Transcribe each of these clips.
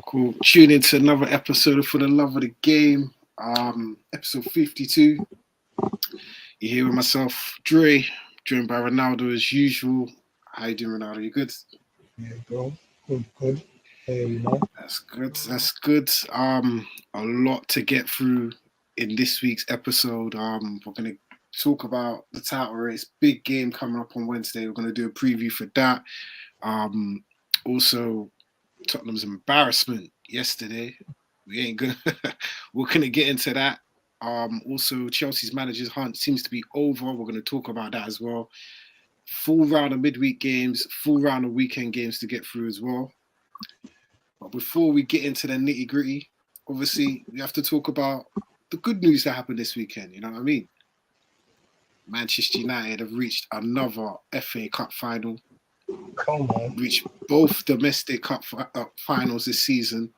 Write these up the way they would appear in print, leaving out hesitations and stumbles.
Cool. Tune into another episode of For the Love of the Game. Episode 52. You're here with myself, Dre, joined by Ronaldo as usual. How you doing, Ronaldo? You good? Yeah, bro. Good. Hey, you know. That's good. A lot to get through in this week's episode. We're gonna talk about the title race. Big game coming up on Wednesday. We're gonna do a preview for that. Also, Tottenham's embarrassment yesterday. We're gonna get into that. Also, Chelsea's manager's hunt seems to be over. We're gonna talk about that as well. Full round of midweek games, full round of weekend games to get through as well. But before we get into the nitty gritty, obviously we have to talk about the good news that happened this weekend. You know what I mean? Manchester United have reached another FA Cup final. Come on. Reached both domestic cup finals this season.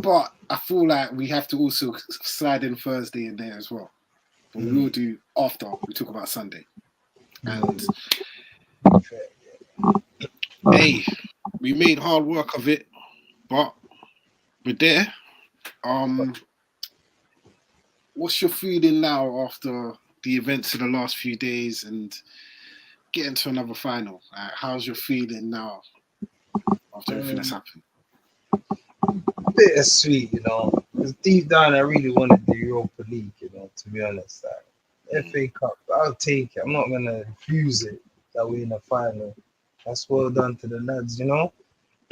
But I feel like we have to also slide in Thursday in there as well. But we will do after we talk about Sunday. And hey, we made hard work of it, but we're there. What's your feeling now after the events of the last few days and getting to another final? How's your feeling now after everything that's happened? Bittersweet, you know. Because deep down, I really wanted the Europa League, you know, to be honest. FA Cup, I'll take it. I'm not going to refuse it that we're in a final. That's well done to the lads, you know.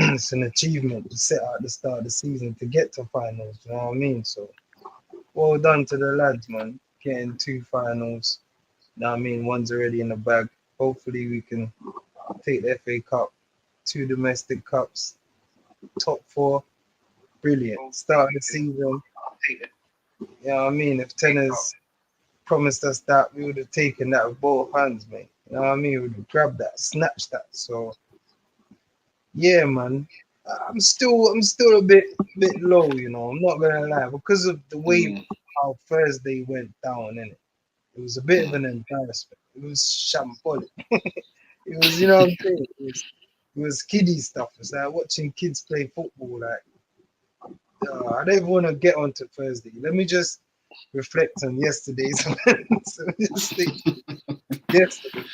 It's an achievement to set out the start of the season to get to finals, you know what I mean? So, well done to the lads, man. Getting 2 finals. You know what I mean? One's already in the bag. Hopefully, we can take the FA Cup, 2 domestic cups, top 4. Brilliant. Start of the season. You know what I mean? If Tenors promised us that, we would have taken that with both hands, mate. You know what I mean? We would have grabbed that, snatched that. So, yeah, man. I'm still a bit low, you know. I'm not gonna lie, because of the way how Thursday went down, innit? It was a bit of an embarrassment. It was shambolic. It was, you know what I'm saying? It was kiddie stuff. It's like watching kids play football. Like, I don't even want to get onto Thursday. Let me just reflect on yesterday's events. Yesterday,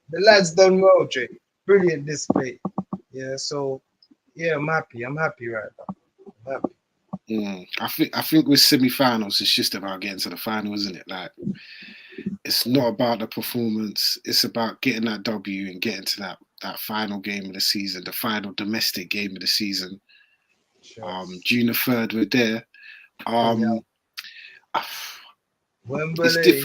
the lads done well, Jay. Brilliant display. Yeah, so yeah, I'm happy. I'm happy right now. I'm happy. I think with semi-finals, it's just about getting to the final, isn't it? Like, it's not about the performance. It's about getting that W and getting to that final game of the season, the final domestic game of the season. Sure. June the 3rd, we're there. Wembley.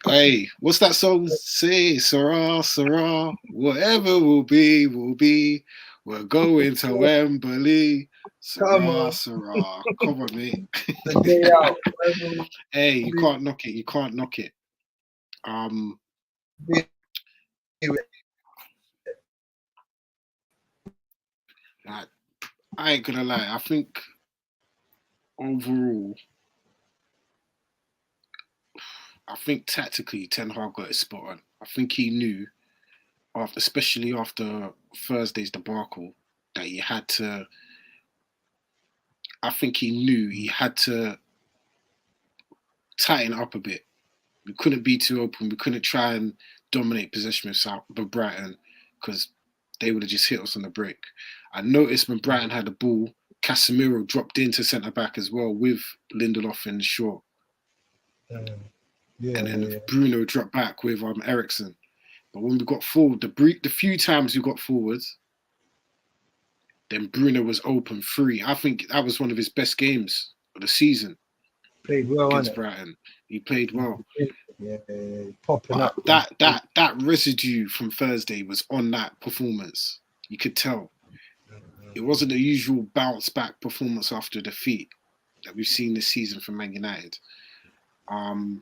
Hey, what's that song? Say, Sarah, Sarah, whatever will be. We're going to Wembley. Sarah, Sarah. Come on, mate. The day out. Hey, you can't knock it. You can't knock it. I ain't gonna lie. I think overall, tactically, Ten Hag got it spot on. I think he knew, especially after Thursday's debacle, that he had to. I think he knew he had to tighten up a bit. We couldn't be too open. We couldn't try and dominate possession with Brighton because they would have just hit us on the break. I noticed when Brighton had the ball, Casemiro dropped into centre back as well with Lindelof and Shaw. And then Bruno dropped back with Eriksen. But when we got forward, the few times we got forwards, then Bruno was open free. I think that was one of his best games of the season. Played well against Brighton. He played well. Yeah, popping up. That residue from Thursday was on that performance. You could tell. It wasn't the usual bounce back performance after defeat that we've seen this season from Man United. I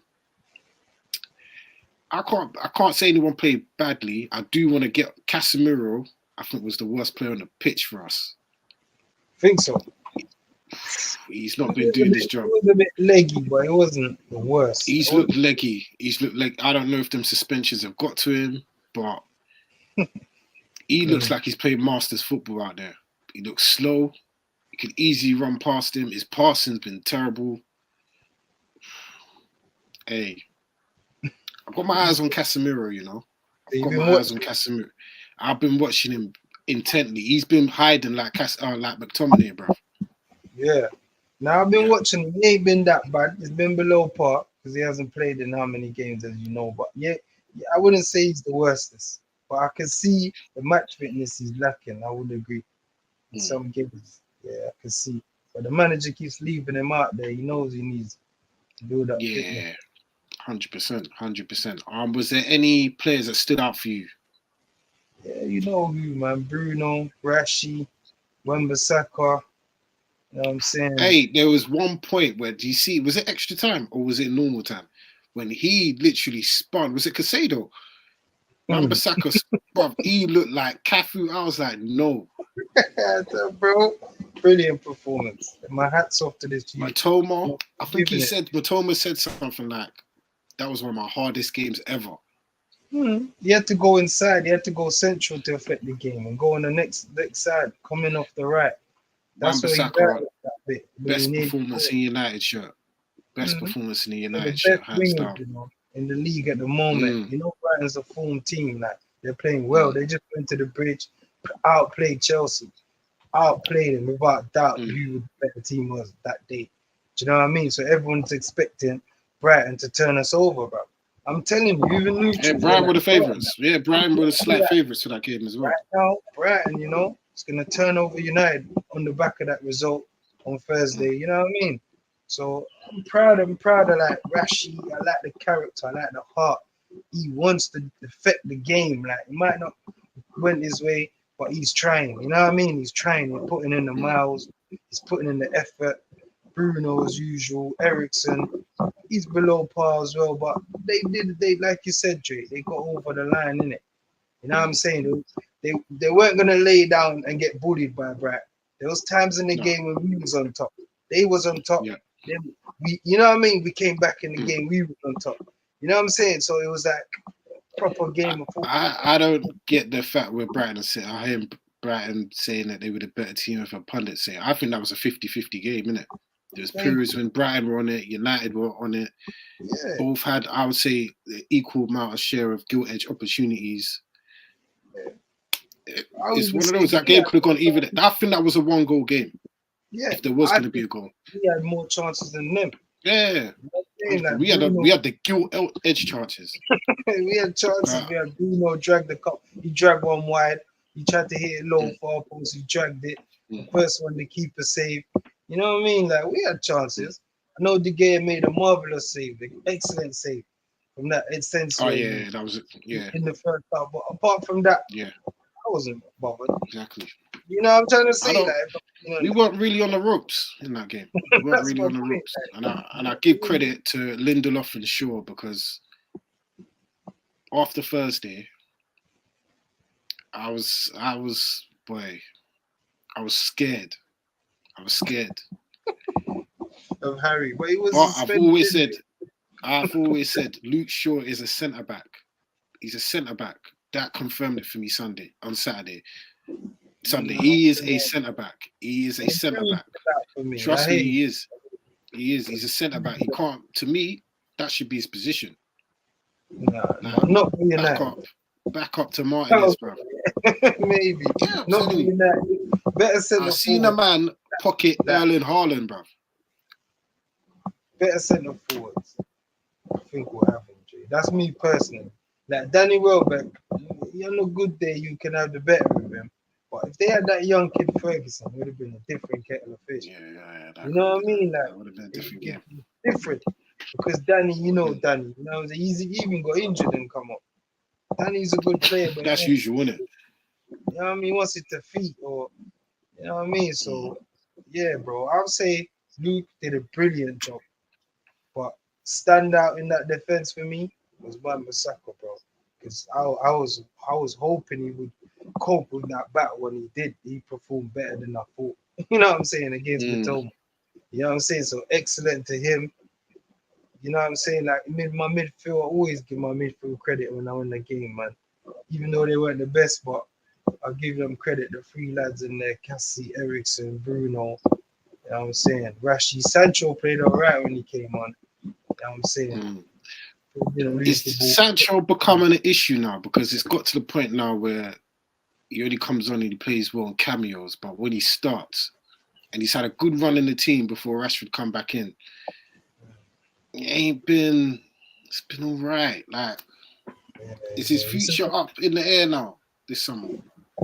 can't say anyone played badly. I do want to get Casemiro. I think was the worst player on the pitch for us. Think so. He's not been doing his job. He was a bit leggy, but it wasn't the worst. He's looked leggy. I don't know if them suspensions have got to him, but He looks like he's playing Masters football out there. He looks slow. You could easily run past him. His passing's been terrible. Hey, I've got my eyes on Casemiro, you know. I've got my eyes on Casemiro. I've been watching him intently. He's been hiding like McTominay, bro. Yeah. Now I've been watching him. He ain't been that bad. It's been below par because he hasn't played in how many games as you know. But yeah, I wouldn't say he's the worstest. But I can see the match fitness he's lacking. I would agree. In some games, yeah, I can see. But the manager keeps leaving him out there. He knows he needs to build up fitness. 100%. Was there any players that stood out for you? Yeah, you know who, man. Bruno, Rashi, Wan-Bissaka. You know what I'm saying? Hey, there was one point where, do you see, was it extra time or was it normal time? When he literally spun, was it Casado? Wan-Bissaka, bro, he looked like Cafu. I was like, no. Bro, brilliant performance. My hat's off to this. Matoma, I think Matoma said something like, that was one of my hardest games ever. He had to go inside. He had to go central to affect the game and go on the next side, coming off the right. That's what he got that bit. Best performance in United shirt. Best performance in the United shirt, hands down. You know, in the league at the moment. You know, Brighton's a form team. Like, they're playing well. They just went to the bridge, outplayed Chelsea, outplayed them without doubt who the better team was that day. Do you know what I mean? So everyone's expecting Brighton to turn us over, bro. I'm telling you, even Luke. Yeah, Brighton were the favourites. Yeah, Brighton were the slight favourites for that game as well. Right now, Brighton, you know, it's going to turn over United on the back of that result on Thursday. You know what I mean? So I'm proud of like Rashi. I like the character. I like the heart. He wants to affect the game. Like, it might not went his way, but he's trying. You know what I mean? He's trying. He's putting in the miles. He's putting in the effort. Bruno as usual. Ericsson, he's below par as well. But they like you said, Dre, they got over the line, innit? You know what I'm saying? They weren't gonna lay down and get bullied by Brighton. There was times in the game when we was on top. They was on top. Yeah. Then you know what I mean? We came back in the game. We were on top. You know what I'm saying? So it was like proper game of football. I don't get the fact where Brighton said. I hear Brighton saying that they were the better team of a pundit saying. I think that was a 50-50 game, innit? There was periods when Brighton were on it, United were on it. Yeah. Both had, I would say, the equal amount of share of gilt edge opportunities. It's one of those. That game could have gone even. I think that was a 1-goal game. Yeah. If there was going to be a goal. We had more chances than them. Yeah. We had the gilt edge chances. We had chances. We had Bruno drag the cup. He dragged one wide. He tried to hit it low far post. He dragged it. The first one, the keeper saved. You know what I mean? Like, we had chances. I know De Gea made a marvelous save, an excellent save from that sense. Oh yeah, that was it. Yeah. In the first half, but apart from that, yeah, I wasn't bothered. Exactly. You know what I'm trying to say? Like, you know, we weren't really on the ropes in that game. We weren't really on the ropes, and I give credit to Lindelof and Shaw because after Thursday, I was scared. I was scared of Harry, but he was. But I've always said, Luke Shaw is a centre back. He's a centre back. That confirmed it for me on Saturday. He is a centre back. He is a centre back. Trust me, he is. He is. He's a centre back. He can't. To me, that should be his position. No, not for United. Back up to Martinez, bro. Maybe. Yeah, not for United. Better centre. I've seen a man pocket Erling Haaland, bro. Better centre forwards. I think we'll have him, Jay. That's me personally. Like Danny Welbeck, on a good day you can have the better of him. But if they had that young kid Ferguson, it would have been a different kettle of fish. Yeah. You know what I mean? Like, that would have been a different game. Different. Because Danny, you know Danny, you know, he even got injured and come up. Danny's a good player, but that's usual, isn't it? You know what I mean? He wants it to feet or you know what I mean? So yeah, bro. I would say Luke did a brilliant job. But stand out in that defense for me was Wan-Bissaka, bro. Because I was hoping he would cope with that battle when he did. He performed better than I thought. You know what I'm saying? Against Matoma. You know what I'm saying? So excellent to him. You know what I'm saying? Like my midfield, I always give my midfield credit when I win the game, man. Even though they weren't the best, but I'll give them credit. The three lads in there: Cassie, Ericsson, Bruno. You know what I'm saying? Rashi Sancho played alright when he came on. You know what I'm saying? Didn't lose Is the ball. Sancho becoming an issue now? Because it's got to the point now where he only comes on and he plays well in cameos, but when he starts, and he's had a good run in the team before Rashford come back in, it's been all right. Like, is his future up in the air now this summer?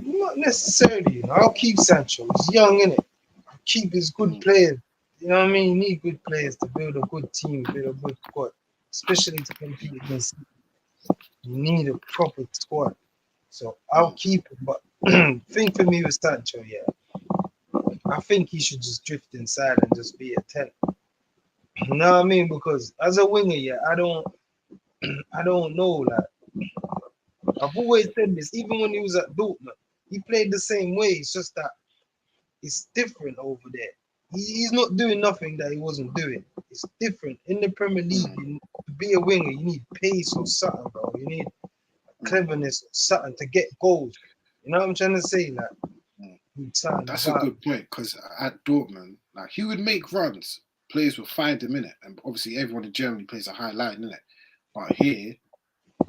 Not necessarily, you know. I'll keep Sancho. He's young, innit? I'll keep his good players. You know what I mean? You need good players to build a good team, build a good squad, especially to compete against. You need a proper squad. So I'll keep it. But thing for me with Sancho, yeah, I think he should just drift inside and just be a 10. You know what I mean? Because as a winger, yeah, I don't know. Like, I've always said this, even when he was at Dortmund, he played the same way. It's just that it's different over there. He's not doing nothing that he wasn't doing. It's different. In the Premier League, to be a winger, you need pace or something, bro. You need cleverness or something to get goals. You know what I'm trying to say? Like, that's a good point, because at Dortmund, like, he would make runs. Players would find him in it. And obviously everyone in Germany plays a high line in it. But here,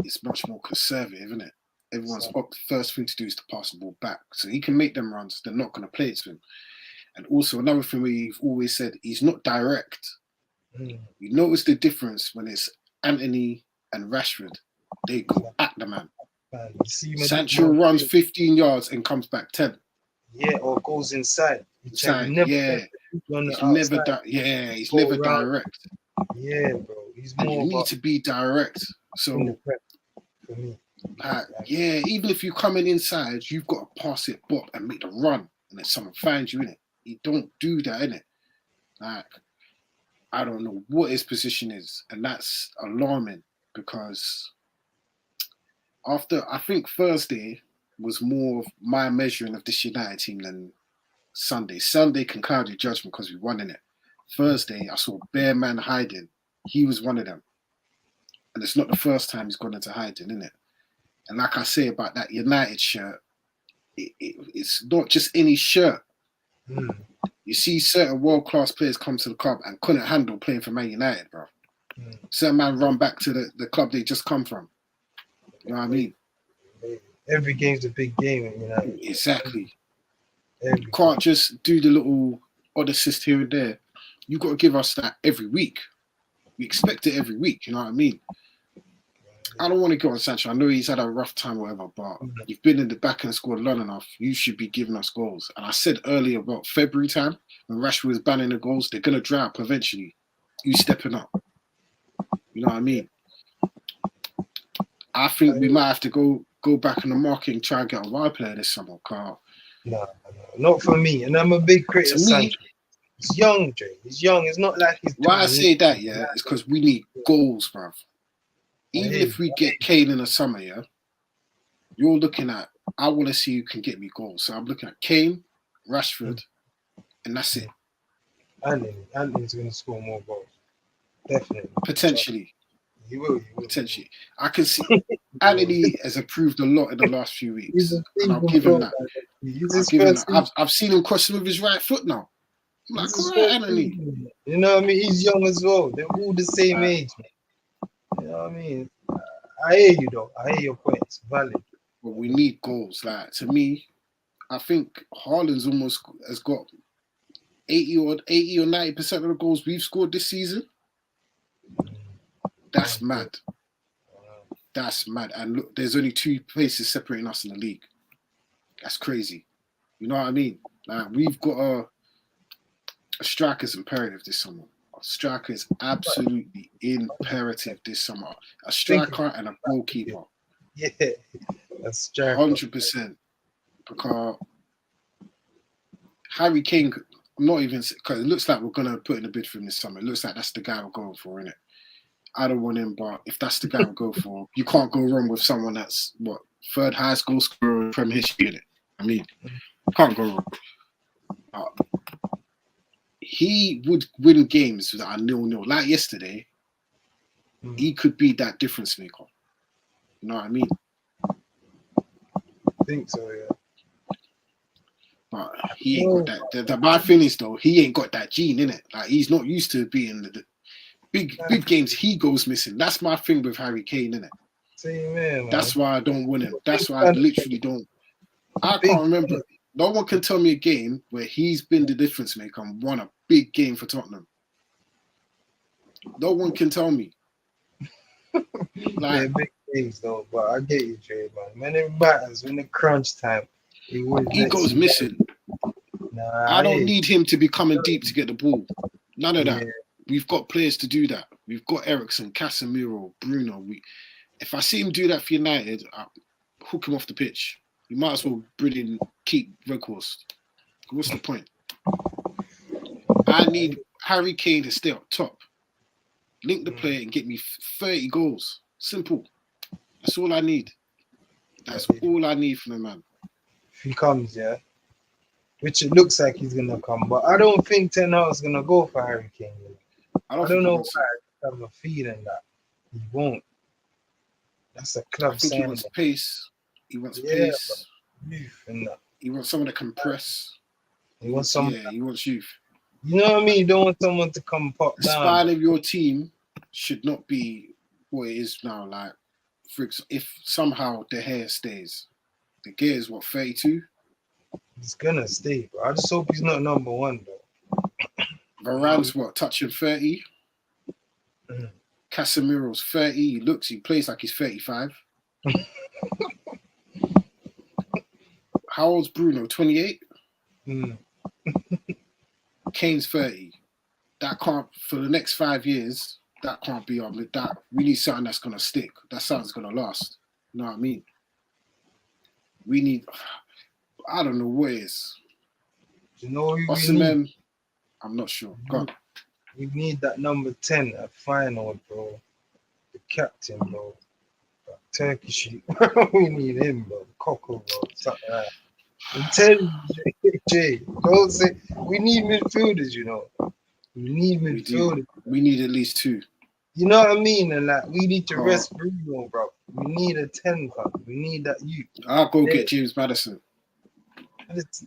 it's much more conservative, isn't it? Everyone's first thing to do is to pass the ball back. So he can make them runs. They're not going to play it to him. And also another thing we've always said, he's not direct. You notice the difference when it's Anthony and Rashford. They go at the man. Sancho runs 15 yards and comes back 10. Yeah, or goes inside. He's never direct. Yeah, bro. He's and more you need to be direct. So, for me. Even if you're coming inside, you've got to pass it, bop, and make the run, and then someone finds you in it. You don't do that, innit? Like, I don't know what his position is, and that's alarming, because I think Thursday was more of my measuring of this United team than Sunday. Sunday can cloud your judgment because we won in it. Thursday, I saw bare man hiding. He was one of them. And it's not the first time he's gone into hiding, innit? And like I say about that United shirt, it's not just any shirt. You see certain world-class players come to the club and couldn't handle playing for Man United, bro. Certain man run back to the club they just come from. You know what I mean? Every game's a big game, you know. Exactly. You can't just do the little odd assist here and there. You got to give us that every week. We expect it every week. You know what I mean? I don't want to go on Sancho. I know he's had a rough time, or whatever, but you've been in the back of the squad long enough. You should be giving us goals. And I said earlier about February time, when Rashford was banning the goals, they're going to dry up eventually. You stepping up. You know what I mean? I think we might have to go back in the market and try and get a wide player this summer. No, not for me. And I'm a big critic of Sancho. He's young, Jay. He's young. It's not like he's. Why I say that, yeah, is because we need goals, bruv. Even if we get Kane in the summer, yeah, you're looking at, I want to see who can get me goals. So I'm looking at Kane, Rashford, and that's it. Anthony's going to score more goals. Definitely. Potentially. He will. Potentially. I can see Anthony has improved a lot in the last few weeks. And I'll give him that. I've seen him crossing with his right foot now. I'm like, all right, Anthony. You know what I mean? He's young as well. They're all the same age, man. You know what I mean? I hear you, though. I hear your points. Valid. But we need goals. Like, to me, I think Haaland's almost has got 80 or 90% of the goals we've scored this season. That's mad. That's mad. And look, there's only 2 places separating us in the league. That's crazy. You know what I mean? Like, we've got a striker's imperative this summer. A striker is absolutely imperative this summer. A striker and a goalkeeper. Yeah, a striker. 100%. Because Harry Kane, I'm not even, because it looks like we're going to put in a bid for him this summer. It looks like that's the guy we're going for, innit? I don't want him, but if that's the guy we go for, you can't go wrong with someone that's, what, 3rd highest goal scorer in Premier history, innit? I mean, can't go wrong. He would win games that are 0-0. Like yesterday, he could be that difference maker. You know what I mean? I think so, yeah. But he ain't No, got that. The bad thing is though, he ain't got that gene in it. Like he's not used to being the big games. He goes missing. That's my thing with Harry Kane, innit? same man. That's why I don't want him. That's why I fan. literally don't. I Big can't remember. No one can tell me a game where he's been the difference maker and won a big game for Tottenham. No one can tell me. They're big things though, but I get you, Jay, man. When it matters, when it crunch time, he goes missing. Nah, I don't need him to be coming deep to get the ball. None of that. Yeah. We've got players to do that. We've got Eriksen, Casemiro, Bruno. If I see him do that for United, I'll hook him off the pitch. You might as well keep records. What's the point? I need Harry Kane to stay up top. Link the player and get me 30 goals. Simple. That's all I need. That's all I need from the man. If he comes, yeah. Which it looks like he's gonna come, but I don't think Ten Hag's gonna go for Harry Kane. I don't know why. I have a feeling that he won't. That's a club. I think he wants pace. He wants pace. Youth and that. He wants someone that can press. He wants someone. Yeah, he wants youth. You know what I mean? You don't want someone to come pop down. The spine of your team should not be what it is now. Like, if somehow the hair stays, the gear is what, 32? He's gonna stay, bro. I just hope he's not number one, though. Varane's what, touching 30? Casemiro's 30. He plays like he's 35. How old's Bruno? 28? Kane's 30. That can't, for the next 5 years, that can't be on that. We need something that's gonna stick. That something's gonna last. You know what I mean? We need, I don't know what it is. You know who Osimhen, I'm not sure. Go on. We need that number 10 at final, bro. The captain, bro. That Turkish. We need him, bro. Coco, bro. Something like that. I'm telling you, Jay, don't say we need midfielders, you know. We need midfielders. We need at least 2. You know what I mean? And like we need to rest Bruno, bro. We need a 10, fam. We need that youth. I'll go get James Maddison.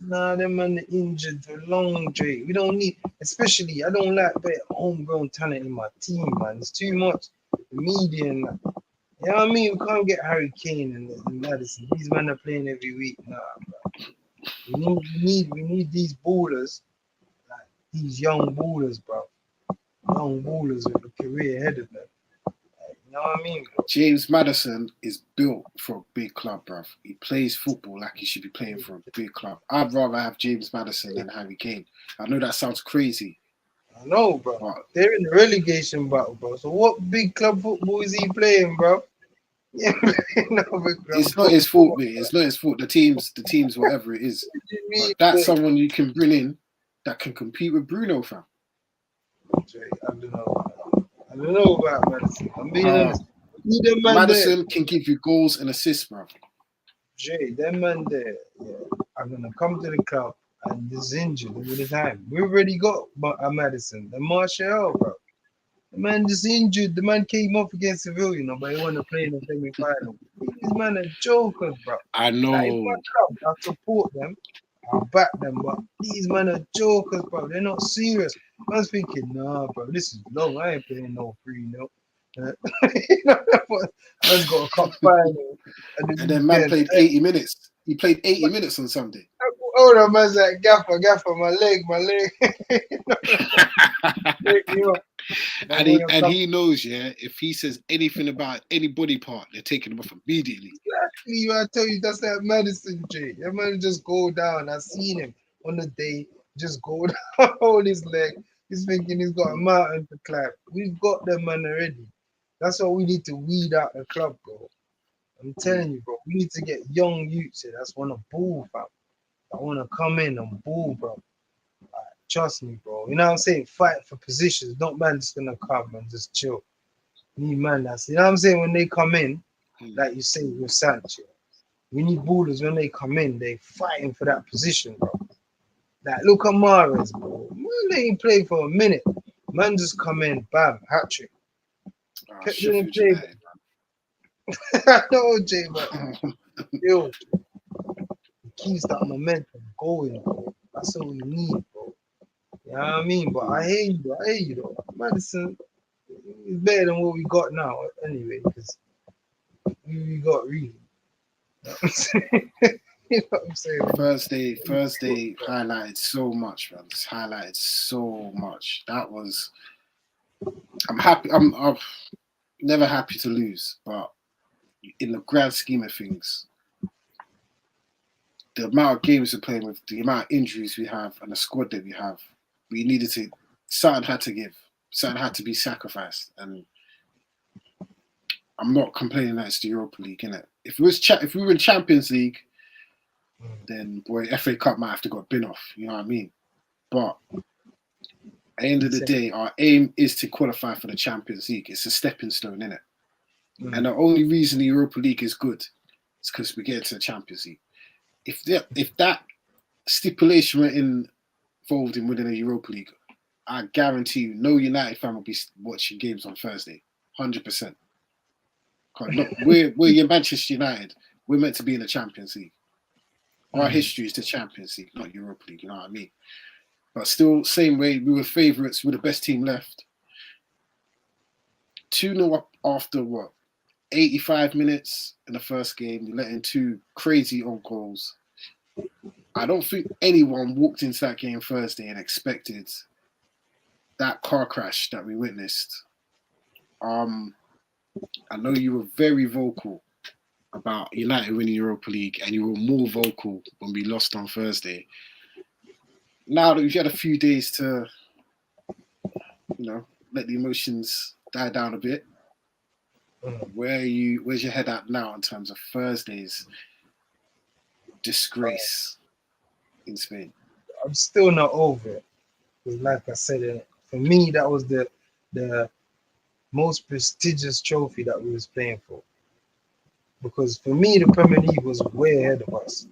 Nah, them man are injured for long, Jay. We don't need, especially I don't like better homegrown talent in my team, man. It's too much media and that. You know what I mean? We can't get Harry Kane and Maddison. These men are playing every week. Nah, bro. We need these ballers, like these young ballers, bro. Young ballers with a career ahead of them. Like, you know what I mean, bro? James Maddison is built for a big club, bruv. He plays football like he should be playing for a big club. I'd rather have James Maddison than Harry Kane. I know that sounds crazy. I know, bro. But they're in the relegation battle, bro. So what big club football is he playing, bro? Yeah, it's not his fault, mate. It's not his fault. The teams, whatever it is. That's someone you can bring in that can compete with Bruno, fam. I don't know about Maddison. I'm being honest. Maddison can give you goals and assists, bro. Jay, them man there, are gonna come to the club and is injured all the time. We already got a Maddison, the Martial, bro. The man just injured. The man came off against Seville, you know, but he wanted to play in the semi-final. These man are jokers, bro. I know. Like, I support them. I'll back them, but these men are jokers, bro. They're not serious. Man's thinking, nah, bro, this is long. I ain't playing no 3-0. You know, man's got a cup final. And then man played 80 minutes. He played 80 minutes on Sunday. Hold on, man's like, Gaffer, my leg. And he knows, yeah, if he says anything about any body part, they're taking him off immediately. Exactly, I tell you, that's that Maddison, Jay. That man just go down. I seen him on the day, just go down, hold his leg. He's thinking he's got a mountain to climb. We've got them man already. That's why we need to weed out the club, bro. I'm telling you, bro. We need to get young youths here. That's want to ball, fam. I want to come in and ball, bro. Trust me, bro. You know what I'm saying? Fight for positions. Don't man just gonna come and just chill. Need man that's, you know what I'm saying? When they come in, like you say with Sancho, we need ballers when they come in, they fighting for that position, bro. Like look at Mahrez, bro. Man, they ain't play for a minute. Man just come in, bam, hat trick. Kept doing play. I know, Jay, but yo, he keeps that momentum going, bro. That's all we need, bro. You know what I mean? But I hear you, bro. I hear you, though. Madison is better than what we got now, anyway, because we got really. You know what I'm saying? You know what I'm saying? Thursday highlighted so much, man. It's highlighted so much. That was. I'm happy. I'm never happy to lose, but in the grand scheme of things, the amount of games we're playing with, the amount of injuries we have, and the squad that we have, we needed to. Something had to give. Something had to be sacrificed, and I'm not complaining that it's the Europa League, innit? If we were in Champions League, then boy, FA Cup might have to got bin off. You know what I mean? But at the end of the day, our aim is to qualify for the Champions League. It's a stepping stone, innit? And the only reason the Europa League is good is because we get into the Champions League. If that stipulation were involved in winning the Europa League, I guarantee you, no United fan will be watching games on Thursday, 100%. Look, we're your Manchester United. We're meant to be in the Champions League. Our history is the Champions League, not Europa League. You know what I mean? But still, same way, we were favourites. We're the best team left. 2-0 up after what? 85 minutes in the first game. We let in 2 crazy own goals. I don't think anyone walked into that game Thursday and expected that car crash that we witnessed. I know you were very vocal about United winning Europa League, and you were more vocal when we lost on Thursday. Now that we've had a few days to, let the emotions die down a bit, where's your head at now in terms of Thursday's disgrace in Spain? I'm still not over it. Because like I said, for me, that was the most prestigious trophy that we was playing for. Because for me, the Premier League was way ahead of us.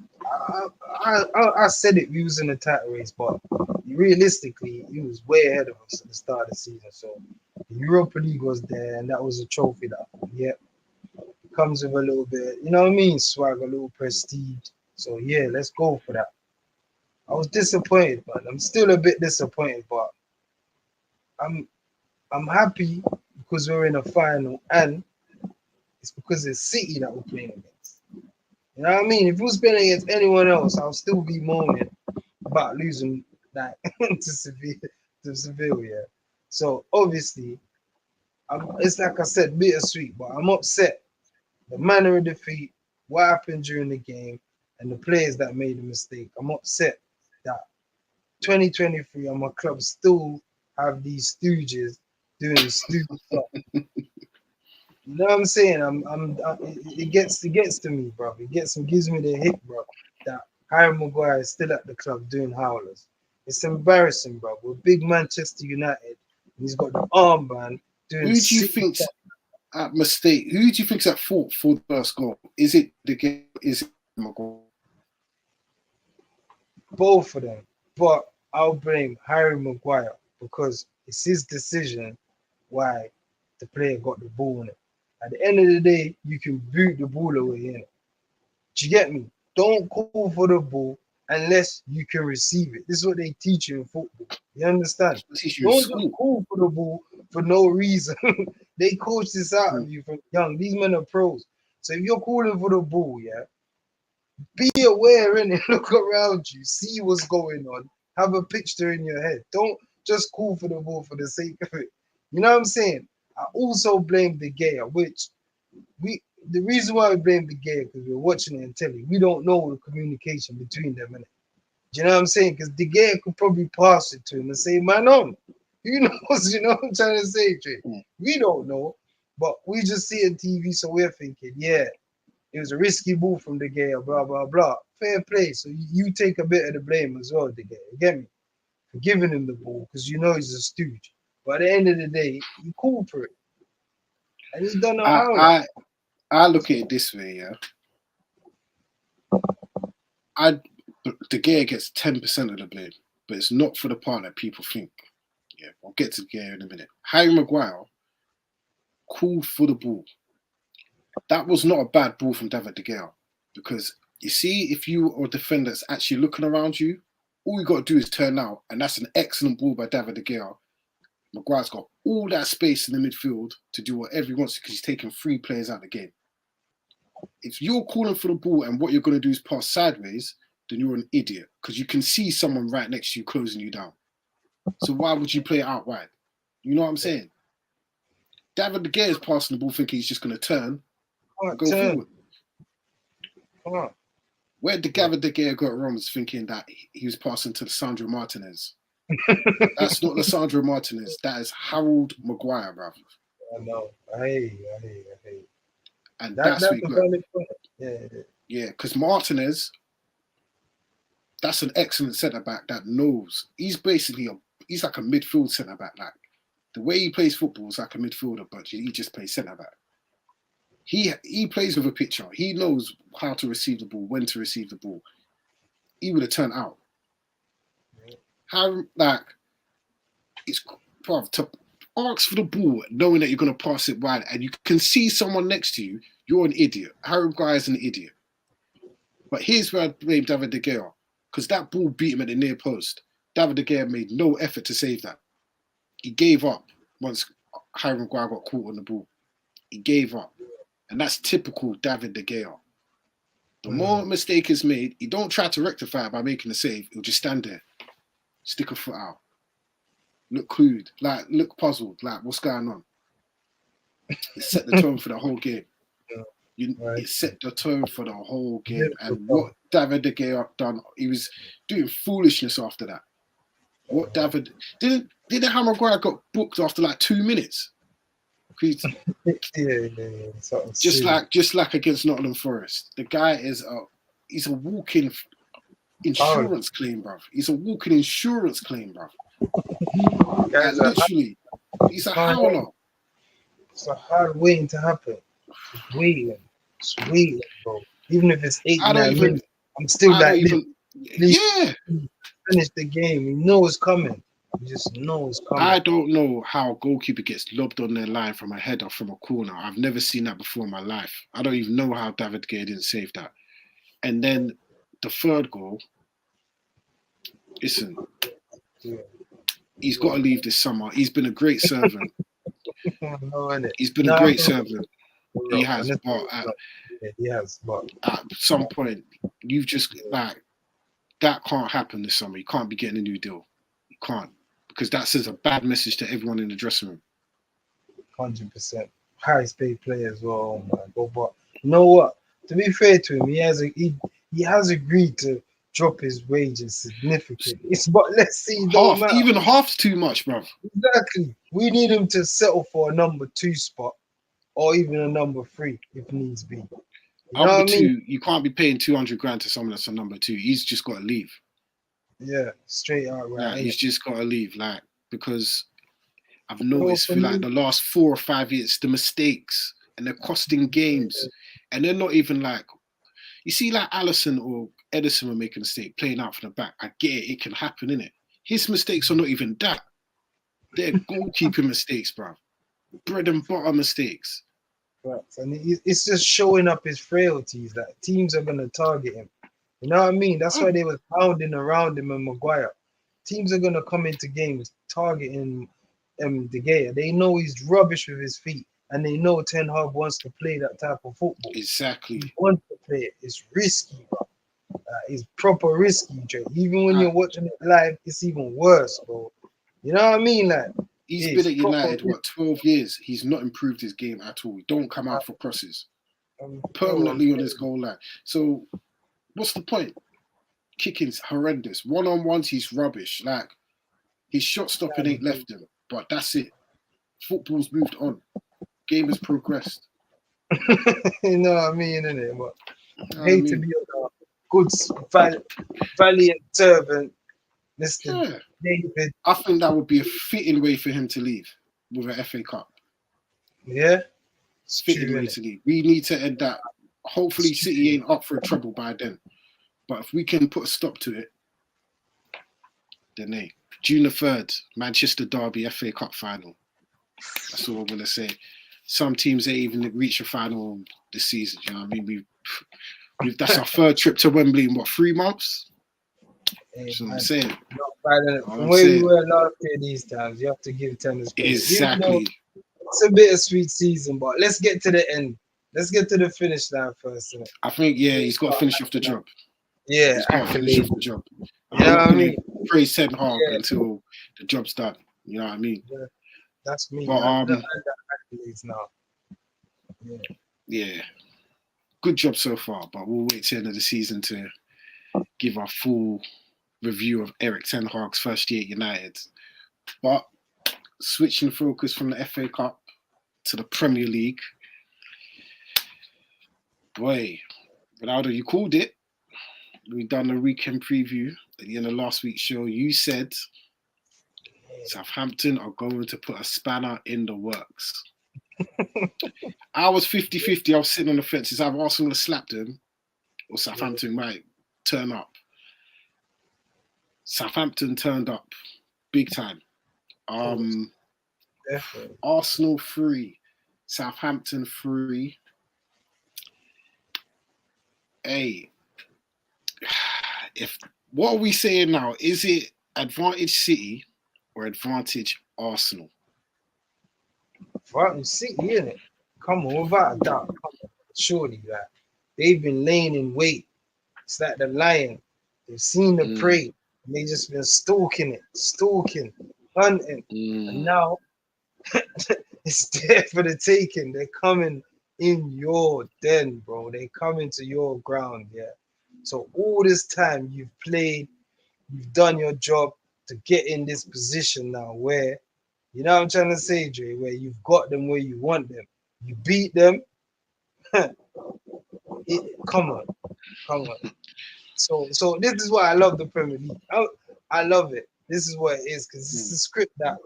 I said it, we was in a title race, but realistically, it was way ahead of us at the start of the season. So the Europa League was there, and that was a trophy that, comes with a little bit, you know what I mean, swag, a little prestige. So yeah, let's go for that. I was disappointed, man. I'm still a bit disappointed, but I'm happy because we're in a final, and it's because it's City that we're playing against. You know what I mean? If we was playing against anyone else, I'll still be moaning about losing that to Seville, yeah. So obviously, it's like I said, bittersweet, but I'm upset. The manner of defeat, what happened during the game, and the players that made the mistake. I'm upset that 2023 and my club still have these stooges doing stupid stuff. You know what I'm saying? It gets to me, bro. Gives me the hit, bro. That Harry Maguire is still at the club doing howlers. It's embarrassing, bro. We're big Manchester United, and he's got the armband doing. Who do you think's at mistake? Who do you think's at fault for the first goal? Is it the game? Is it Maguire? Both of them, but I'll blame Harry Maguire because it's his decision why the player got the ball in it. At the end of the day, you can boot the ball away in it. Do you get me? Don't call for the ball unless you can receive it. This is what they teach you in football. You understand? Don't just call for the ball for no reason. They coach this out of you from young. These men are pros. So if you're calling for the ball, be aware and look around you, see what's going on, have a picture in your head. Don't just call for the ball for the sake of it. You know what I'm saying? I also blame De Gea, which the reason why we blame De Gea because we're watching it in telly. We don't know the communication between them. Do you know what I'm saying? Because De Gea could probably pass it to him and say, man on. Who knows? You know what I'm trying to say, Jay? We don't know, but we just see it on TV, so we're thinking, it was a risky move from De Gea, blah, blah, blah. Fair play. So you take a bit of the blame as well, De Gea. You get me? For giving him the ball because you know he's a stooge. But at the end of the day, you call for it. And he don't know how. I look at it this way, De Gea gets 10% of the blame, but it's not for the part that people think. Yeah, I'll get to De Gea in a minute. Harry Maguire called for the ball. That was not a bad ball from David De Gea because you see, if you are a defender that's actually looking around you, All you got to do is turn out, and that's an excellent ball by David De Gea. Maguire's got all that space in the midfield to do whatever he wants because he's taking 3 players out of the game. If you're calling for the ball and what you're going to do is pass sideways, then you're an idiot because you can see someone right next to you closing you down. So why would you play it out wide? You know what I'm saying? David De Gea is passing the ball thinking he's just going to turn and go forward. Come on. Where did David De Gea got wrong was thinking that he was passing to Lissandro Martinez. That's not Lissandro Martinez. That is Harold Maguire, bruv. I know. I hear you. And that's what you got. Yeah. Yeah, because Martinez, that's an excellent centre-back that knows. He's basically he's like a midfield centre-back. Like, the way he plays football is like a midfielder, but he just plays centre-back. He plays with a picture. He knows how to receive the ball, when to receive the ball. He would have turned out. How, like, it's, bruv, to ask for the ball knowing that you're going to pass it wide and you can see someone next to you, you're an idiot. Harry Maguire is an idiot. But here's where I blame David De Gea, because that ball beat him at the near post. David De Gea made no effort to save that. He gave up once Harry Maguire got caught on the ball. He gave up. And that's typical David De Gea. The more a mistake is made, he don't try to rectify it by making a save. He'll just stand there, stick a foot out, look clued, like look puzzled, like what's going on. It set the tone for the whole game. It set the tone for the whole game. And what David De Gea done, he was doing foolishness after that. What David didn't Harry Maguire got booked after like 2 minutes? Just like against Nottingham Forest, the guy he's a walking insurance claim, bruv. He's a walking insurance claim, bruv. Like, literally, he's a howler. It's a hard waiting to happen. It's waiting, bro. Even if it's 89 minutes, I'm still like, finish the game. You know it's coming. You just know it's coming. I don't know how a goalkeeper gets lobbed on their line from a header from a corner. I've never seen that before in my life. I don't even know how David De Gea didn't save that. And then the third goal, listen, he's got to leave this summer. He's been a great servant. He's been a great servant. He has, but at some point, you've just, like, that can't happen this summer. You can't be getting a new deal. You can't. Because that sends a bad message to everyone in the dressing room. 100%. Highest paid player as well. Oh my God. But you know what? To be fair to him, he has agreed to drop his wages significantly. But let's see. Even half's too much, bruv. Exactly. We need him to settle for a number 2 spot or even a number 3 if needs be. Number 2, you can't be paying 200 grand to someone that's a number 2. He's just got to leave. Yeah, straight out. Right. He's just got to leave, like, because I've noticed for like the last 4 or 5 years, the mistakes and they're costing games, and they're not even like, you see, like Alisson or Edison were making a mistake playing out from the back. I get it; it can happen, innit? His mistakes are not even that; they're goalkeeping mistakes, bro. Bread and butter mistakes. Right, and it's just showing up his frailties. That teams are gonna target him. You know what I mean? That's why they was pounding around him and Maguire. Teams are going to come into games targeting De Gea. They know he's rubbish with his feet, and they know Ten Hag wants to play that type of football. Exactly. He wants to play it. It's risky, bro. It's proper risky, Jay. Even when you're watching it live, it's even worse, bro. You know what I mean? Like, he's been at United, 12 years? He's not improved his game at all. He don't come out for crosses. Permanently on his goal line. So, what's the point? Kicking's horrendous. One-on-ones, he's rubbish. Like, his shot stopping ain't left him. But that's it. Football's moved on. Game has progressed. You know what I mean, innit? But I hate to be a good, valiant servant, Mr. David. I think that would be a fitting way for him to leave with an FA Cup. Yeah? It's fitting way to leave. We need to end that. Hopefully City ain't up for a trouble by then. But if we can put a stop to it, then June the 3rd, Manchester Derby FA Cup final. That's all I'm going to say. Some teams ain't even reached a final this season. You know what I mean? That's our 3rd trip to Wembley in 3 months? Hey, That's what I'm man, saying. not bad. What From I'm where we saying. were last year, these times, you have to give tennis credit. Even though Exactly. it's a bittersweet season, but let's get to the end. Let's get to the finish line first, innit? I think, yeah, he's got to finish off the job. Yeah, He's got to finish off accolade. the job. You know I'm what not I going to mean? praise Ten Hag Yeah, until the job's done. You know what I mean? yeah, that's me. But Under accolades now. Yeah. yeah, good job so far. But we'll wait till the end of the season to give our full review of Eric Ten Hag's first year at United. But switching focus from the FA Cup to the Premier League, boy, Ronaldo, you called it. We done a weekend preview at the end of last week's show. You said Southampton are going to put a spanner in the works. I was 50-50. I was sitting on the fence. It's either Arsenal have slapped them or Southampton might turn up. Southampton turned up big time. Arsenal 3, Southampton 3. Hey, what are we saying now? Is it advantage City or advantage Arsenal? Advantage City, innit? Come on, without a doubt. Come on. Surely, that they've been laying in wait. It's like the lion. They've seen the prey. And they just been stalking, hunting. And now it's there for the taking. They're coming in your den, bro. They coming to your ground, yeah. So all this time you've played, you've done your job to get in this position now where, you know what I'm trying to say, Dre, where you've got them where you want them. You beat them. Come on. So this is why I love the Premier League. I love it. This is what it is, because it's a script that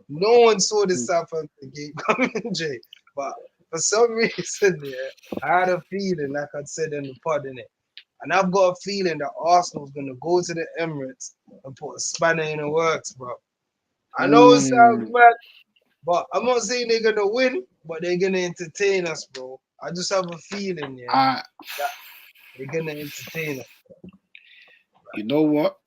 no one saw this Southampton game coming, Jay. But for some reason, yeah, I had a feeling, like I said in the pod, innit? And I've got a feeling that Arsenal's going to go to the Emirates and put a spanner in the works, bro. I know it sounds mad, but I'm not saying they're going to win, but they're going to entertain us, bro. I just have a feeling, yeah, that they're going to entertain us. You know what?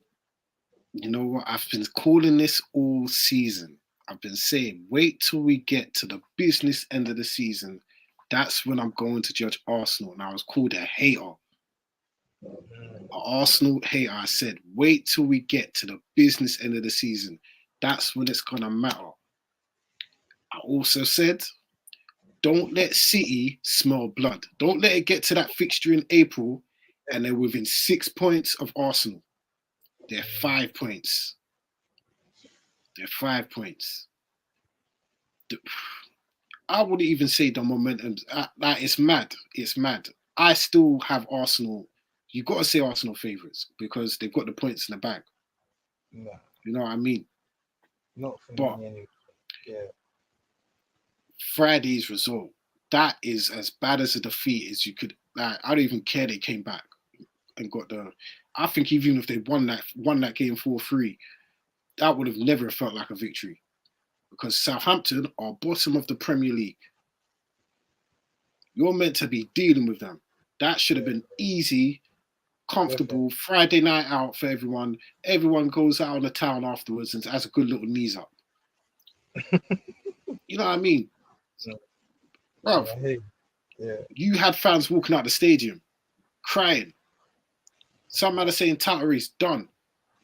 I've been calling this all season. I've been saying, wait till we get to the business end of the season. That's when I'm going to judge Arsenal. And I was called a hater. An Arsenal hater. I said, wait till we get to the business end of the season. That's when it's going to matter. I also said, don't let City smell blood. Don't let it get to that fixture in April and they're within 6 points of Arsenal. They're 5 points. I wouldn't even say the momentum. Like, it's mad. It's mad. I still have Arsenal. You got to say Arsenal favourites because they've got the points in the bag. Yeah. You know what I mean? Not for me anyway. Yeah. Friday's result, that is as bad as a defeat as you could. Like, I don't even care they came back and got the. I think even if they won that game 4-3, that would have never felt like a victory. Because Southampton are bottom of the Premier League. You're meant to be dealing with them. That should have been easy, comfortable, Friday night out for everyone. Everyone goes out on the town afterwards and has a good little knees up. You know what I mean? Bruv, you had fans walking out the stadium, crying. Some man are saying Tattery's done.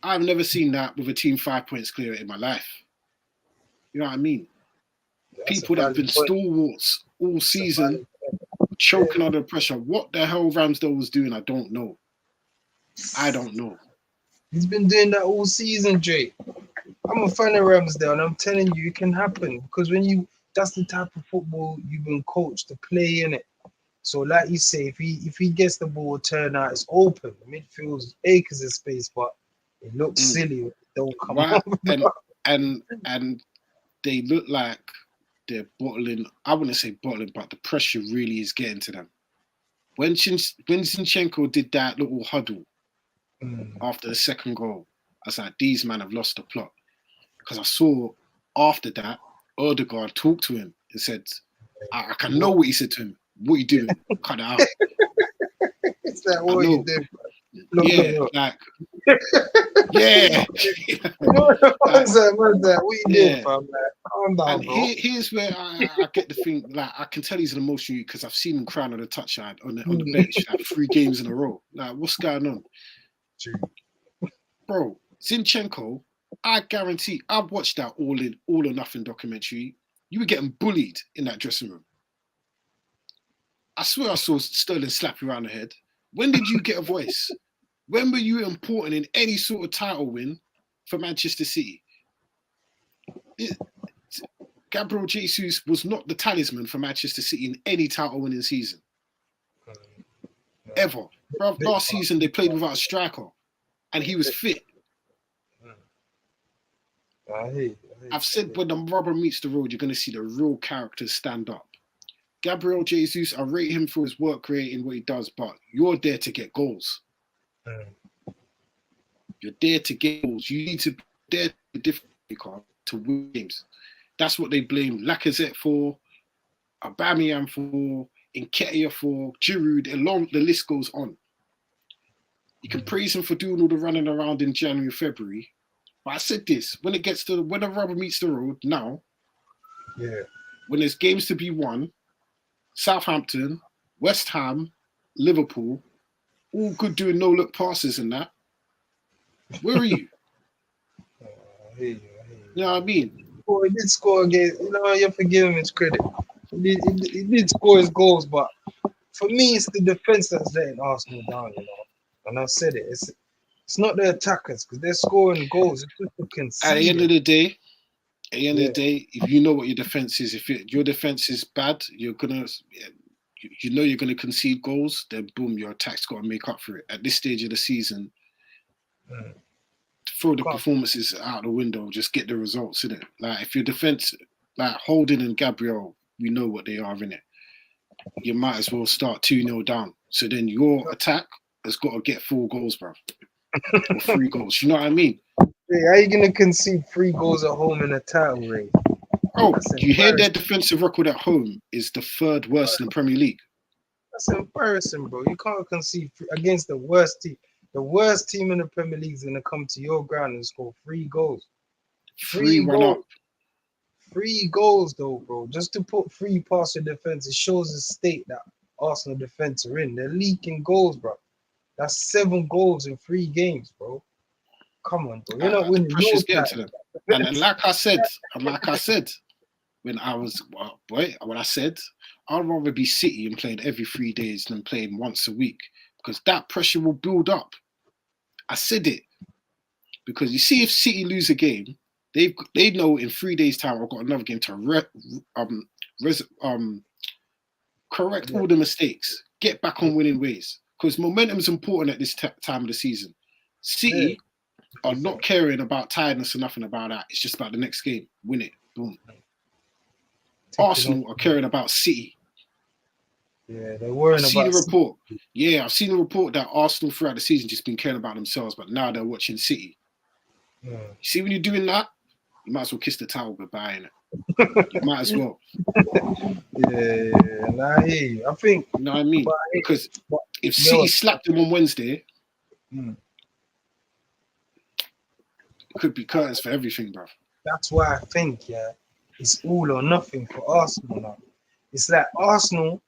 I've never seen that with a team 5 points clear in my life. You know what I mean? People that have been stalwarts all season, choking under pressure. What the hell Ramsdale was doing, I don't know. He's been doing that all season, Jay. I'm a fan of Ramsdale, and I'm telling you, it can happen because that's the type of football you've been coached to play in it. So, like you say, if he gets the ball turned out, it's open. The midfield's acres of space, but it looks silly. It don't come up. And they look like they're bottling. I wouldn't say bottling, but the pressure really is getting to them. When Zinchenko did that little huddle after the second goal, I was like, these men have lost the plot. Because I saw after that, Odegaard talked to him and said, I can know what he said to him. What are you doing? Cut it out. It's like, what are you doing? Yeah, like, Yeah. You know what Like, that? What you yeah. did, fam? Like, calm down, And bro. here's where I get the thing. Like, I can tell he's an emotional because I've seen him crying on the touchline on the bench like 3 games in a row. Like, what's going on, True. bro? Zinchenko, I guarantee I've watched that all or nothing documentary. You were getting bullied in that dressing room. I swear I saw Sterling slap you around the head. When did you get a voice? When were you important in any sort of title win for Manchester City? Gabriel Jesus was not the talisman for Manchester City in any title winning season. Ever. Bro, last season they played without a striker and he was fit. I've said when the rubber meets the road, you're going to see the real characters stand up. Gabriel Jesus, I rate him for his work rate and what he does, but you're there to get goals. You're there to get goals. You need to be there to win games. That's what they blame Lacazette for, Aubameyang for, Nketiah for, Giroud. The list goes on. You can praise him for doing all the running around in January, February. But I said this, when the rubber meets the road now, when there's games to be won, Southampton, West Ham, Liverpool, all good doing no-look passes and that. Where are you? You know what I mean? He did score against, you know, you have to give him his credit. He did score his goals, but for me, it's the defense that's letting Arsenal down, you know. And I've said it. It's not the attackers because they're scoring goals. It's just the conceding. At the end of the day, if you know what your defense is, if your defense is bad, you're gonna concede goals. Then boom, your attack's got to make up for it. At this stage of the season, throw the performances out the window. Just get the results in it. Like if your defense, like Holding and Gabriel, we know what they are in it. You might as well start 2-0 down. So then your attack has got to get 4 goals, bro, or 3 goals. You know what I mean? Hey, how are you gonna concede 3 goals at home in a title race? Oh, you hear their defensive record at home is the 3rd worst in the Premier League. That's embarrassing, bro. You can't concede against the worst team. The worst team in the Premier League is gonna come to your ground and score 3 goals. 3 run up. 3 goals though, bro. Just to put 3 past your defense, it shows the state that Arsenal defense are in. They're leaking goals, bro. That's 7 goals in 3 games, bro. Come on, bro. You're not winning. The pressure's getting to them. And like I said, when I said I'd rather be City and playing every 3 days than playing once a week because that pressure will build up. I said it because you see, if City lose a game, they know in 3 days' time I've got another game to correct all the mistakes, get back on winning ways because momentum is important at this time of the season. City are not caring about tiredness or nothing about that. It's just about the next game. Win it. Boom. Arsenal are caring about City. Yeah, they're worrying about I've seen a report that Arsenal throughout the season just been caring about themselves, but now they're watching City. You see, when you're doing that, you might as well kiss the towel goodbye, innit? You might as well. And I hear you. I think, you know what I mean? Because if City slapped them on Wednesday, it could be curtains for everything, bro. That's why I think, it's all or nothing for Arsenal now. It's like Arsenal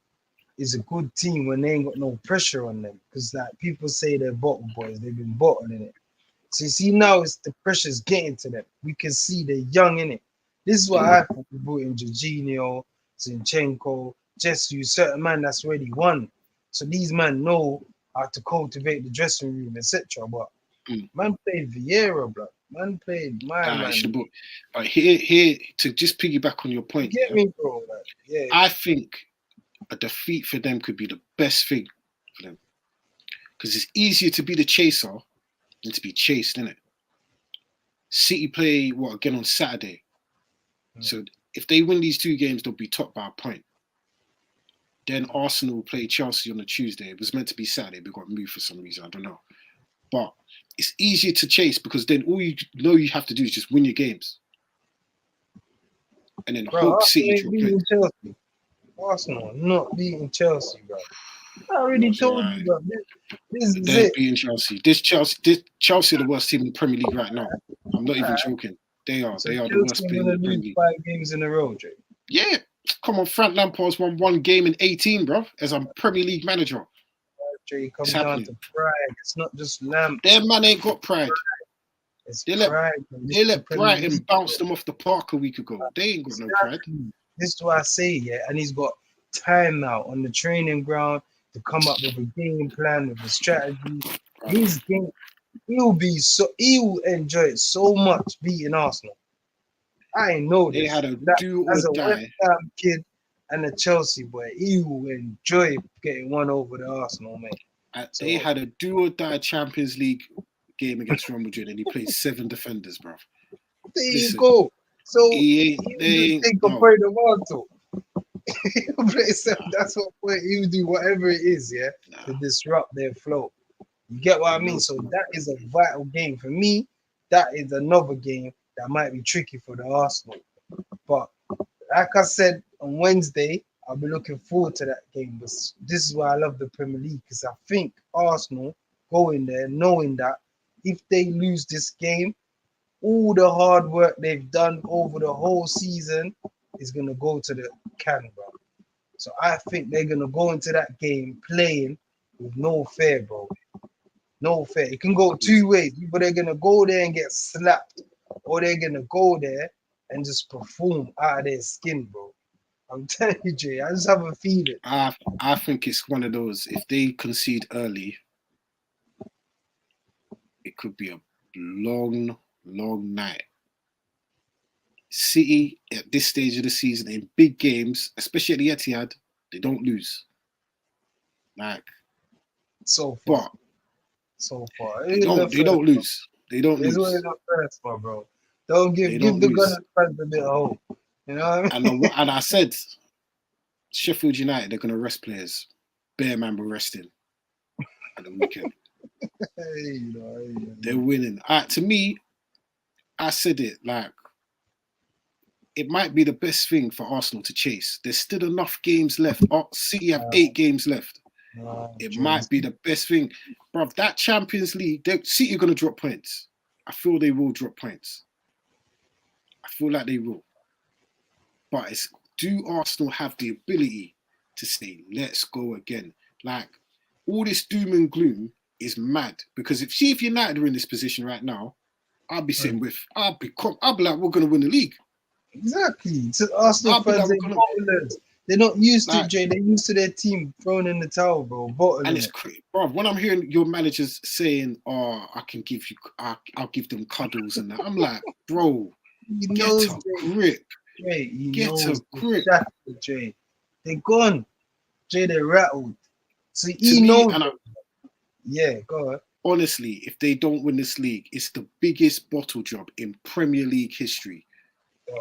is a good team when they ain't got no pressure on them. Because like people say they're bottle boys, they've been bottling it. So you see now it's the pressure's getting to them. We can see they're young in it. This is what I thought we brought in Jorginho, Zinchenko, Jesus, certain man that's already won. So these men know how to cultivate the dressing room, etc. But man played Vieira, bro. Man played man. But here to just piggyback on your point. You get me, bro? Like, I think a defeat for them could be the best thing for them. Because it's easier to be the chaser than to be chased, isn't it? City play again on Saturday. So if they win these 2 games, they'll be top by a point. Then Arsenal play Chelsea on a Tuesday. It was meant to be Saturday, but got moved for some reason. I don't know. But it's easier to chase because then all you have to do is just win your games. And then hope City drop points. Arsenal not beating Chelsea, bro. I already told you, bro. This is They're it. beating Chelsea. This Chelsea are the worst team in the Premier League right now. I'm not even joking. They are. So They are the Chelsea worst are team in gonna the Premier lose League. 5 games in a row, Jay. Yeah. Come on, Frank Lampard's won 1 game in 18, bro, as a Premier League manager. Jay, it comes It's down happening. to pride. It's not just Lamp. Their man ain't got pride. It's They let pride. Man. they let Brighton bounce them off the park a week ago. They ain't got no pride. This is what I say, yeah. And he's got time now on the training ground to come up with a game plan, with a strategy. His game, he'll enjoy it so much beating Arsenal. I know They this. had a That, do or as a West die. Ham kid and a Chelsea boy, he will enjoy getting one over the Arsenal, mate. They had a do or die Champions League game against Real Madrid, and he played 7 defenders, bro. There you go. So he take a point of Arsenal. That's what point he'll do, whatever it is, yeah, to disrupt their flow. You get what I mean? So that is a vital game for me. That is another game that might be tricky for the Arsenal. But like I said on Wednesday, I'll be looking forward to that game. But this is why I love the Premier League, because I think Arsenal going there knowing that if they lose this game, all the hard work they've done over the whole season is going to go to the can, bro. So I think they're going to go into that game playing with no fear, bro. No fear. It can go 2 ways. But they're going to go there and get slapped, or they're going to go there and just perform out of their skin, bro. I'm telling you, Jay, I just have a feeling. I think it's one of those, if they concede early, it could be a long night. City, at this stage of the season, in big games, especially at the Etihad, they don't lose. Like, so far. They don't lose. They don't lose. It's only the first one, bro. Don't give the Gunners fans a bit of hope. You know what I mean? And I said, Sheffield United, they're going to rest players. Bear man will resting at the weekend. They're winning. To me, I said it, like, it might be the best thing for Arsenal to chase. There's still enough games left. City have 8 games left. It might be the best thing. Bro, that Champions League, City are going to drop points. I feel they will drop points. I feel like they will. But do Arsenal have the ability to say, let's go again? Like, all this doom and gloom is mad. Because if United are in this position right now, I'll be saying I'll be like, we're going to win the league. Exactly. So Arsenal fans, they're not used to it, Jay. They're used to their team throwing in the towel, bro. And it's crazy, bro. When I'm hearing your managers saying, "Oh, I'll give them cuddles," and that, I'm like, bro, get a grip. Jay, get a grip. Jay, they're gone. Jay, they're rattled. So he knows. Yeah, go on. Honestly, if they don't win this league, it's the biggest bottle job in Premier League history.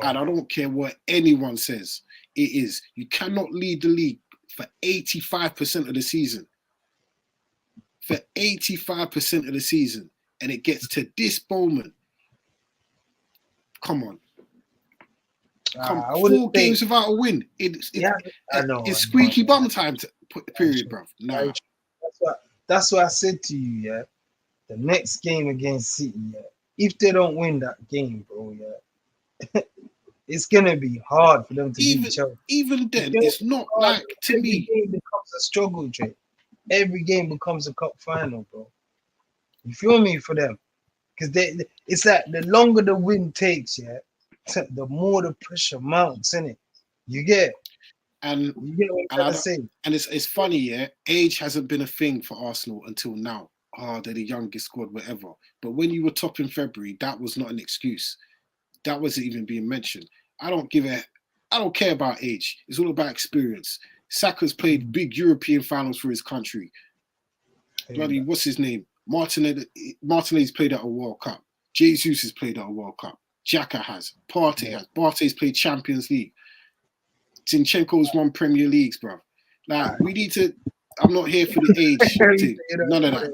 And I don't care what anyone says, it is. You cannot lead the league for 85% of the season. For 85% of the season. And it gets to this moment. Come on. 4 games without a win. It's squeaky bum time period, bro. Nah. That's what I said to you, yeah. The next game against City, yeah. If they don't win that game, bro, yeah. It's gonna be hard for them to beat Chelsea. Even then, it's not like, to me. Every game becomes a struggle, Jay. Every game becomes a cup final, bro. You feel me for them? Because it's like the longer the win takes, yeah, the more the pressure mounts, innit? You get it? And you get what I'm trying to say? And it's funny, yeah. Age hasn't been a thing for Arsenal until now. They're the youngest squad, whatever. But when you were top in February, that was not an excuse. That wasn't even being mentioned. I don't care about age. It's all about experience. Saka's played big European finals for his country. Bloody, what's his name? Martinez played at a World Cup. Jesus has played at a World Cup. Xhaka has. Partey has. Partey's played Champions League. Zinchenko's won Premier Leagues, bro. Like, we need to. I'm not here for the age thing. None of that.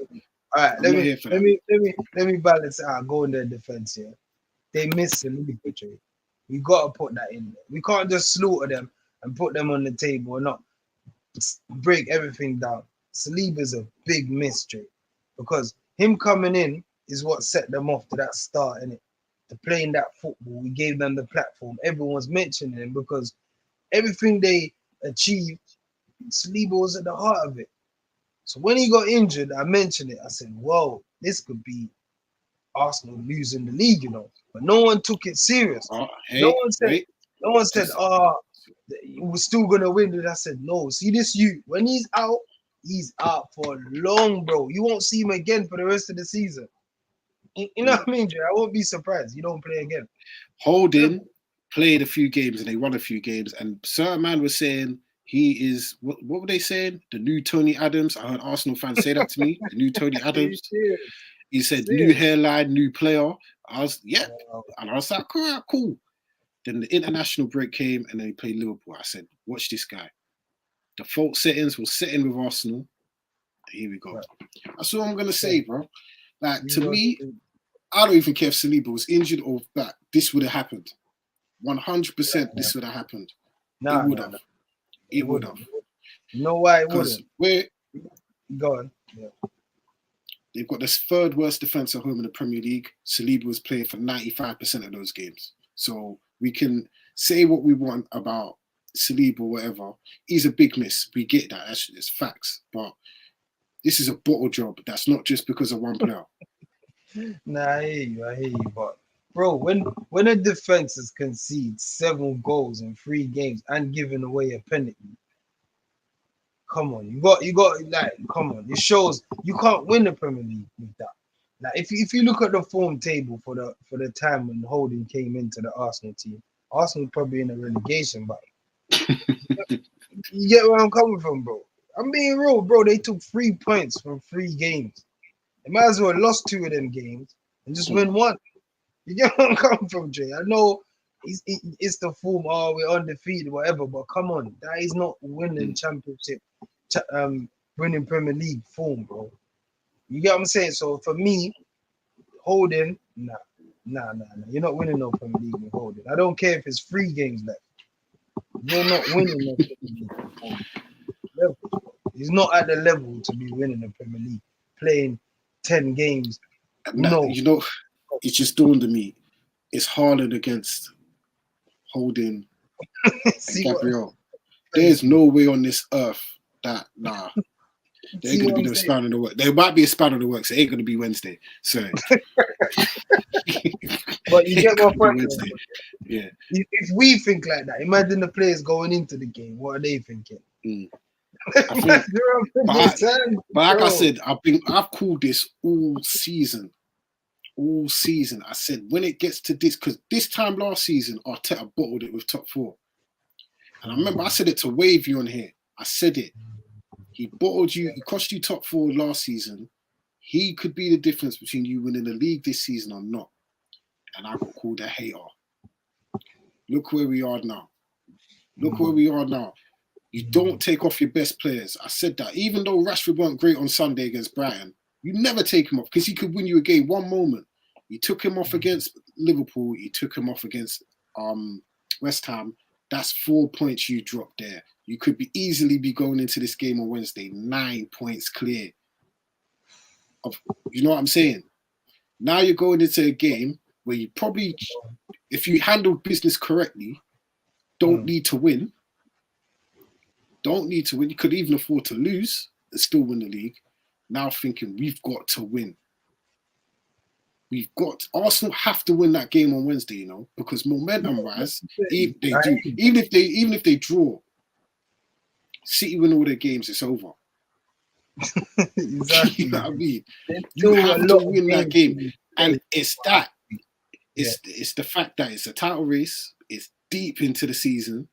All right, let me balance out. Go in their defense here. They miss a league, Jay. We gotta put that in there. We can't just slaughter them and put them on the table or not. break everything down. Saliba's a big mystery because him coming in is what set them off to that start, innit? To playing that football, we gave them the platform. Everyone's mentioning him because everything they achieved, Saliba was at the heart of it. So when he got injured, I mentioned it. I said, "Whoa, this could be Arsenal losing the league," you know. But no one took it serious. No Hey, one said, wait. no one said, Just, we're still gonna win. And I said, no. See this you when he's out for long, bro. You won't see him again for the rest of the season. You know what I mean, Jay? I won't be surprised. You don't play again. Holding played a few games and they won a few games, and certain man was saying he is what were they saying? The new Tony Adams. I heard Arsenal fans say that to me. The new Tony Adams. He said new hairline, new player. I was and I was like, cool. Then the international break came and then he played Liverpool. I said, watch this guy. Default settings will set in with Arsenal. Here we go. Right. That's all I'm gonna say, bro. Like to me, I don't even care if Saliba was injured or that. This would have happened. 100%. This would have happened. It would have. It would have. You know why it wouldn't? We're go on. Yeah. They've got this third worst defense at home in the Premier League. Saliba was playing for 95% of those games. So we can say what we want about Saliba or whatever. He's a big miss. We get that. It's facts. But this is a bottle job. That's not just because of one player. Nah, I hear you. But bro, when a defense has conceded 7 goals in 3 games and giving away a penalty, come on, you got like, come on. It shows you can't win the Premier League with that. Like if you look at the form table for the time when Holding came into the Arsenal team, Arsenal probably in a relegation battle. You get where I'm coming from, bro. I'm being real, bro. They took 3 points from 3 games. They might as well have lost 2 of them games and just win 1. You get where I'm coming from, Jay? I know it's the form, we're undefeated, whatever, but come on, that is not winning championship, winning Premier League form, bro. You get what I'm saying? So for me, Holding, nah. You're not winning no Premier League with Holding. I don't care if it's 3 games left. You're not winning no Premier League. He's not at the level to be winning the Premier League, playing 10 games. No, you know, it just dawned on me. It's Haaland against Holding and Gabriel. There's no way on this earth that there ain't gonna be no span in the works. There might be a span in the works. It ain't gonna be Wednesday. So, but you get my point. Yeah. If we think like that, imagine the players going into the game. What are they thinking? I think, but like I said, I've called this all season. All season, I said when it gets to this, because this time last season, Arteta bottled it with top 4. And I remember I said it to Wavy on here. I said it. He bottled you. He cost you top 4 last season. He could be the difference between you winning the league this season or not. And I got called a hater. Look where we are now. Look where we are now. You don't take off your best players. I said that. Even though Rashford weren't great on Sunday against Brighton, you never take him off because he could win you a game one moment. You took him off against Liverpool. You took him off against West Ham. That's 4 points you dropped there. You could be easily be going into this game on Wednesday 9 points clear. You know what I'm saying? Now you're going into a game where you probably, if you handle business correctly, don't need to win. Don't need to win. You could even afford to lose and still win the league. Now thinking we've got to win. Arsenal have to win that game on Wednesday, you know, because momentum rise. Even if they draw, City win all their games, it's over. Exactly. You know what I mean? You have to win that game, and it's that. It's the fact that it's a title race. It's deep into the season.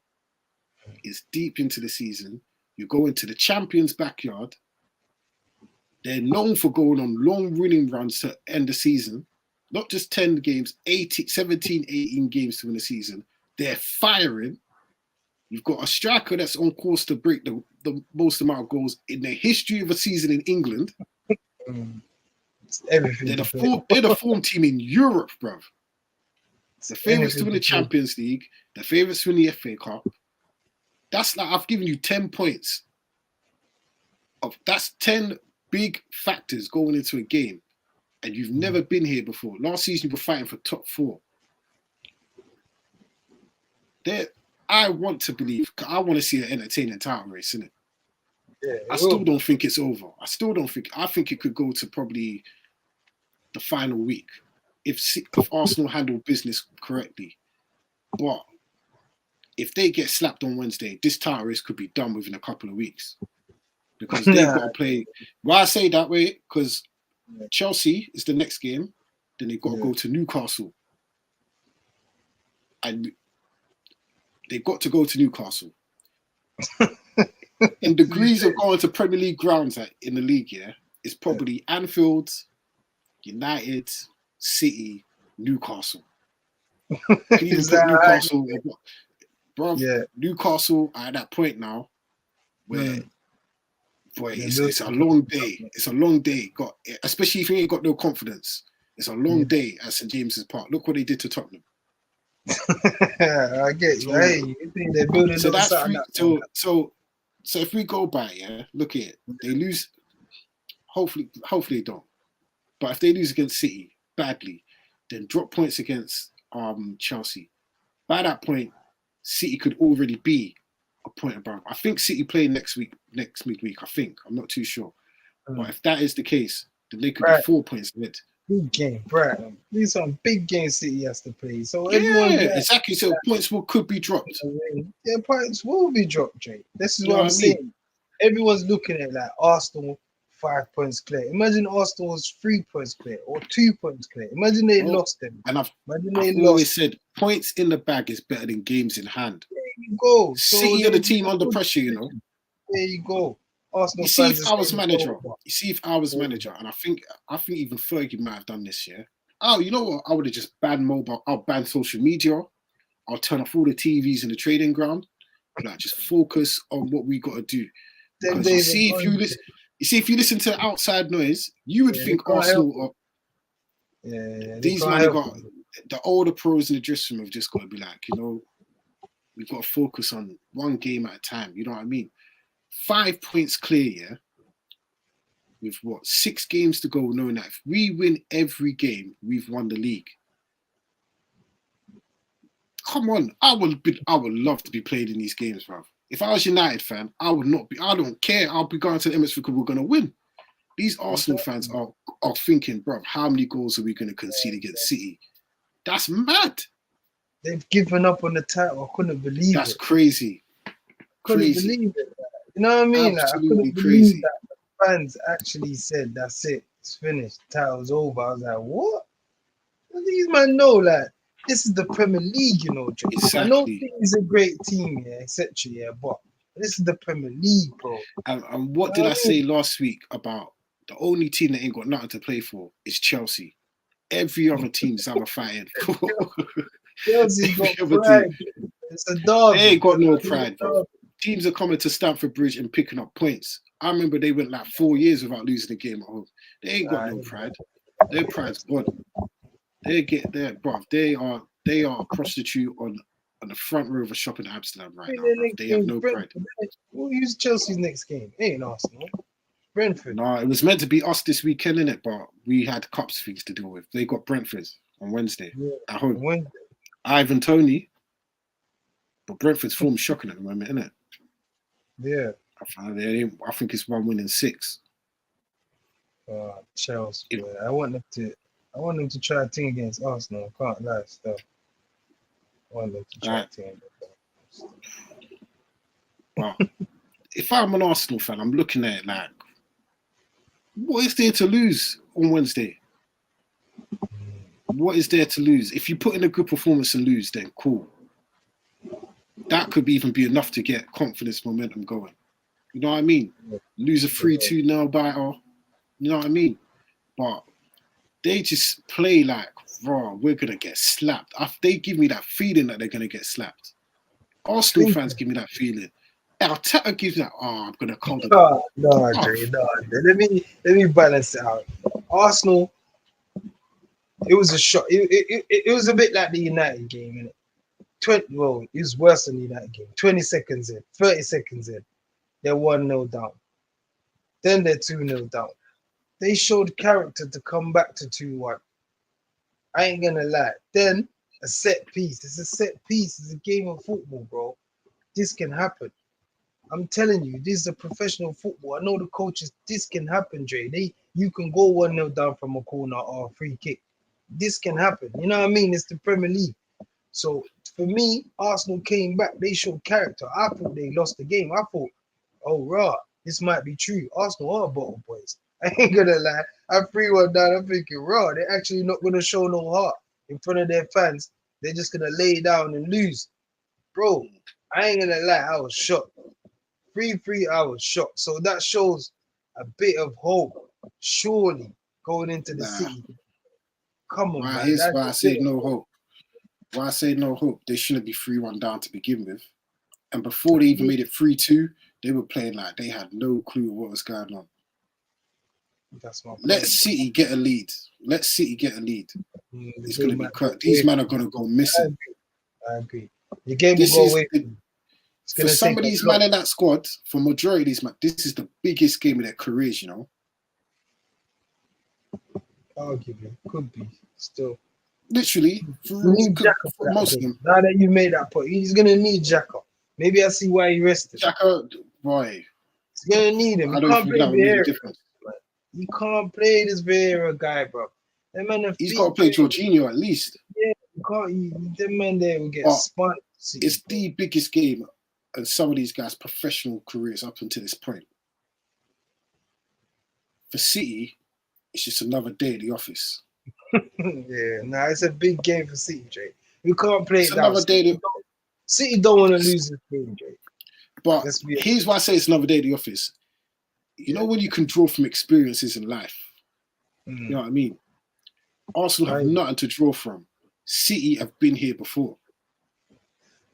You go into the champions' backyard. They're known for going on long winning runs to end the season. Not just 10 games, 17, 18 games to win a season. They're firing. You've got a striker that's on course to break the most amount of goals in the history of a season in England. They're the form team in Europe, bruv. The favourites to win the Champions League. The favourites to win the FA Cup. That's like, I've given you 10 points That's 10 big factors going into a game, and you've never been here before. Last season, you were fighting for top 4. I want to believe. I want to see an entertaining title race, innit? Yeah, I still don't think it's over. I think it could go to probably the final week if Arsenal handle business correctly. But if they get slapped on Wednesday, this title race could be done within a couple of weeks because they've got to play. Why I say that way? Because Chelsea is the next game. Then they've got to go to Newcastle, and they've got to go to Newcastle. In degrees of going to Premier League grounds in the league, it's probably Anfield, United, City, Newcastle. You can even put Newcastle, bro. Newcastle are at that point now where, boy, it's a long day. It's a long day. Especially if you ain't got no confidence. It's a long day at St James's Park. Look what they did to Tottenham. I get you. Hey, you think they're building so that's free, so if we go by, look at it. They lose. Hopefully they don't. But if they lose against City badly, then drop points against Chelsea. By that point, City could already be a point above. I think City play next midweek. I think. I'm not too sure. But if that is the case, then they could be 4 points ahead. Big game, right? These some big games City has to play. So exactly. So points could be dropped. Yeah, points will be dropped, Jay. This is what I'm saying. Everyone's looking at like Arsenal 5 points clear. Imagine Arsenal was 3 points clear or 2 points clear. Imagine they lost them. And I've always said points in the bag is better than games in hand. There you go. City are the team under pressure, you know. There you go. Arsenal you see if I was manager, and I think even Fergie might have done this year. Oh, you know what? I would have just banned mobile. I'll ban social media. I'll turn off all the TVs in the trading ground. Like, just focus on what we got to do. Because you see, if you listen to the outside noise, you would think Arsenal. These men got the older pros in the dressing room have just got to be like, you know, we've got to focus on one game at a time. You know what I mean? 5 points clear, with 6 games to go, knowing that if we win every game, we've won the league. Come on, I would love to be played in these games, bro. If I was a United fan, I would not be. I don't care. I'll be going to the Emirates because we're going to win. These Arsenal fans are thinking, bro, how many goals are we going to concede against City? That's mad. They've given up on the title. I couldn't believe it. That's crazy. Couldn't believe it. You know what I mean? Like, I couldn't believe that the fans actually said, that's it. It's finished. Title's over. I was like, what? These men know, like, this is the Premier League, you know, Joe. Exactly. I know it's a great team, etc., but this is the Premier League, bro. And what did I say last week about the only team that ain't got nothing to play for is Chelsea? Every other team's ever fighting. Chelsea's got pride. It's a dog. They ain't got no pride, bro. Teams are coming to Stamford Bridge and picking up points. I remember they went like 4 years without losing a game at home. They ain't got no pride. Their pride's gone. They get there, bro. They are a prostitute on the front row of a shop in Amsterdam right now. Bro. They have no pride. Who's Chelsea's next game? It ain't Arsenal. Brentford. No, it was meant to be us this weekend, innit? But we had cups things to deal with. They got Brentford on Wednesday at home. Wednesday. Ivan Toney. But Brentford's form shocking at the moment, innit? Yeah. I think it's 1 win in 6. Chelsea. I want them to try a thing against Arsenal. I can't lie, still. I want them to try a thing. Well, if I'm an Arsenal fan, I'm looking at it like, what is there to lose on Wednesday? What is there to lose? If you put in a good performance and lose, then cool. That could even be enough to get confidence, momentum going. You know what I mean? Lose a 3-2 now biter. You know what I mean? But they just play like, raw, we're going to get slapped. They give me that feeling that they're going to get slapped. Arsenal fans give me that feeling. Arteta gives that, I'm going to call them. No. Let me balance it out. Arsenal, it was a shot. It was a bit like the United game, innit? It was worse than the United game. 20 seconds in, 30 seconds in, they're 1-0 down. Then they're 2-0 down. They showed character to come back to 2-1. I ain't gonna lie. Then a set piece. It's a set piece. It's a game of football, bro. This can happen. I'm telling you, this is a professional football. I know the coaches. This can happen, Dre. You can go 1-0 down from a corner or a free kick. This can happen. You know what I mean? It's the Premier League. So for me, Arsenal came back. They showed character. I thought they lost the game. I thought, oh, rah, this might be true. Arsenal are bottle boys. I ain't gonna lie. I 3-1 down. I'm thinking, rah, they're actually not gonna show no heart in front of their fans. They're just gonna lay down and lose. Bro, I ain't gonna lie. I was shocked. 3-3, I was shocked. So that shows a bit of hope, surely, going into the city. Come on, man. Here's why I say no hope. Why I say no hope. They shouldn't be 3-1 down to begin with. And before they even made it 3-2, they were playing like they had no clue what was going on. That's my point. Let City get a lead. It's going to be cut. These men are going to go missing. I agree. The game will go away. For some of these men in that squad, for majority of these men, this is the biggest game of their careers, you know. Arguably, could be still. Literally, for most of them. Now that you made that point, he's gonna need Xhaka. Maybe I see why he rested. Xhaka, boy, he's gonna need him. He can't play Vieira. He can't play this Vieira guy, bro. That man, he's got to play Jorginho at least. Yeah, you can't. That man there will get spun. It's the biggest game of some of these guys' professional careers up until this point. For City, it's just another day at the office. Yeah, it's a big game for City, Jay. You can't play it's another day. City don't want to lose this game, Jay. But here's why I say it's another day at the office. You know when you can draw from experiences in life? You know what I mean? Arsenal have nothing to draw from. City have been here before.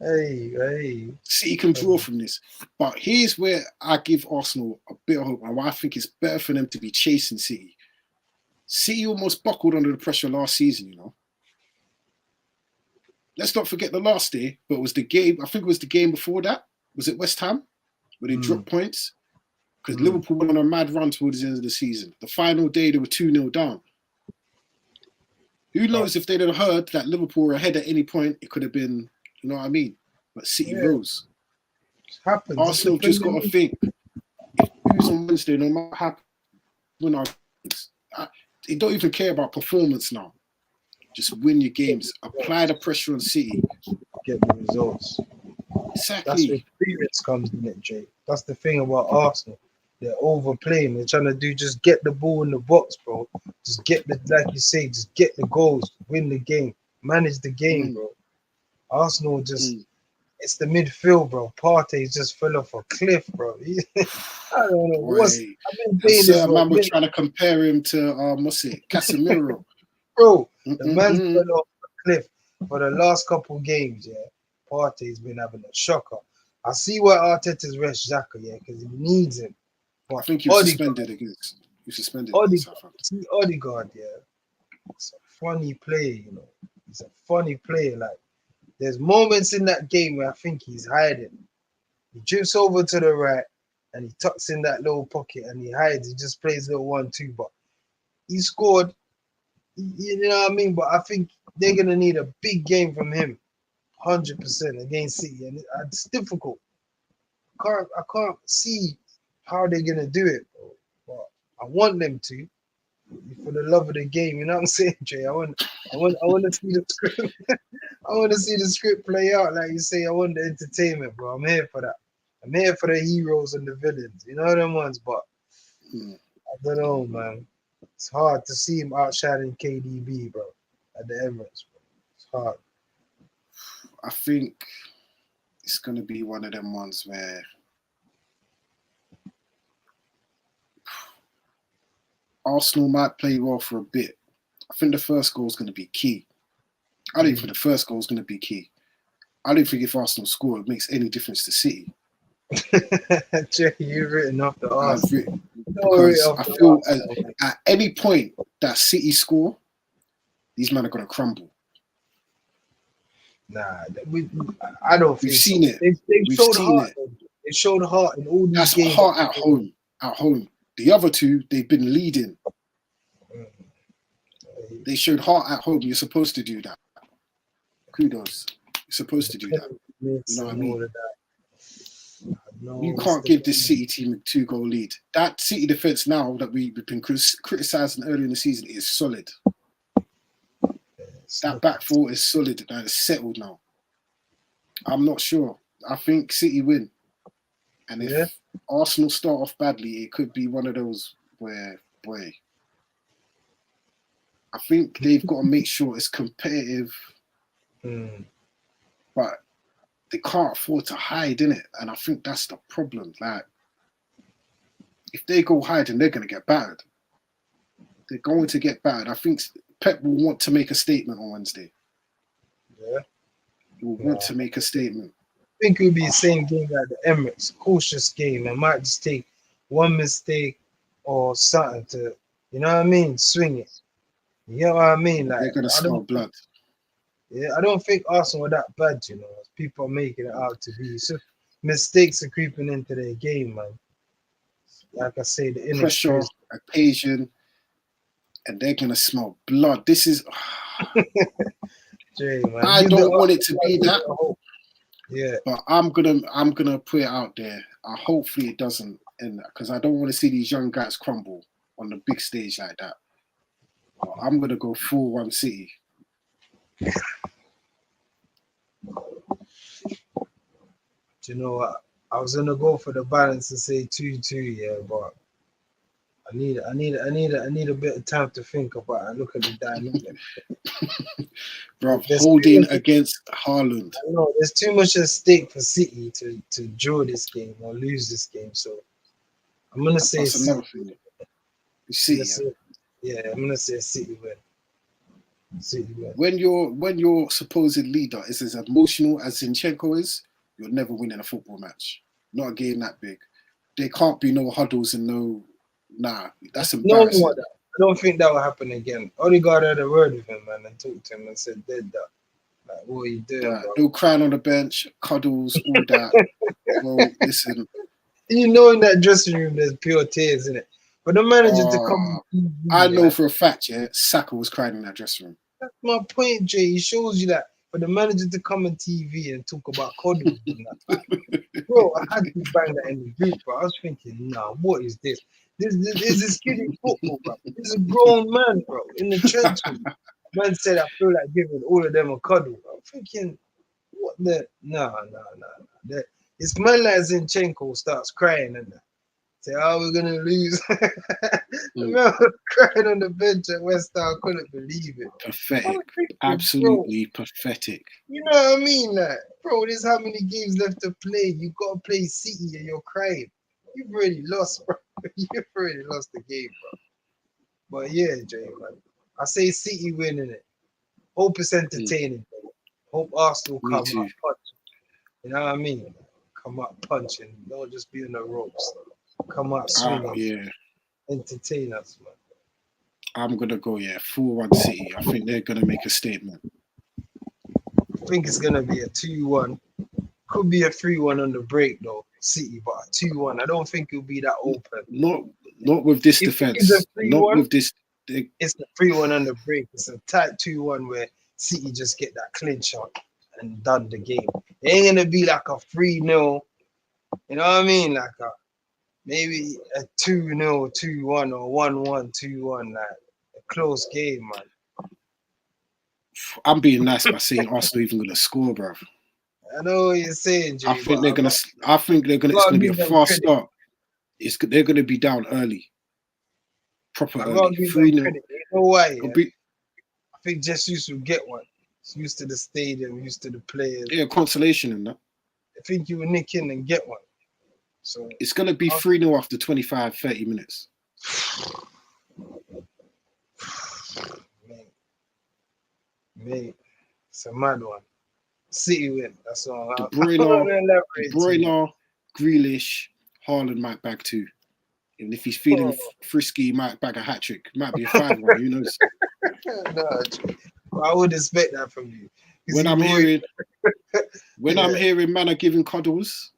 Hey. City can draw from this. But here's where I give Arsenal a bit of hope and why I think it's better for them to be chasing City. City almost buckled under the pressure last season, you know. Let's not forget the last day, but it was the game, I think it was the game before that. Was it West Ham? Where they dropped points? Because Liverpool went on a mad run towards the end of the season. The final day, they were 2-0 down. Who knows if they'd have heard that Liverpool were ahead at any point, it could have been, you know what I mean? But City rose. Happens. Arsenal just got to think, if we lose on Wednesday, no matter how win our games, they don't even care about performance now. Just win your games. Apply the pressure on City. Get the results. Exactly. That's where experience comes in it, Jay. That's the thing about Arsenal. They're overplaying. They're trying to just get the ball in the box, bro. Just get like you say, just get the goals, win the game, manage the game, bro. Arsenal it's the midfield, bro. Partey just fell off a cliff, bro. I don't know. I've been saying man, we're trying to compare him to Casemiro. Bro, the man's fell off a cliff for the last couple of games, yeah. Partey's been having a shocker. I see why Arteta's rest Xhaka, yeah, because he needs him. But I think he was suspended against. Odegaard, yeah. It's a funny player, you know. He's a funny player. Like, there's moments in that game where I think he's hiding. He drifts over to the right and he tucks in that little pocket and he hides. He just plays little 1-2. But he scored. You know what I mean? But I think they're gonna need a big game from him. 100% against City, and it's difficult. I can't see how they're gonna do it, bro. But I want them to, for the love of the game. You know what I'm saying, Jay? I want to see the script. I want to see the script play out, like you say. I want the entertainment, bro. I'm here for that. I'm here for the heroes and the villains. You know them ones, but I don't know, man. It's hard to see him outshining KDB, bro, at the Emirates, bro. It's hard. I think it's going to be one of them ones where Arsenal might play well for a bit. I think the first goal is going to be key. I don't think the first goal is going to be key. I don't think if Arsenal score, it makes any difference to City. Jay, you've written off the Arsenal. Because I feel at any point that City score, these men are going to crumble. Nah, I don't think we've seen it. They've showed heart. They showed heart in all these games. Heart at home. At home, The other two, they've been leading. Mm. They showed heart at home. You're supposed to do that. Kudos. You're supposed to do that. You know what I mean? You can't give this City team a 2-goal lead. That City defence now that we've been criticising earlier in the season is solid. That back four is solid. Now it's settled now. I'm not sure. I think City win. And if Arsenal start off badly, it could be one of those where, boy, I think they've got to make sure it's competitive. But they can't afford to hide, innit? And I think that's the problem. Like, if they go hiding, they're going to get battered. They're going to get battered. I think Pep will want to make a statement on Wednesday. Yeah. He will want to make a statement. I think it will be the same game like the Emirates. Cautious game. It might just take one mistake or something to, you know what I mean? Swing it. You know what I mean? Like, they're going to smell blood. Yeah, I don't think Arsenal are that bad, you know. People are making it out to be. So mistakes are creeping into their game, man. Like I say, the pressure, occasion, and they're going to smell blood. This is... Jay, man. I don't want it to be that. Yeah. But I'm gonna put it out there. Hopefully it doesn't end that, because I don't want to see these young guys crumble on the big stage like that. But I'm gonna go 4-1 City. Do you know what? I was gonna go for the balance and say 2-2, yeah, but I need a bit of time to think about it and look at the dynamic. Bro, holding against Haaland. I know there's too much at stake for City to draw this game or lose this game. So I'm gonna say City. City. I'm gonna say City win. City win. When your supposed leader is as emotional as Zinchenko is, you're never winning a football match. Not a game that big. There can't be no huddles and no. Nah, that's embarrassing. No, I don't think that will happen again. Odegaard had a word with him, man, and talked to him and said, "Dead that. Like, what are you doing, bro?" No crying on the bench, cuddles, all that. Well, listen. You know, in that dressing room, there's pure tears in it. But the manager to come, I know for a fact, yeah, Saka was crying in that dressing room. That's my point, Jay. He shows you that. For the manager to come on TV and talk about cuddles and that, bro, I had to bang that in the group, bro. I was thinking, nah, what is this? This is kid in football, bro. This is a grown man, bro, in the trenches. Man said, I feel like giving all of them a cuddle. I'm thinking, what the? No. It's man like Zinchenko starts crying and that. Say, oh, we're going to lose. Remember crying on the bench at West Ham, I couldn't believe it. Pathetic. Absolutely pathetic. You know what I mean? Like, bro, there's how many games left to play. You got to play City and you're crying. You've already lost, bro. You've already lost the game, bro. But yeah, Jay, man. I say City winning it. Hope it's entertaining. Hope Arsenal come up punching. You know what I mean? Come up punching. Don't just be on the ropes. Come up swinging. Yeah. Entertain us, man. I'm going to go, 4-1 City. I think they're going to make a statement. I think it's going to be a 2-1. Could be a 3-1 on the break, though. City, but a 2-1. I don't think it'll be that open. Not with this defense. Not with this. It's a 3-1 on the break. It's a tight 2-1 where City just get that clinch on and done the game. It ain't gonna be like a 3-0. You know what I mean? Like maybe a 2-0, 2-1 or 1-1, 2-1, like a close game, man. I'm being nice by saying Arsenal even gonna score, bro. I know what you're saying, Jay. I think they're gonna. It's gonna be a fast start. They're gonna be down early. Proper early. 3-0. You know why? Yeah? I think Jesus will get one. He's used to the stadium, used to the players. Yeah, consolation in that. I think you will nick in and get one. So it's gonna be 3-0 after 25, 30 minutes. Mate, it's a mad one. City win. That's all. De Bruyne, Grealish, Haaland might bag 2. And if he's feeling frisky, he might bag a hat trick. Might be a 5-1. Who knows? I would expect that from you. When I'm hearing man are giving cuddles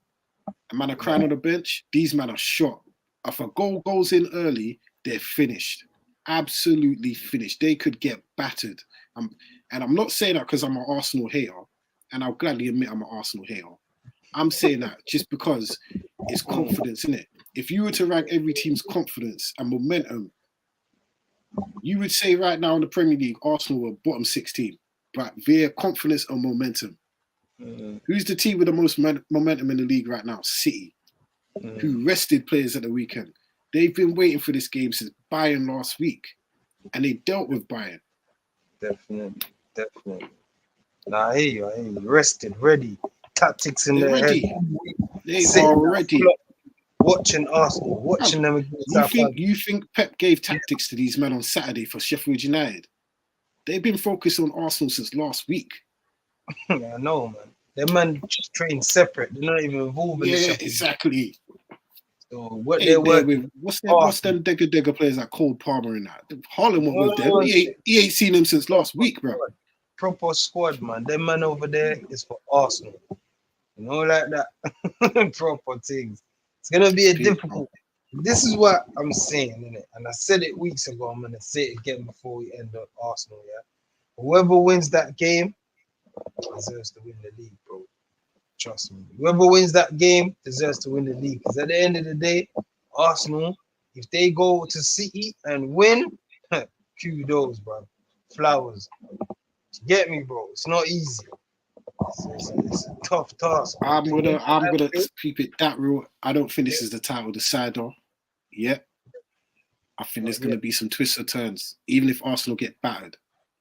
and man are crying on the bench, these men are shot. if a goal goes in early, they're finished. Absolutely finished. They could get battered. And I'm not saying that because I'm an Arsenal hater, and I'll gladly admit I'm an Arsenal hater. I'm saying that just because it's confidence, in it. If you were to rank every team's confidence and momentum, you would say right now in the Premier League, Arsenal were bottom 6 team, but via confidence and momentum. Who's the team with the most momentum in the league right now? City, who rested players at the weekend. They've been waiting for this game since Bayern last week, and they dealt with Bayern. Definitely. Nah, I hear you. Rested, ready. Tactics in their head. They are ready. Watching Arsenal, watching them against you think Pep gave tactics to these men on Saturday for Sheffield United? They've been focused on Arsenal since last week. I know, man. Them man just train separate. They're not even involved in the exactly. So what they're working with, what's them Degger players like Cole Palmer and that? Holland went with them. He ain't seen them since last week, bro. Proper squad, man. Them man over there is for Arsenal. You know, like that. Proper things. It's gonna be a difficult. This is what I'm saying, innit? And I said it weeks ago. I'm gonna say it again before we end up Arsenal. Yeah. Whoever wins that game deserves to win the league, bro. Trust me. Whoever wins that game deserves to win the league. Because at the end of the day, Arsenal, if they go to City and win, kudos, bro. Flowers. Get me, bro. It's not easy. It's a tough task. I'm gonna keep it that real. I don't think this is the title decider yet. I think there's gonna be some twists and turns. Even if Arsenal get battered,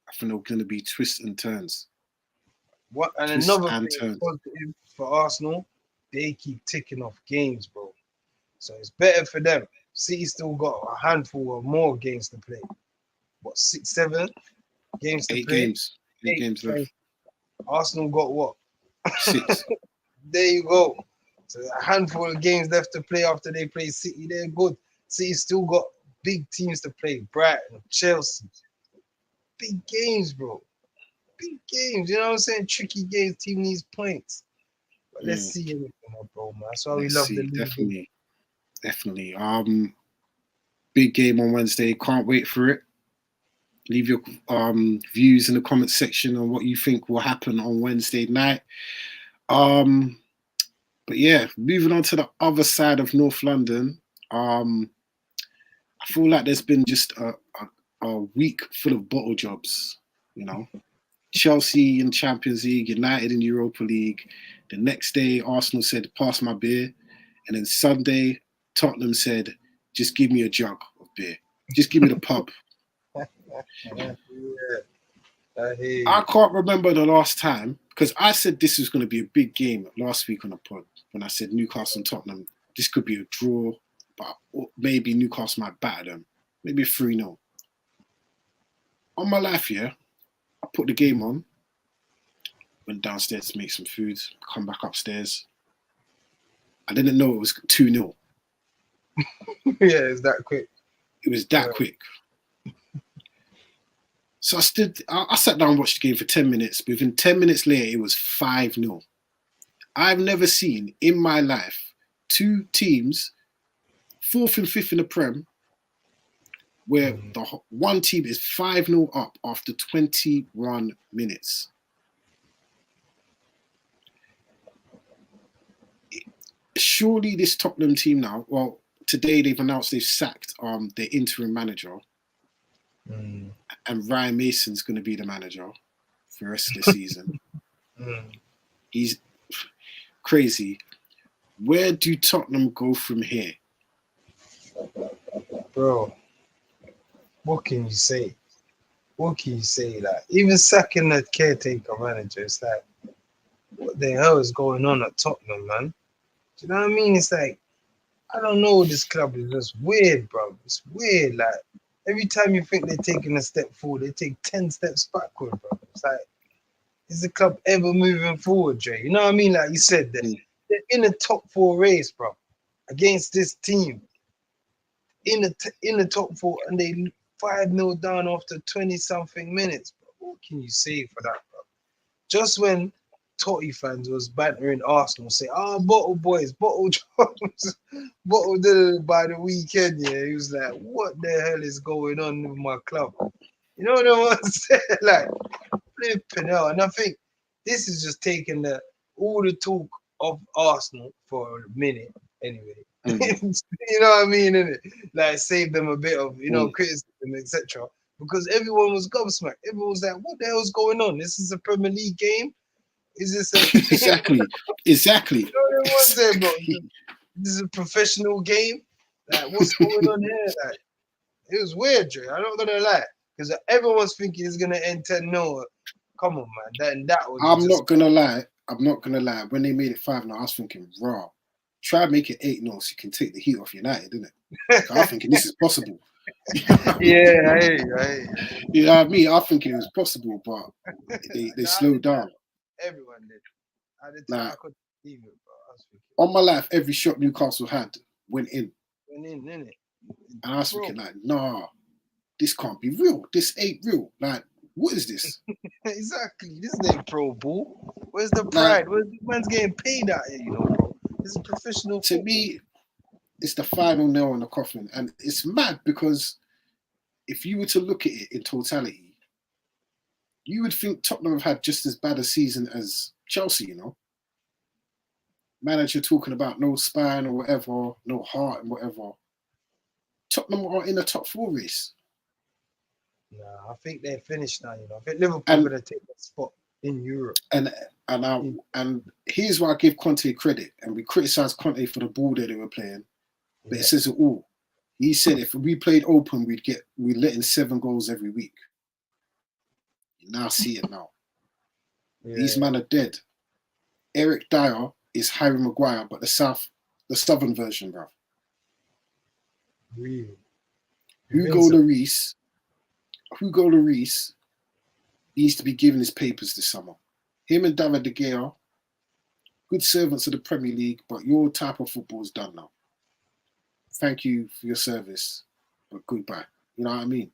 I think there's gonna be twists and turns. Another thing positive for Arsenal, they keep ticking off games, bro. So it's better for them. City still got a handful of more games to play. What, 6, 7 games to play? 8 games left. Arsenal got what? 6. There you go. So a handful of games left to play after they play City. They're good. City still got big teams to play. Brighton, Chelsea. Big games, bro. Big games. You know what I'm saying? Tricky games. Team needs points. But let's see everything, bro, man. That's why we love the league. Definitely. Big game on Wednesday. Can't wait for it. Leave your views in the comment section on what you think will happen on Wednesday night. But yeah, moving on to the other side of North London. I feel like there's been just a week full of Bottlejobs, you know. Chelsea in Champions League, United in Europa League. The next day, Arsenal said, pass my beer. And then Sunday, Tottenham said, just give me a jug of beer. Just give me the pub. I can't remember the last time, because I said this was going to be a big game last week on the pod when I said Newcastle and Tottenham. This could be a draw, but maybe Newcastle might batter them. Maybe 3-0. On my life, yeah, I put the game on, went downstairs to make some food, come back upstairs. I didn't know it was 2-0. Yeah, it's that quick. It was that quick. So I sat down and watched the game for 10 minutes. Within 10 minutes later, it was 5-0. I've never seen in my life 2 teams, 4th and 5th in the Prem, where the one team is 5-0 up after 21 minutes. Surely this Tottenham team now, well, today they've announced they've sacked their interim manager. And Ryan Mason's going to be the manager for the rest of the season. He's crazy. Where do Tottenham go from here? Bro, what can you say? What can you say? Like, even sacking the caretaker manager, it's like, what the hell is going on at Tottenham, man? Do you know what I mean? It's like, I don't know, this club is just weird, bro. It's weird, like, every time you think they're taking a step forward, they take 10 steps backward, bro. It's like, is the club ever moving forward, Jay? You know what I mean? Like you said, they're in a top 4 race, bro, against this team. In the top 4, and they 5-0 down after 20-something minutes, bro. What can you say for that, bro? Just when Totty fans was bantering Arsenal, say, "Ah, bottle boys, bottle jobs, bottle did it by the weekend." Yeah, he was like, "What the hell is going on with my club?" You know what I'm saying? Like, flipping hell. And I think this is just taking all the talk of Arsenal for a minute, anyway. You know what I mean? Innit? Like, save them a bit of, criticism, etc. Because everyone was gobsmacked. Everyone was like, "What the hell's going on? This is a Premier League game? Is this a Exactly. You know what I'm saying, bro? This is a professional game. Like, what's going on here? Like, it was weird, Dre. I'm not gonna lie, because everyone's thinking it's gonna end 10-0. Come on, man. That was I'm just. not gonna lie. I'm not gonna lie. When they made it 5-0, I was thinking, raw. Try and make it 8-0 so you can take the heat off United, didn't it? I'm thinking this is possible. Yeah, I hear you. You know what I mean? I think it was possible, but they slowed down. Everyone did. Like, I couldn't believe it, bro. I was thinking, on my life, every shot Newcastle had went in. innit? And I was thinking, like, nah, this can't be real. This ain't real. Like, what is this? Exactly. This ain't pro ball. Where's the pride? Where's the man's getting paid out here, bro? This is professional To football. me, it's the final nail in the coffin. And it's mad because if you were to look at it in totality, you would think Tottenham have had just as bad a season as Chelsea, Manager talking about no spine or whatever, no heart and whatever. Tottenham are in the top 4 race. Nah, I think they're finished now, I think Liverpool are going to take that spot in Europe. And here's why I give Conte credit. And we criticise Conte for the ball that they were playing. But it says it all. He said if we played open, we'd let in 7 goals every week. You now see it now. These men are dead. Eric Dyer is Harry Maguire, but the southern version, bro. Really? Hugo Lloris needs to be given his papers this summer. Him and David De Gea, good servants of the Premier League, but your type of football is done now. Thank you for your service, but goodbye. You know what I mean?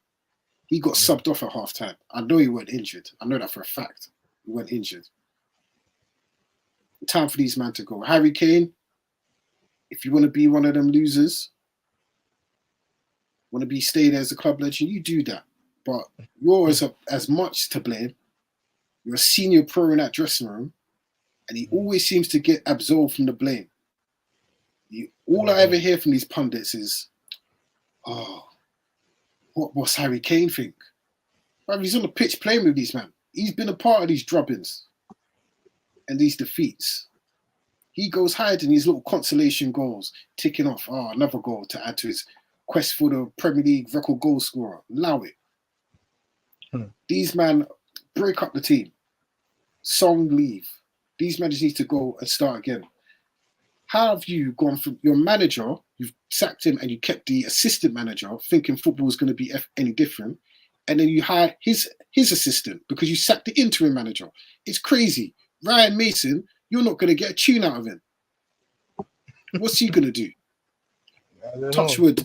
He got subbed off at half-time. I know he weren't injured. I know that for a fact. He weren't injured. Time for these men to go. Harry Kane, if you want to be one of them losers, want to be staying as a club legend, you do that. But you're as much to blame. You're a senior pro in that dressing room, and he always seems to get absolved from the blame. All I ever hear from these pundits is, "Oh, what's Harry Kane think?" Well, he's on the pitch playing with these men. He's been a part of these drubbings and these defeats. He goes hiding these little consolation goals, ticking off, another goal to add to his quest for the Premier League record goal scorer. Allow it. These men break up the team. Song leave. These men just need to go and start again. How have you gone from your manager, you've sacked him and you kept the assistant manager thinking football was going to be any different, and then you hire his assistant because you sacked the interim manager? It's crazy. Ryan Mason, you're not going to get a tune out of him. What's he going to do? Touch wood,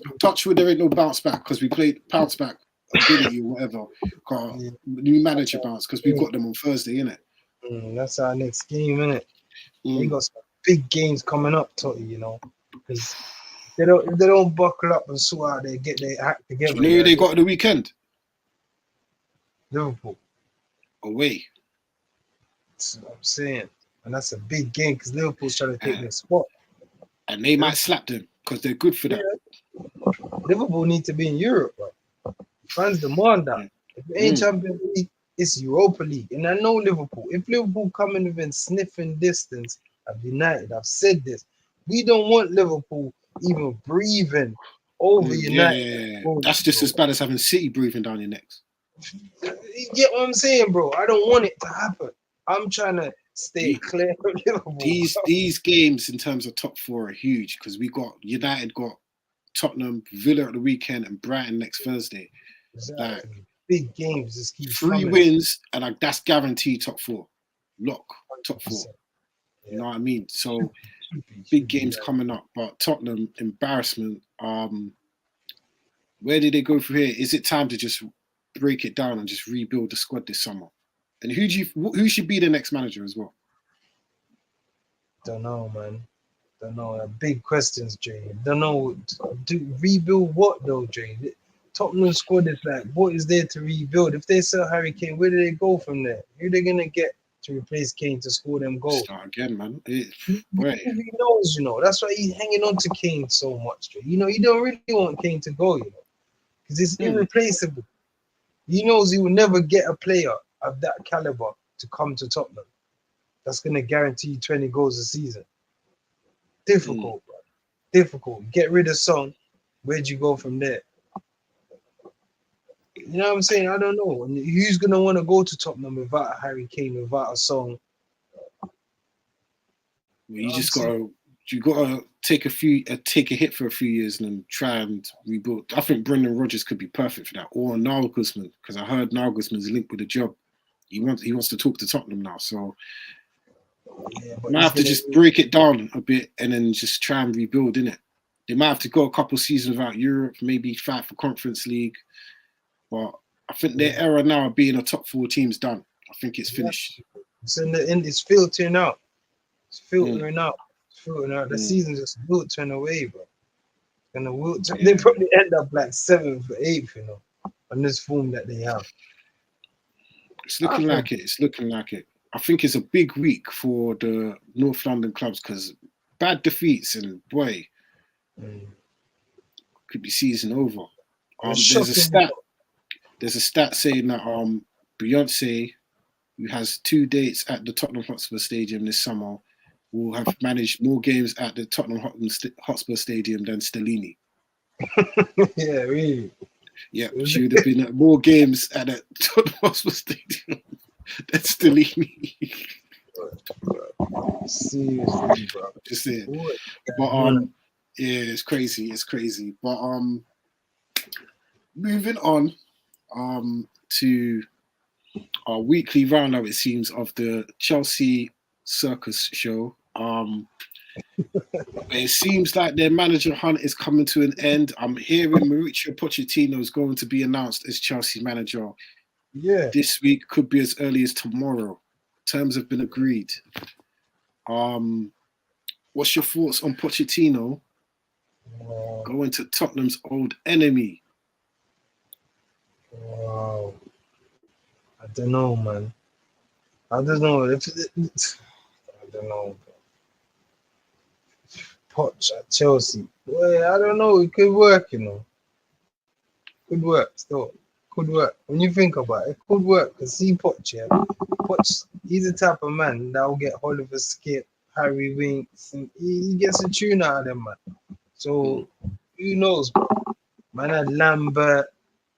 there ain't no bounce back because we played bounce back ability or whatever. New manager bounce because we've got them on Thursday, innit? That's our next game, innit? They got some big games coming up, Totty, because if they don't buckle up and sort out, they get their act together. Do you know who they got at the weekend? Liverpool. Away. That's what I'm saying. And that's a big game because Liverpool's trying to take their spot. And they might slap them because they're good for that. Liverpool need to be in Europe, bro. Fans demand that. If it ain't Champions League, it's Europa League. And I know Liverpool. If Liverpool come in within sniffing distance of United, I've said this. We don't want Liverpool even breathing over United. Yeah. That's just as bad as having City breathing down your necks. You get what I'm saying, bro? I don't want it to happen. I'm trying to stay clear of Liverpool. These games in terms of top 4 are huge because we got United, got Tottenham, Villa at the weekend, and Brighton next Thursday. Exactly. Like, big games just keep 3 coming. wins, and that's guaranteed top 4. Lock top 4. Yeah. You know what I mean? So big games coming up. But Tottenham, embarrassment. Where did they go from here? Is it time to just break it down and just rebuild the squad this summer? And who should be the next manager as well? Don't know, man. Don't know. Big questions, Jay. Don't know. Rebuild what though, Jay? Tottenham squad is like, what is there to rebuild? If they sell Harry Kane, where do they go from there? Who are they gonna get to replace Kane to score them goals? Start again, man. Who Boy, knows, you know? That's why he's hanging on to Kane so much, Jay. You know, he don't really want Kane to go, you know, because it's irreplaceable. He knows he will never get a player of that caliber to come to Tottenham. That's gonna guarantee 20 goals a season. Difficult, bro. Difficult. Get rid of Son. Where'd you go from there? You know what I'm saying? I don't know. And who's gonna want to go to Tottenham without a Harry Kane, without a Son? you just gotta take a hit for a few years and then try and rebuild. I think Brendan Rodgers could be perfect for that, or Nagelsmann, because I heard Nagelsmann's linked with a job. He wants to talk to Tottenham now, so Yeah, might have to just break it down a bit and then just try and rebuild, innit? They might have to go a couple seasons without Europe, maybe fight for Conference League. But I think their era now of being a top 4 team's done. I think it's finished. It's in the end. It's filtering out. It's filtering out. It's filtering out. The season just filtering away, bro. They probably end up like 7th or 8th, you know, on this form that they have. It's looking like it. It's looking like it. I think it's a big week for the North London clubs because bad defeats and boy, could be season over. There's a stat saying that Beyonce, who has 2 dates at the Tottenham Hotspur Stadium this summer, will have managed more games at the Tottenham Hotspur Stadium than Stellini. Yeah, really. Yeah, she would have been at more games at the Tottenham Hotspur Stadium than Stellini. Seriously, bro. Just saying. But yeah, it's crazy. It's crazy. But moving on to our weekly roundup, it seems, of the Chelsea circus show. It seems like their manager hunt is coming to an end. I'm hearing Mauricio Pochettino is going to be announced as Chelsea manager. Yeah. This week, could be as early as tomorrow. Terms have been agreed. What's your thoughts on Pochettino going to Tottenham's old enemy? Wow. I don't know, man. I don't know. I don't know. Poch at Chelsea. Well, I don't know. It could work, you know. Could work still. Could work. When you think about it, it could work. Because see Poch, yeah. Poch, he's the type of man that will get Oliver Skip, Harry Winks, and he gets a tune out of them, man. So, who knows, bro? Man had Lambert,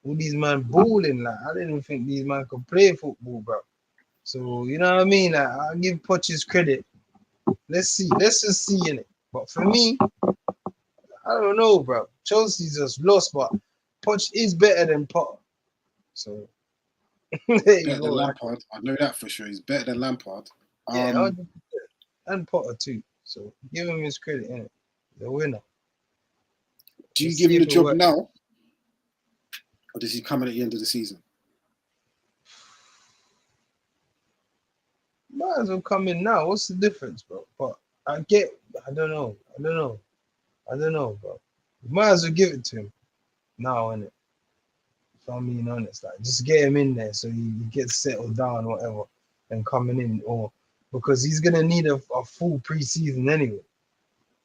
all these man balling. Like, I didn't think these man could play football, bro. So, you know what I mean? Like, I'll give Poch his credit. Let's see. Let's just see in it. But for me, I don't know, bro. Chelsea's just lost, but Poch is better than Potter. So, there you go. Lampard. I know that for sure. He's better than Lampard. Yeah, and Potter too. So, give him his credit, innit? The winner. Do you give him the job now? Or does he come in at the end of the season? Might as well come in now. What's the difference, bro? But I don't know, bro. You might as well give it to him now, innit? If I'm being honest, like just get him in there so he gets settled down, or whatever, and coming in, or because he's gonna need a full preseason anyway.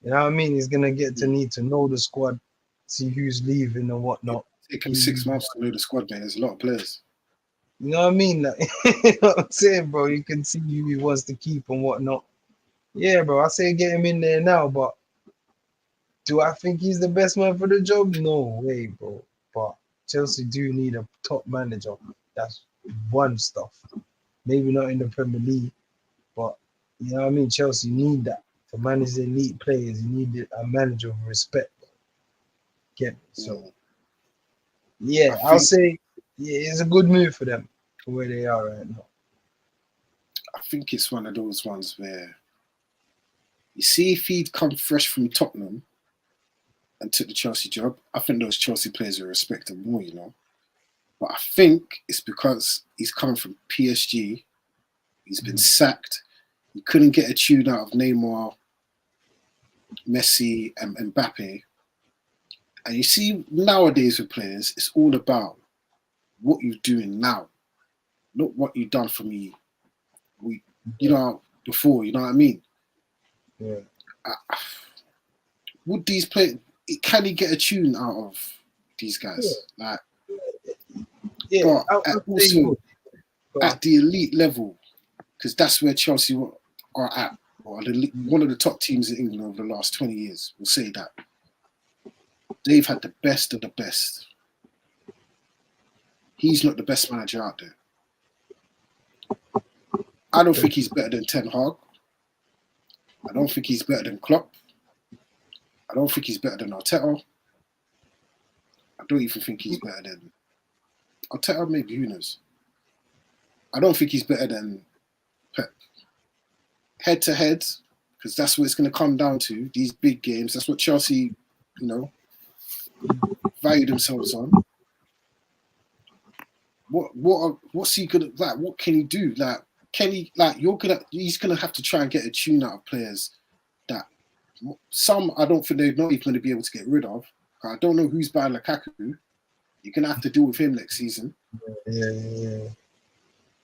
You know what I mean? He's gonna need to know the squad, see who's leaving and whatnot. Take him 6 months to know the squad, man. There's a lot of players. You know what I mean? Like, you know what I'm saying, bro? You can see who he wants to keep and whatnot. Yeah, bro. I say get him in there now, but do I think he's the best man for the job? No way, bro. But Chelsea do need a top manager. That's one stuff. Maybe not in the Premier League, but you know what I mean? Chelsea need that. To manage the elite players, you need a manager of respect. Get me? So, yeah, I'll say it's a good move for them for where they are right now. I think it's one of those ones where you see if he'd come fresh from Tottenham and took the Chelsea job, I think those Chelsea players will respect him more, you know. But I think it's because he's coming from PSG, he's been sacked, You couldn't get a tune out of Neymar, Messi, and Mbappe. And you see, nowadays with players, it's all about what you're doing now, not what you've done for me, before. You know what I mean? Yeah. Would these players? Can he get a tune out of these guys? Yeah. But also at the elite level, because that's where Chelsea are at, or one of the top teams in England over the last 20 years. We'll say that. They've had the best of the best. He's not the best manager out there. I don't think he's better than Ten Hag. I don't think he's better than Klopp. I don't think he's better than Arteta. I don't even think he's better than Arteta, maybe, who knows. I don't think he's better than Pep. Head to head, because that's what it's going to come down to, these big games. That's what Chelsea, value themselves on. What's he gonna like? What can he do? Like, can he he's gonna have to try and get a tune out of players that some I don't think they're not even going to be able to get rid of. I don't know who's buying Lukaku. You're gonna have to deal with him next season. Yeah.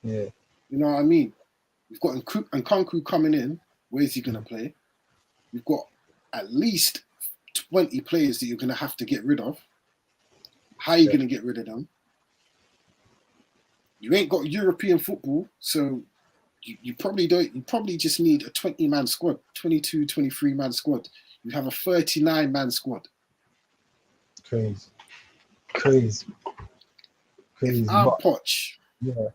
You know what I mean? We've got Nkunku coming in. Where's he gonna play? We've got at least 20 players that you're gonna have to get rid of. How are you gonna get rid of them? You ain't got European football, so you probably don't. You probably just need a 20-man squad, 22, 23-man squad. You have a 39-man squad. Crazy. I'm Poch. Yeah.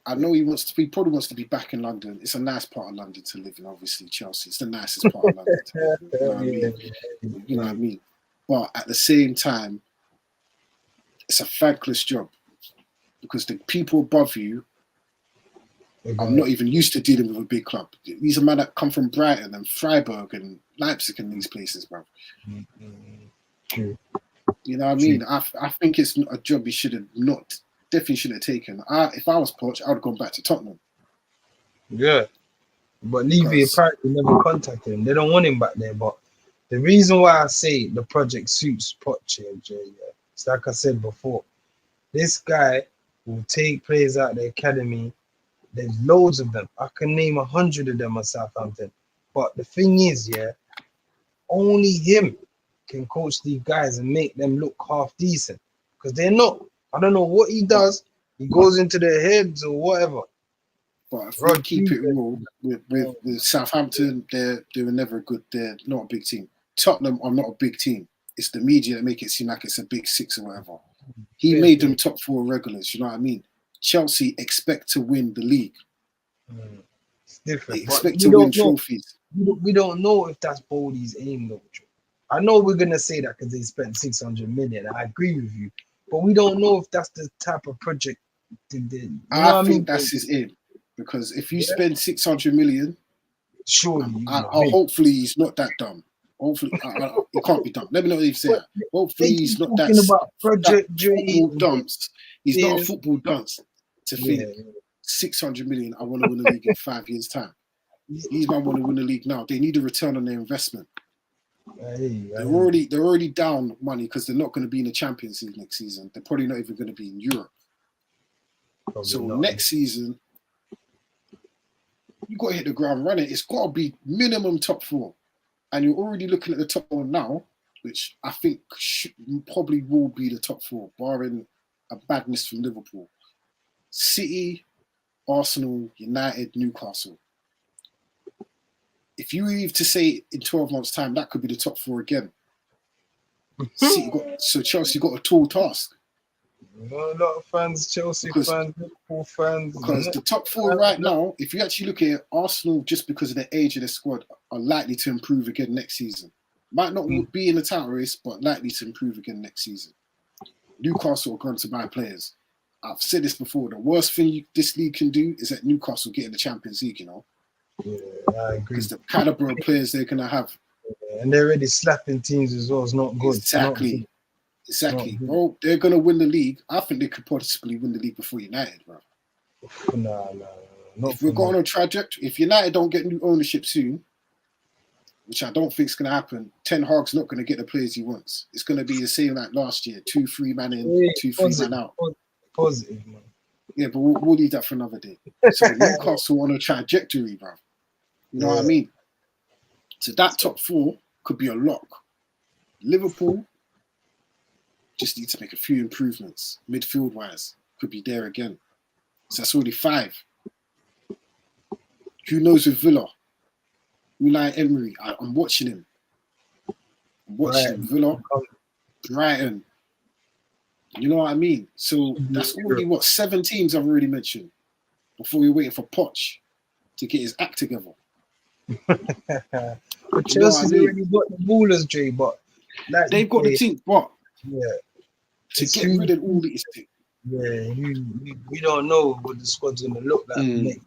I know he probably wants to be back in London. It's a nice part of London to live in, obviously, Chelsea. It's the nicest part of London to live in. You know what I mean? But at the same time, it's a thankless job because the people above you are not even used to dealing with a big club. These are men that come from Brighton and Freiburg and Leipzig and these places, bro. True. You know what I mean? I think it's a job he definitely should have taken. If I was Poch, I would have gone back to Tottenham. Yeah. But Levy apparently never contacted him. They don't want him back there. But the reason why I say the project suits Poch here, Jay, it's like I said before. This guy will take players out of the academy. There's loads of them. I can name 100 of them at Southampton. But the thing is, only him can coach these guys and make them look half decent. Because they're not. I don't know what he does. He goes into their heads or whatever. But if we keep it real with Southampton, they were never good. They're not a big team. Tottenham are not a big team. It's the media that make it seem like it's a big six or whatever. He made them top 4 regulars. You know what I mean? Chelsea expect to win the league. It's different. They expect to win trophies. We don't know if that's Bodie's aim, though. I know we're gonna say that because they spent 600 million. I agree with you, but we don't know if that's the type of project they did. I think that's his aim, because if you spend 600 million, surely, hopefully he's not that dumb. Hopefully, it can't be dumb. Let me know if you say that. Hopefully, he's not that football dunce. He's not a football dunce to think 600 million. I want to win the league in 5 years' time. These men want to win the league now. They need a return on their investment. They're already down money because they're not going to be in the Champions League next season. They're probably not even going to be in Europe. Next season, you got to hit the ground running. It's got to be minimum top 4. And you're already looking at the top 4 now, which I think probably will be the top 4, barring a badness from Liverpool. City, Arsenal, United, Newcastle. If you were to say in 12 months' time, that could be the top 4 again. Chelsea got a tall task. A lot of fans, Chelsea fans, Liverpool fans. Because the top 4 right now, if you actually look at it, Arsenal, just because of the age of the squad, are likely to improve again next season. Might not be in the title race, but likely to improve again next season. Newcastle are going to buy players. I've said this before. The worst thing this league can do is let Newcastle get in the Champions League, you know. Yeah, I agree. Because the caliber of players they're going to have. Yeah, and they're already slapping teams as well. It's not good. Exactly. Bro, they're going to win the league. I think they could possibly win the league before United, bro. No. Not If we're for going long. on a trajectory, if United don't get new ownership soon, which I don't think is going to happen, Ten Hag's not going to get the players he wants. It's going to be the same like last year: 2-3 man in, Yeah, 2-3 man out. Positive, man. Yeah, but we'll leave that for another day. So Newcastle on a trajectory, bro. You know what I mean? So that top four could be a lock. Liverpool just need to make a few improvements. Midfield wise, could be there again. So that's already 5. Who knows with Villa? Unai Emery, I'm watching him. I'm watching him. Villa, Brighton. You know what I mean? So that's already 7 teams I've already mentioned before we're waiting for Poch to get his act together. But Chelsea's already got the ballers, Jay, but like they've got the team, but to it's get rid of all these things. Yeah, we don't know what the squad's gonna look like next.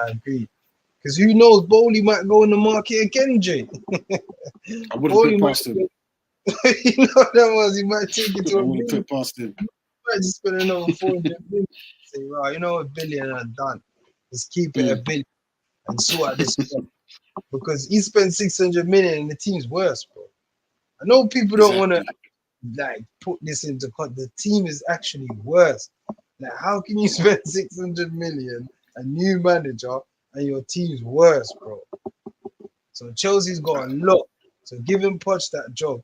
I agree. Because who knows, Bowley might go in the market again, Jay. I wouldn't put it past him. You know that was, he might take it to I wouldn't put it past him. He might just spend another 400 million. Say, right, you know, $1 billion are done. Just keep it $1 billion and sort out this squad. Because he spent 600 million and the team's worse, bro. I know people don't want to like put this into the team is actually worse. Like, how can you spend 600 million, a new manager, and your team's worse, bro? So Chelsea's got a lot. So giving Poch that job,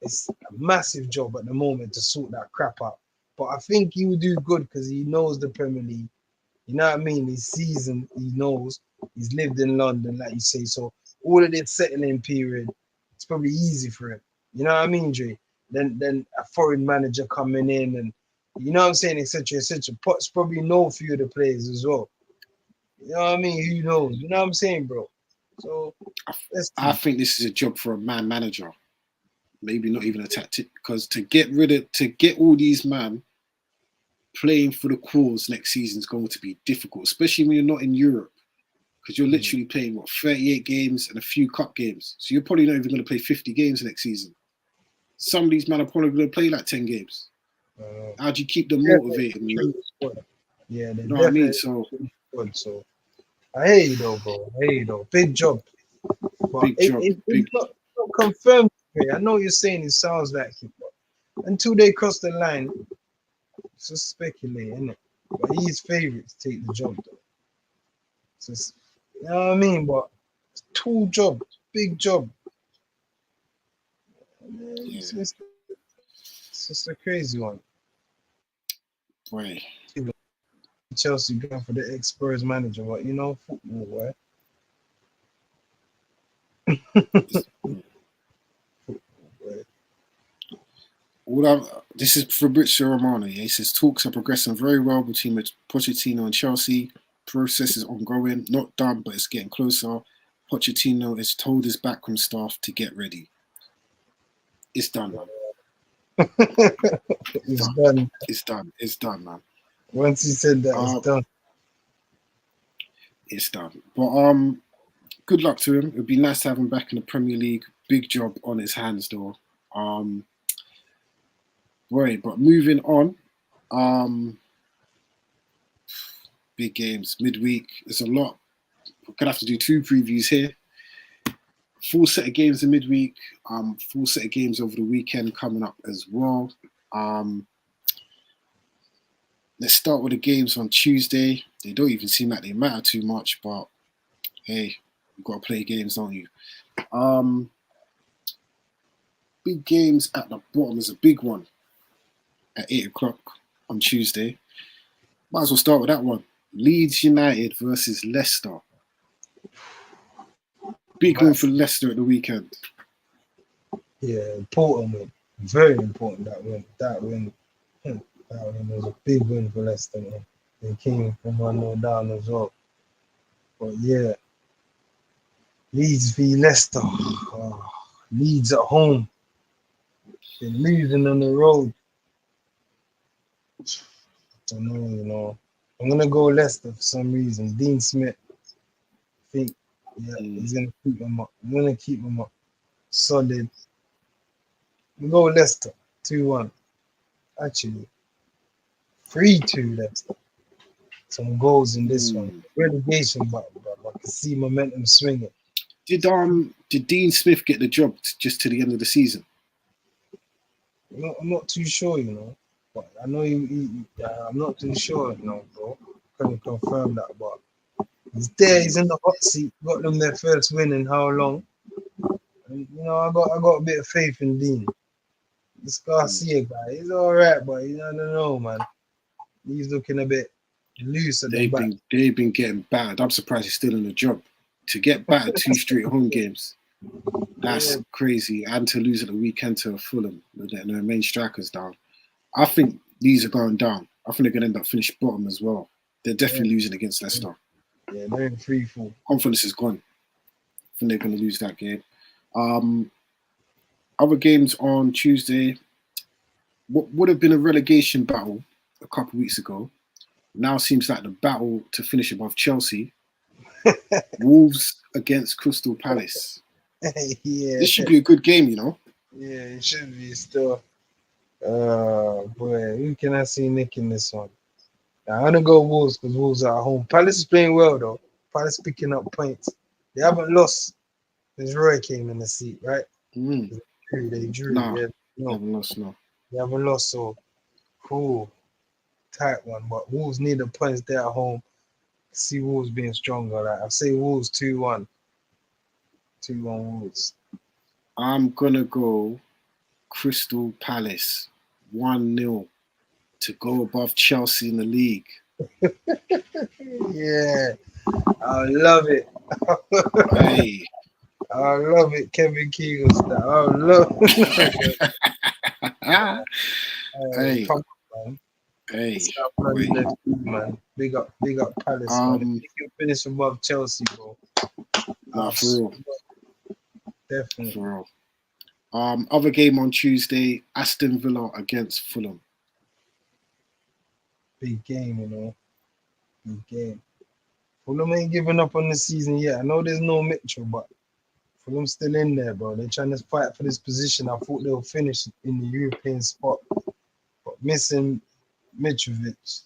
it's a massive job at the moment to sort that crap out. But I think he will do good because he knows the Premier League. You know what I mean? He's seasoned, he knows. He's lived in London, like you say. So all of this settling period, it's probably easy for him. You know what I mean, Dre? Then a foreign manager coming in and, you know what I'm saying, etc., etc. Potts probably know a few of the players as well. You know what I mean? Who knows? You know what I'm saying, bro? So I think this is a job for a man manager. Maybe not even a tactic, because to get all these men playing for the cause next season is going to be difficult, especially when you're not in Europe, because you're literally playing 38 games and a few cup games. So you're probably not even going to play 50 games next season. Some of these men are probably going to play like 10 games. How do you keep them motivated? Yeah, you know what I mean? So I hear you though, bro. I hear you though. Big job. But it's not confirmed. I know you're saying it sounds like it, but until they cross the line, it's just speculating, isn't it? But he's favourite to take the job though. So you know what I mean? But it's tall job, big job. It's just a crazy one. Boy. Chelsea going for the ex-SPURS manager, but you know, football, This is Fabrizio Romano. He says talks are progressing very well between Pochettino and Chelsea. Process is ongoing, not done, but it's getting closer. Pochettino has told his backroom staff to get ready. It's done, man. It's done, man. Once he said that, it's done. It's done. But good luck to him. It would be nice to have him back in the Premier League. Big job on his hands, though. But moving on. Big games, midweek. There's a lot. We're gonna have to do 2 previews here. Full set of games in midweek. Full set of games over the weekend coming up as well. Let's start with the games on Tuesday. They don't even seem like they matter too much, but hey, you've got to play games, don't you? Big games at the bottom is a big one at 8 o'clock on Tuesday. Might as well start with that one. Leeds United versus Leicester. Big win for Leicester at the weekend. Yeah, important win. Very important, that win. That win was a big win for Leicester, man. They came from 1-0 down as well. But yeah, Leeds v Leicester. Leeds at home. They're losing on the road. I don't know, you know. I'm going to go Leicester for some reason. Dean Smith, I think, he's going to keep them up. I'm going to keep them up. Solid. We'll go Leicester, 2-1. Actually, 3-2 Leicester. some goals in this one. Relegation, but I can see momentum swinging. Did Dean Smith get the job just to the end of the season? I'm not too sure, you know. But I know I'm not too sure, you know, bro. Couldn't confirm that, but he's there. He's in the hot seat. Got them their first win in how long? And, you know, I got a bit of faith in Dean. This Garcia guy, he's all right, but I don't know, man. He's looking a bit loose at the back. They've been getting battered. I'm surprised he's still in the job. To get battered 2 straight home games, that's crazy. And to lose at the weekend to Fulham with their main strikers down. I think these are going down. I think they're going to end up finishing bottom as well. They're definitely losing against Leicester. Yeah, they're in 3-4. Confidence is gone. I think they're going to lose that game. Other games on Tuesday. What would have been a relegation battle a couple of weeks ago now seems like the battle to finish above Chelsea. Wolves against Crystal Palace. Yeah, this should be a good game, you know. Yeah, it should be still. Boy, who can I see nicking this one? Now, I'm gonna go Wolves because Wolves are at home. Palace is playing well though. Palace picking up points. They haven't lost since Roy came in the seat, right? They drew. Nah, Yeah, they haven't lost. No, they haven't lost. So cool, tight one. But Wolves need the points there at home. See Wolves being stronger. Like I say, Wolves 2-1. 2-1 Wolves. I'm gonna go Crystal Palace 1-0 to go above Chelsea in the league. Yeah, I love it. Hey, I love it, Kevin Keegan style. I love it. Hey, come on, man. Hey, man. Big up Palace, man. If you can finish above Chelsea, bro. Nah, for real. Definitely. For real. Other game on Tuesday, Aston Villa against Fulham. Big game, you know. Big game. Fulham ain't giving up on the season yet. I know there's no Mitchell, but Fulham's still in there, bro. They're trying to fight for this position. I thought they'll finish in the European spot, but missing Mitrovic.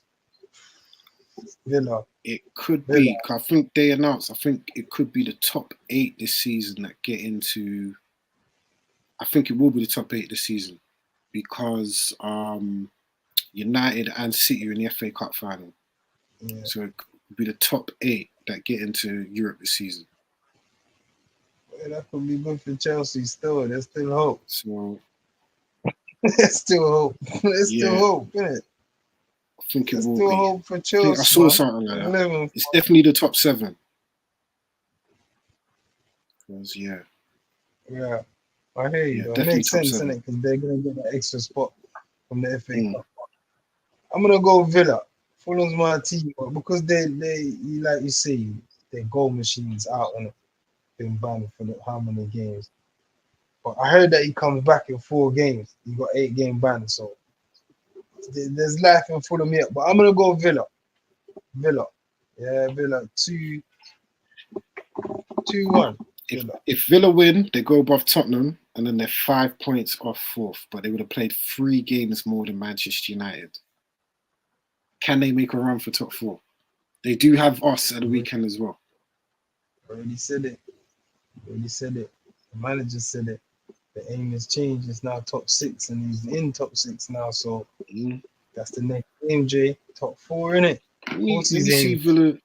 Villa. It could be. I think they announced. I think it could be the top 8 this season that get into. I think it will be the top 8 this season because United and City are in the FA Cup final. Yeah. So it could be the top 8 that get into Europe this season. Yeah, that could be good for Chelsea still. There's still hope. So there's still hope. There's still hope, isn't it? I think it will still be. Hope for Chelsea, I saw something like that. It's definitely the top 7. Because, yeah, I hear you. It makes sense, isn't it? Because they're going to get that extra spot from the FA Cup. I'm going to go Villa. Fulham's my team, but because they like you say, their goal machine's out and been banned for how many games. But I heard that he comes back in 4 games. He got 8-game ban, so there's life in Fulham yet. But I'm gonna go Villa. Villa. Yeah, Villa 2-1. If Villa win, they go above Tottenham and then they're 5 points off 4th, but they would have played 3 games more than Manchester United. Can they make a run for top 4? They do have us at the weekend as well. Already said it. The manager said it. The aim has changed. It's now top 6, and he's in top 6 now. So that's the next game, Jay. Top 4, innit? Let me see Villa.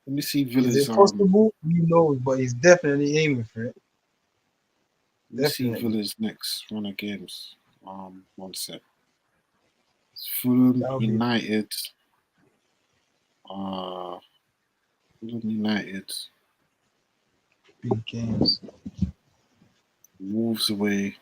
Let me see Villa's. Is it possible? He knows, but he's definitely aiming for it. Let's see Villa's next run of games. 1 sec. Fulham United. Fulham United. Big games. Wolves away.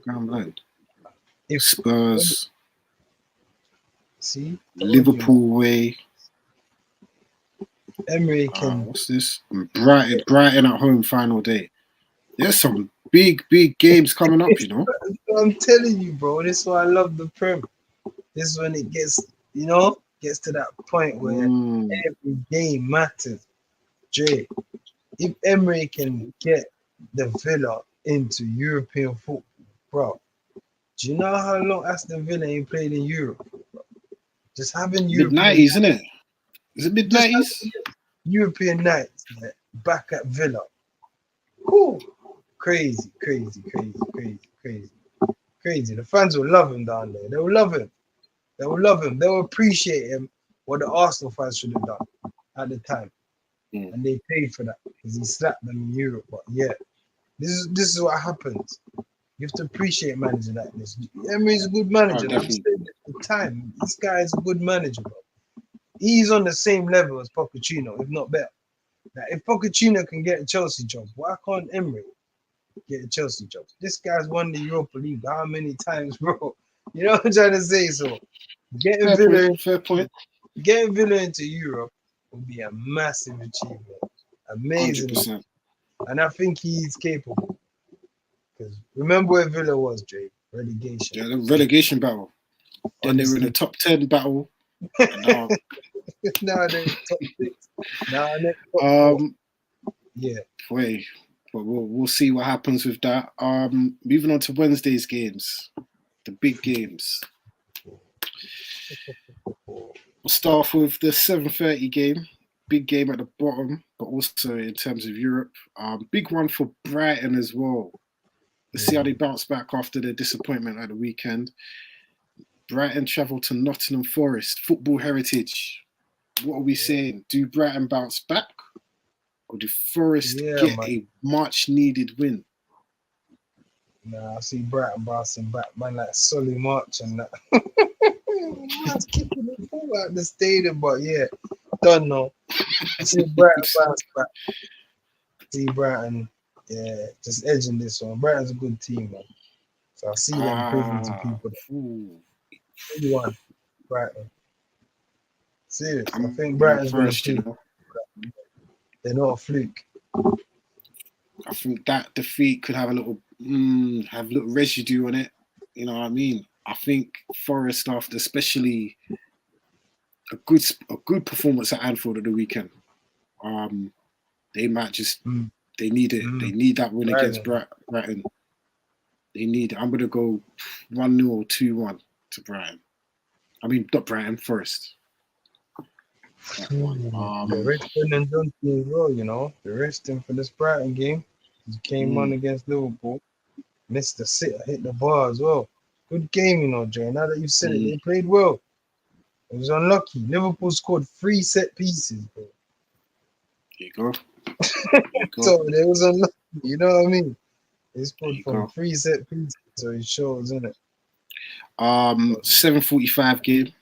I'm blind. Spurs. See? Liverpool away. Emery can. What's this? Brighton at home final day. There's some big games coming up, you know. I'm telling you, bro. This is why I love the Prem. This is when it gets, gets to that point where every game matters. Jay, if Emery can get the Villa into European football, bro. Do you know how long Aston Villa ain't played in Europe? Just having European, Mid-90s, isn't it? Is it just mid-90s? having European nights, man, back at Villa. Whew. Crazy, crazy, crazy, crazy, crazy, crazy. The fans will love him down there. They will love him. They will love him. They will appreciate him. What the Arsenal fans should have done at the time, and they paid for that because he slapped them in Europe. But yeah, this is what happens. You have to appreciate managing like this. Emery's a good manager. Oh, I've said it at the time. This guy is a good manager, bro. He's on the same level as Pochettino, if not better. Now, if Pochettino can get a Chelsea job, why can't Emery get a Chelsea job? This guy's won the Europa League how many times, bro? You know what I'm trying to say? So getting fair point. Getting Villa into Europe would be a massive achievement. Amazing. 100%. And I think he's capable. Because remember where Villa was, Jay? Relegation. Yeah, the relegation battle. Then they were in the top 10 battle. And now, now they're top 6. Now they're top 4. Yeah. Wait, but we'll see what happens with that. Moving on to Wednesday's games, the big games. We'll start off with the 7:30 game. Big game at the bottom, but also in terms of Europe. Big one for Brighton as well. Let's see how they bounce back after their disappointment at the weekend. Brighton travel to Nottingham Forest, football heritage. What are we saying? Do Brighton bounce back? Or do Forest get a much-needed win? Nah, I see Brighton bouncing back, man, like Solly March and that. Man's kicking the ball out the stadium, but yeah, don't know. I see Brighton bounce back. See Brighton, yeah, just edging this one. Brighton's a good team, man. So I see them proving to people. 3-1, Brighton. Serious. I think Brighton's going to prove. They're not a fluke. I think that defeat could have a little residue on it. You know what I mean? I think Forest, after especially a good performance at Anfield at the weekend, they might just they need it. They need that win against Brighton. They need it. I'm gonna go 1-0 or 2-1 to Brighton. I mean, not Brighton, Forest. They're resting and Johnson as well, you know. They're resting for this Brighton game. He came on against Liverpool. Missed the sitter, hit the bar as well. Good game, you know, Jay. Now that you've said it, they played well. It was unlucky. Liverpool scored 3 set pieces, bro. There you go. So it was unlucky, you know what I mean? They scored from 3 set pieces, so it shows, isn't it? 7:45 game.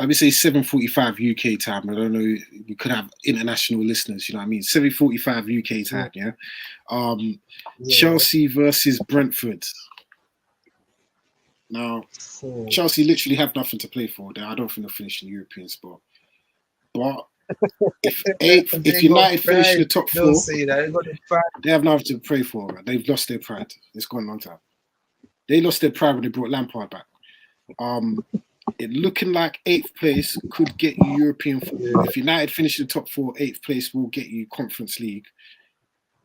I would say 7:45 UK time. I don't know. We could have international listeners. You know what I mean? 7:45 UK time. Yeah. Chelsea versus Brentford. Now, Chelsea literally have nothing to play for. I don't think they'll finish in the European spot. But if United finish in the top 4, they have nothing to pray for. Right? They've lost their pride. It's gone a long time. They lost their pride when they brought Lampard back. It looking like 8th place could get you European football. If United finish in the top 4, 8th place will get you Conference League.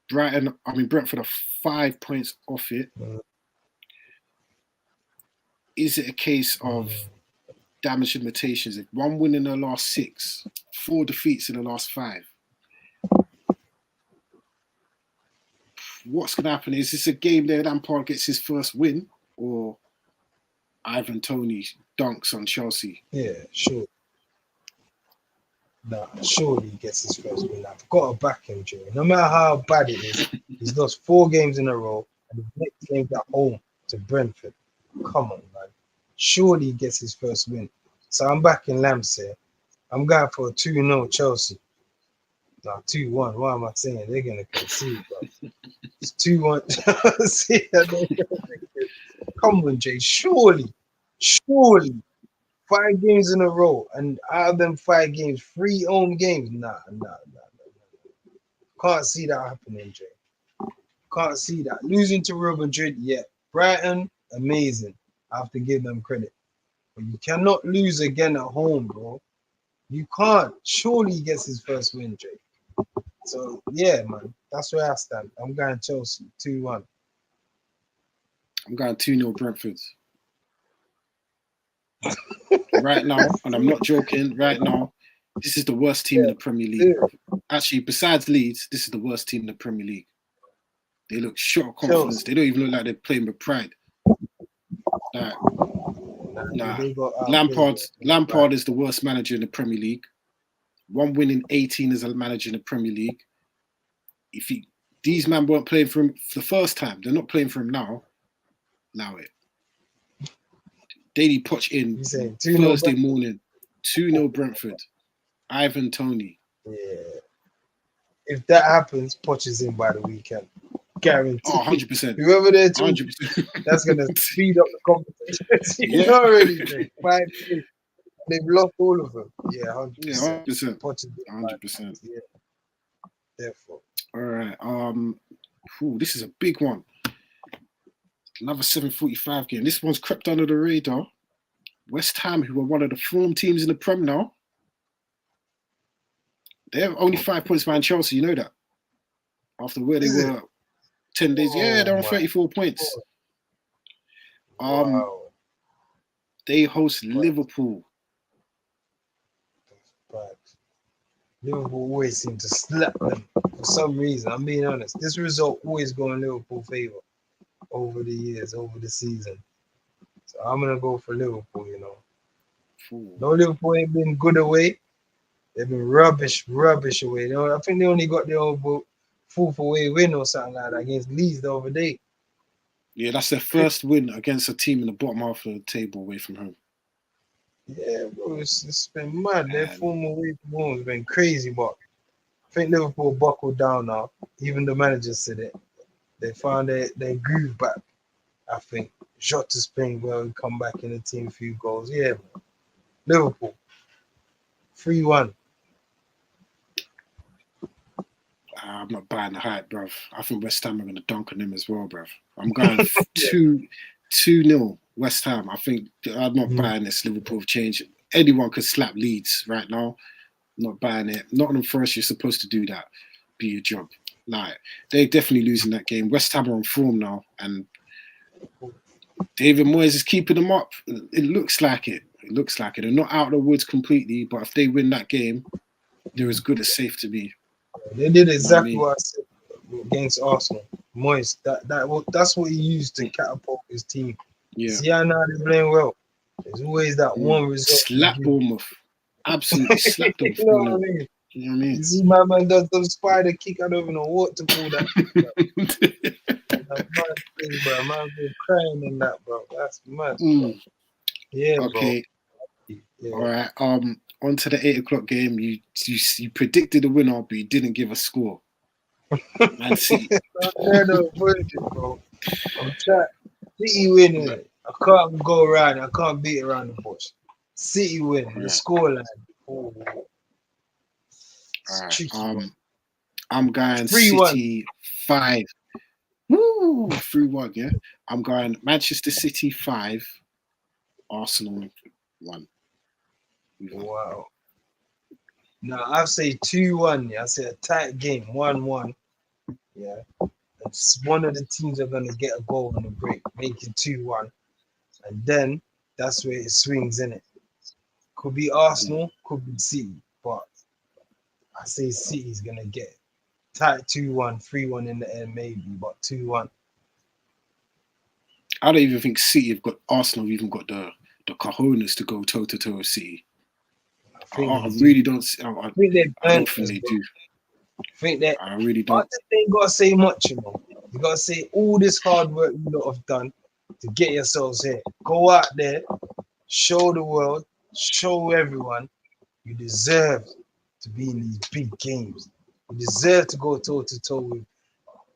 Brentford are 5 points off it. Is it a case of damage limitations? If 1 win in the last 6, 4 defeats in the last 5, what's going to happen? Is this a game there Lampard gets his first win, or Ivan Toney dunks on Chelsea? Yeah, sure. Nah, surely he gets his first win. I've got to back him, Joe. No matter how bad it is, he's lost 4 games in a row, and the next game's at home to Brentford. Come on, man. Surely he gets his first win. So I'm backing Lamps here. I'm going for a 2-0 Chelsea. Nah, 2-1. What am I saying? They're going to concede, bro. It's 2-1 Chelsea. Come on, Jay. Surely. 5 games in a row, and out of them 5 games, 3 home games. Nah. Can't see that happening, Jay. Can't see that. Losing to Real Madrid, yeah. Brighton, amazing. I have to give them credit. But you cannot lose again at home, bro. You can't. Surely he gets his first win, Jay. So, yeah, man. That's where I stand. I'm going Chelsea 2-1. I'm going 2-0 Brentford. Right now, and I'm not joking, right now, this is the worst team in the Premier League. Actually, besides Leeds, this is the worst team in the Premier League. They look short of confidence. Chelsea. They don't even look like they're playing with pride. Like, nah. Lampard is the worst manager in the Premier League. 1 win in 18 as a manager in the Premier League. These men weren't playing for him for the first time. They're not playing for him now. Allow it. Daily Poch in Thursday morning. 2-0 Brentford. Ivan Toney. Yeah. If that happens, Poch is in by the weekend. Guaranteed. Oh, 100%. Whoever they're talking, 100%. That's going to speed up the competition. You know already. 5 days. They've lost all of them. Yeah, 100%. Yeah, 100%. Poch is 100%. Yeah. Therefore. All right. This is a big one. Another 7:45 game. This one's crept under the radar. West Ham, who are one of the form teams in the Prem now, they're only 5 points behind Chelsea. You know that? After where they were 10 days. Yeah, they're on 34 points. Wow. They host Liverpool. But Liverpool always seem to slap them for some reason. I'm being honest. This result always go in Liverpool favor over the years, over the season. So I'm gonna go for Liverpool. You know, no, Liverpool ain't been good away. They've been rubbish away. I think they only got the old fourth away win or something like that against Leeds the other day. Yeah, that's their first win against a team in the bottom half of the table away from home. Yeah, bro, it's been mad. Their form away from home has been crazy, but I think Liverpool buckled down now. Even the manager said it. They found their groove back. I think Jota's playing well. He come back in the team, a few goals. Yeah, man. Liverpool 3-1. I'm not buying the hype, bruv. I think West Ham are going to dunk on them as well, bruv. I'm going 2-0 West Ham. I think I'm not buying this Liverpool change. Anyone could slap Leeds right now. I'm not buying it. Nottingham Forest, you're supposed to do that. Be your job. Like, they're definitely losing that game. West Ham are on form now, and David Moyes is keeping them up. It looks like it. It looks like it. They're not out of the woods completely, but if they win that game, they're as good as safe to be. They did exactly what I said against Arsenal. Moyes, that's what he used to catapult his team. Yeah. See how now they're playing well. There's always that one result. Slap Bournemouth. Absolutely slapped them. You know what I mean? You know what I mean? You see my man does the spider kick. I don't even know what to call that. Man been crying in that, bro. That's mad. Yeah, okay. Bro. Yeah. All right. On to the 8 o'clock game. You predicted the winner, but you didn't give a score. Man City. No, bro. I'm trying. City winning it. I can't go around. I can't beat around the bush. City win. The scoreline. Oh. All right. I'm going 3-1. City 5. Woo! 3-1, yeah. I'm going Manchester City 5, Arsenal 1. Wow. No, I say 2-1. Yeah, I say a tight game, 1-1. Yeah. It's one of the teams are gonna get a goal on the break, make it 2-1. And then that's where it swings in it. Could be Arsenal, could be City, but I say City's gonna get it. Tight 2-1, 3-1 in the end, maybe, but 2-1. I don't even think City have got Arsenal have even got the cojones to go toe to toe with City. I really don't. I don't think they do. I really don't. I think they ain't gotta say much, you know. You gotta say all this hard work you lot have done to get yourselves here. Go out there, show the world, show everyone you deserve to be in these big games. You deserve to go toe to toe with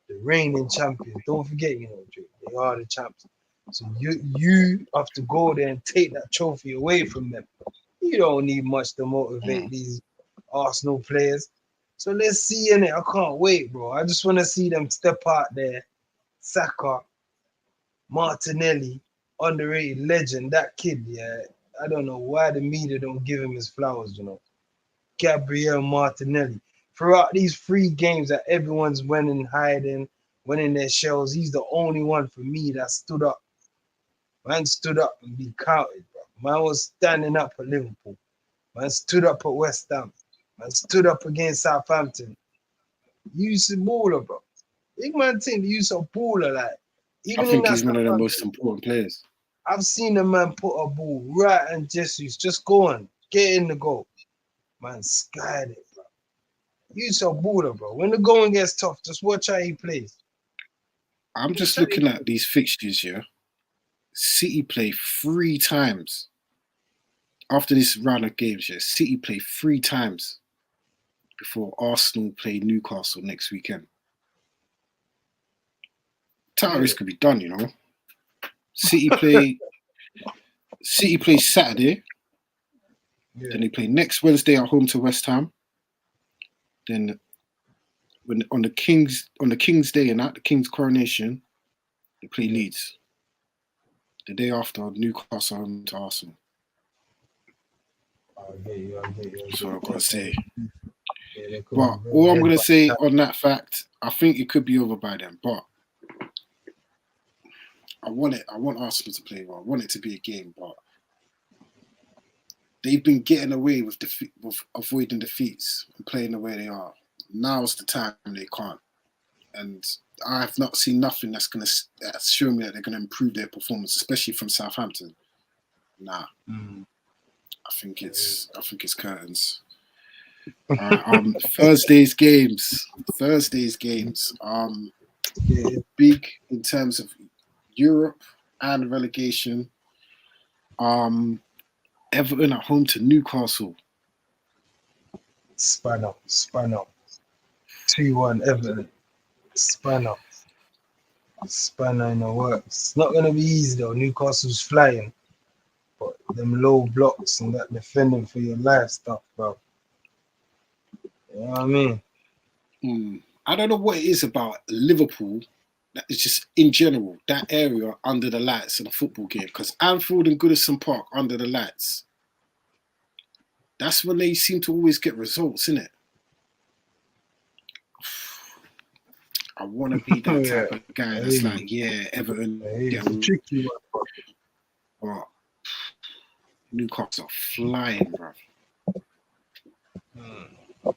the reigning champions. Don't forget, you know, they are the champs. So you have to go there and take that trophy away from them. You don't need much to motivate these Arsenal players. So let's see in it. I can't wait, bro. I just want to see them step out there. Saka, Martinelli, underrated legend. That kid, yeah. I don't know why the media don't give him his flowers, you know. Gabriel Martinelli. throughout these 3 games that everyone's winning, hiding, winning their shells, he's the only one for me that stood up. Man stood up and be counted, bro. Man was standing up for Liverpool. Man stood up at West Ham. Man stood up against Southampton. Use a baller, bro. Big man think use a baller, like I even in think that he's one of the Southampton, most important players. I've seen a man put a ball right and just go on, get in the goal. Man skied it, bro. Use a baller, bro. When the going gets tough, just watch how he plays. I'm just looking at these fixtures here. City play 3 times. After this round of games here, City play 3 times before Arsenal play Newcastle next weekend. Tyrese could be done, you know. City play Saturday. Yeah. Then they play next Wednesday at home to West Ham. Then when on the King's Day and the King's coronation, they play Leeds. The day after, Newcastle home to Arsenal. I get you. That's what I've got to say. Yeah, but all I'm going to say on that fact, I think it could be over by then. But I want Arsenal to play well. I want it to be a game. But they've been getting away with avoiding defeats and playing the way they are. Now's the time they can't. And I have not seen nothing that's show me that they're going to improve their performance, especially from Southampton. Nah. I think it's curtains. Thursday's games. Big in terms of Europe and relegation. Everton at home to Newcastle. Span up. 2-1 Everton. Spanner in the works. It's not gonna be easy though. Newcastle's flying. But them low blocks and that defending for your life stuff, bro. You know what I mean? I don't know what it is about Liverpool. That is just in general, that area under the lights in a football game. Because Anfield and Goodison Park under the lights, that's when they seem to always get results, innit? I want to be that type of guy that's like, Everton. It's a tricky one. But Newcastle are flying, bro. I'm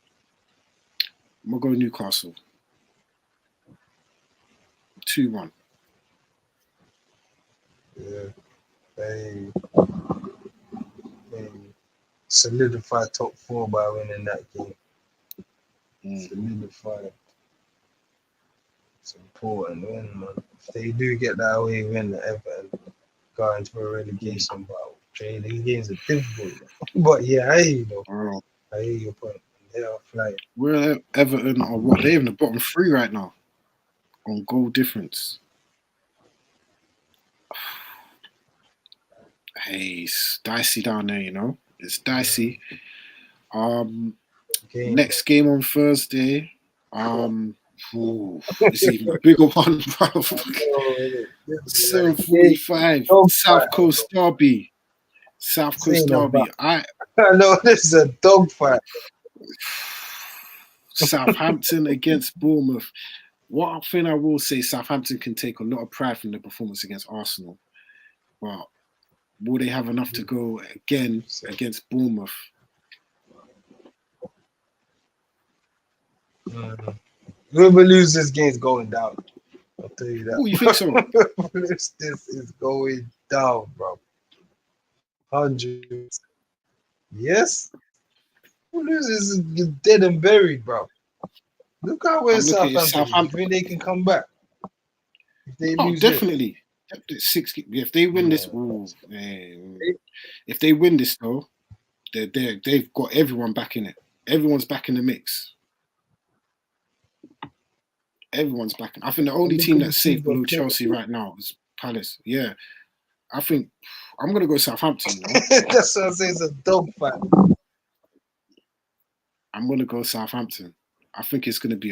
going to go Newcastle. 2-1. Yeah. They solidify top 4 by winning that game. Solidify. It's important win, man. If they do get that away win, Everton go into a relegation battle. These games are difficult. But yeah, I hear you though. I hear your point. They are flying. Where Everton are what? They're in the bottom 3 right now on goal difference. Hey, it's dicey down there, you know. It's dicey. Next game on Thursday. It's even a bigger one, bro. 7:45. South Coast Derby. I know this is a dogfight. Southampton against Bournemouth. One thing I will say, Southampton can take a lot of pride from their performance against Arsenal. But will they have enough to go again against Bournemouth? Whoever loses this game is going down. I'll tell you that. Oh, you think so? This is going down, bro. 100. Yes. Who loses is dead and buried, bro. Look how we're Southampton. You think they can come back? If they lose definitely. If they win this, if they win this though, they've got everyone back in it. Everyone's back in the mix. Everyone's back in. I think the only team that's safe below Chelsea right now is Palace. Yeah, I think I'm gonna go Southampton. You know? That's what I'm saying. It's a dogfight. I'm gonna go Southampton. I think it's gonna be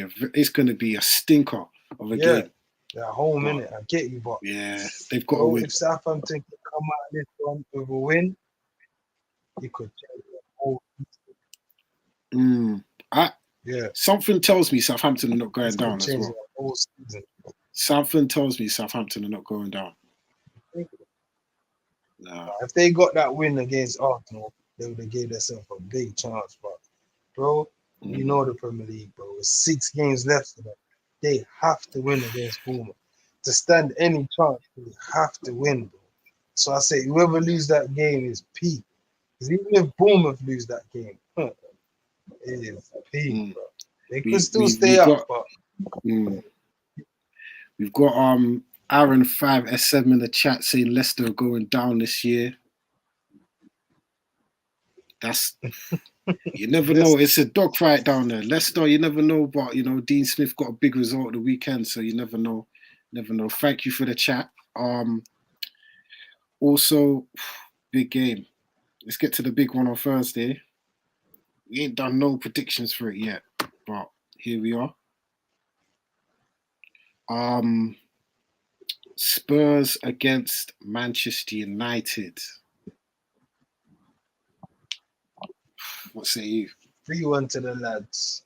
a stinker of a game. Yeah, home minute. I get you, but they've got to win. If Southampton can come out of this one with a win, you could change the whole. Yeah. Something tells me Southampton are not going It's gonna down as change well. the whole season. Something tells me Southampton are not going down. Nah. If they got that win against Arsenal, they would have gave themselves a big chance. But bro, you know the Premier League, bro. With 6 games left for them, they have to win against Bournemouth. To stand any chance, they have to win, bro. So I say whoever lose that game is peak. Because even if Bournemouth lose that game, it is peak, bro. They could still stay up, but we've got Aaron 5S7 in the chat saying Leicester are going down this year. That's you never know. It's a dogfight down there. Leicester, you never know, but you know, Dean Smith got a big result at the weekend, so you never know. Never know. Thank you for the chat. Also, big game. Let's get to the big one on Thursday. We ain't done no predictions for it yet, but here we are. Spurs against Manchester United. What say you? 3-1 to the lads.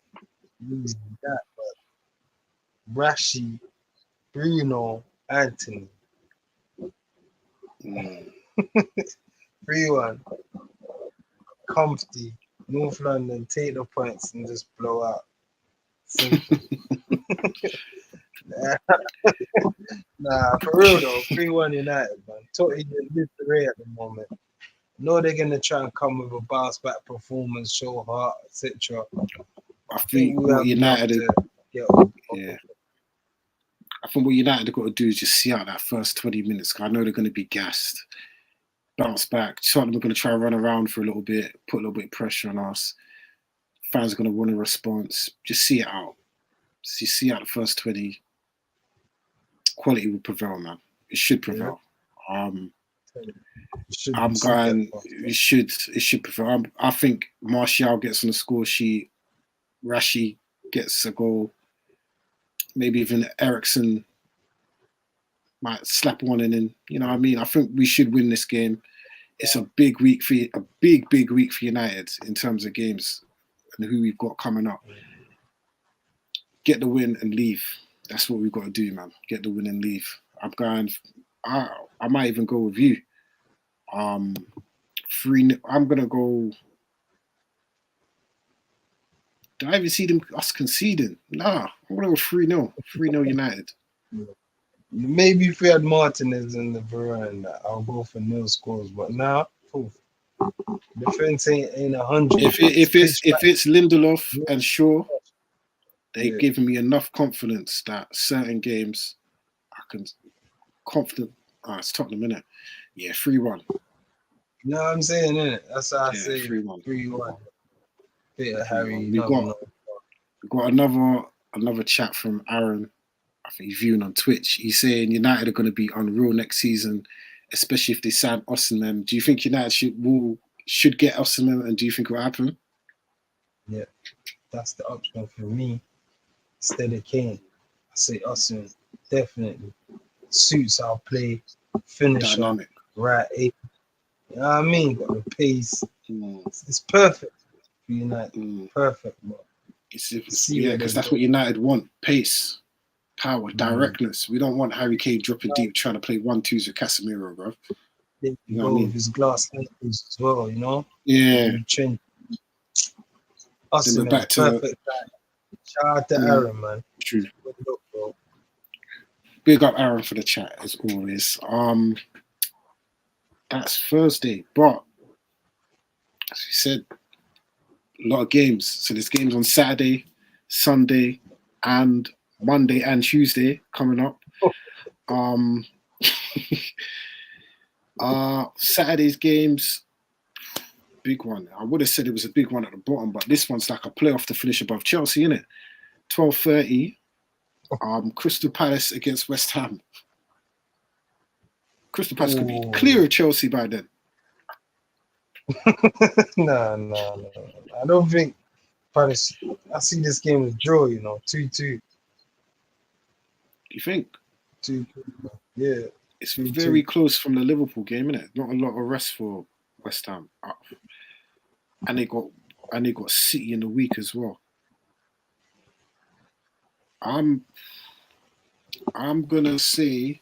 Losing that, but Rashi, Bruno, Anthony. 3-1. Comfy. North London, take the points and just blow out. Simple. Nah, for real though. 3-1 United, man. Totally live the way at the moment. Know they're gonna try and come with a bounce back performance, show heart, etc. I think what United I think what United have got to do is just see out that first 20 minutes. Cause I know they're going to be gassed. Bounce back. Tottenham are going to try and run around for a little bit, put a little bit of pressure on us. Fans are going to want a response. Just see it out. See out the first 20. Quality will prevail, man. It should prevail. It should prevail. I think Martial gets on the score sheet. Rashi gets a goal. Maybe even Ericsson might slap one in. You know what I mean? I think we should win this game. It's a big week for big week for United in terms of games and who we've got coming up. Get the win and leave. That's what we've got to do, man. Get the win and leave. I might even go with you. 3. I'm gonna go. Did I even see us conceding? Nah, I'm gonna go 3-0. 3-0 United. Maybe if we had Martinez and the Varane, I'll go for nil scores. But now, defense ain't 100. If it's Lindelof and Shaw, they've given me enough confidence that certain games I can confident. It's Tottenham, innit? Yeah, 3-1. You know what I'm saying, innit? That's how I say 3-1. 3-1. Harry. We got another chat from Aaron. I think he's viewing on Twitch. He's saying United are going to be unreal next season, especially if they sign Osimhen. Do you think United should get Osimhen, and do you think it will happen? Yeah, that's the option for me. Instead of Kane, I say Osimhen definitely suits our play, finisher, dynamic, right? You know what I mean? Got the pace. It's perfect for United. Perfect, bro. Because that's what United want: pace, power, directness. We don't want Harry Kane dropping deep, trying to play 1-2s with Casemiro, bro. You know what I mean? His glass ankles as well, you know. Yeah. Osimhen, perfect. Shout out to Aaron, man. True. Good luck, bro. Big up Aaron for the chat as always. That's Thursday, but as we said, a lot of games. So there's games on Saturday, Sunday, and Monday and Tuesday coming up. Saturday's games, big one. I would have said it was a big one at the bottom, but this one's like a playoff to finish above Chelsea, innit? 12:30. Crystal Palace against West Ham. Crystal Palace could be clear of Chelsea by then. No. I don't think Palace. I see this game as draw, 2-2. You think? 2-2. Yeah. It's very close from the Liverpool game, innit? Not a lot of rest for West Ham. And they got City in the week as well. I'm gonna say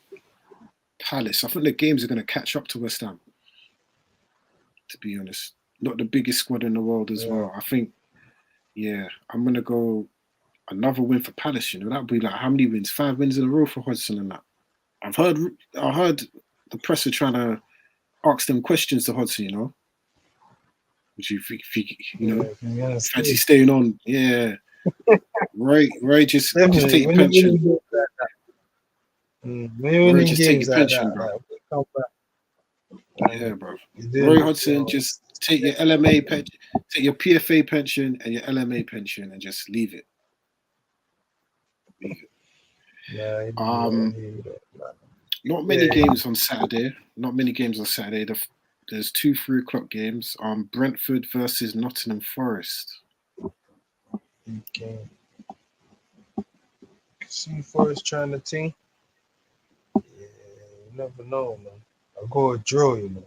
Palace. I think the games are gonna catch up to West Ham. To be honest, not the biggest squad in the world as well. I think, yeah, I'm gonna go another win for Palace. You know, that'd be like how many wins? 5 wins in a row for Hodgson and that. I heard the press are trying to ask them questions to Hodgson. You know, would you think, fancy staying on? Yeah, Roy just take your pension. Roy just take your pension, bro. Yeah, bro. Roy Hodgson, just take your LMA pension, take your PFA pension and your LMA pension, and just leave it. Leave it. Not many games on Saturday. Not many games on Saturday. There's 2 3 o'clock games. Brentford versus Nottingham Forest. Okay. See Forest trying to team. Yeah, you never know, man. I'll go a draw, you know.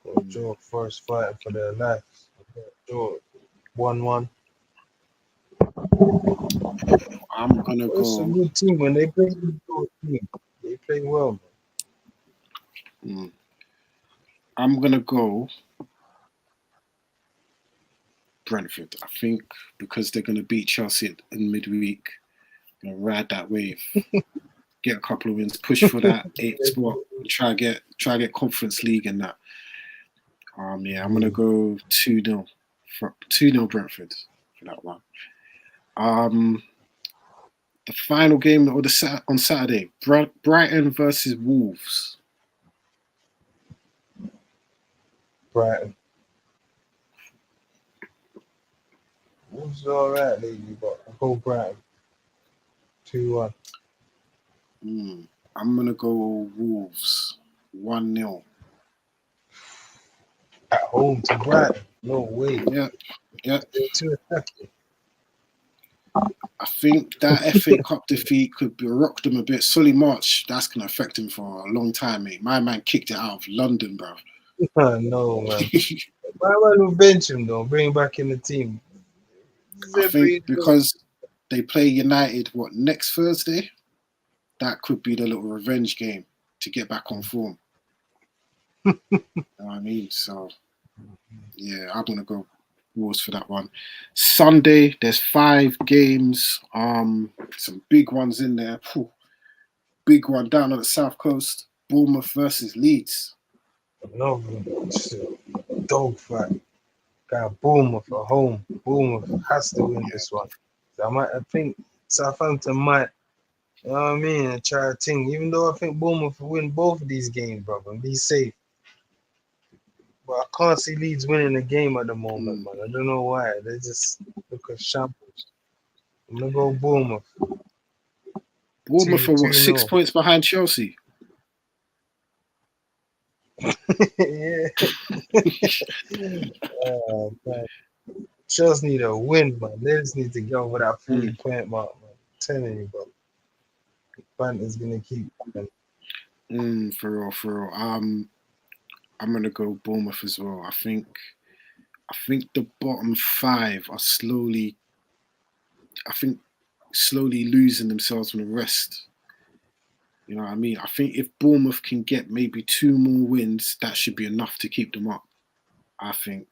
Go a draw. Forest fighting for their lives. Draw 1-1. I'm gonna go. It's a good team when they play. They play well, man. I'm gonna go Brentford. I think because they're gonna beat Chelsea in midweek, gonna ride that wave, get a couple of wins, push for that 8th spot, and try get Conference League and that. Yeah, I'm gonna go 2-0 for 2-0 Brentford for that one. The final game on Saturday, Brighton versus Wolves. Brighton. Wolves are alright lately, but I'll go Brighton. 2-1. I'm gonna go Wolves 1-0. At home to Brighton. No way. Yeah. They're too effective. I think that FA Cup defeat could rock them a bit. Solly March, that's going to affect him for a long time, mate. My man kicked it out of London, bro. No, man. My man will bench him, though. Bring him back in the team. I think because they play United, next Thursday? That could be the little revenge game to get back on form. You know what I mean? So, yeah, I'm going to go Wolves for that one. Sunday, there's 5 games. Some big ones in there. Big one down on the south coast. Bournemouth versus Leeds. No, dog fight. Got Bournemouth at home. Bournemouth has to win this one. I think Southampton might, you know what I mean, try a thing. Even though I think Bournemouth will win both of these games, brother, and be safe. But I can't see Leeds winning the game at the moment, man. I don't know why. They just look at shambles. I'm gonna go Bournemouth. Bournemouth are 6 points behind Chelsea? Yeah. Man. Chelsea need a win, man. They just need to get over that 40-point mark, man. I'm telling you, bro. Banter's gonna keep coming. For real. I'm gonna go Bournemouth as well. I think the bottom 5 are slowly losing themselves from the rest. You know what I mean? I think if Bournemouth can get maybe 2 more wins, that should be enough to keep them up. I think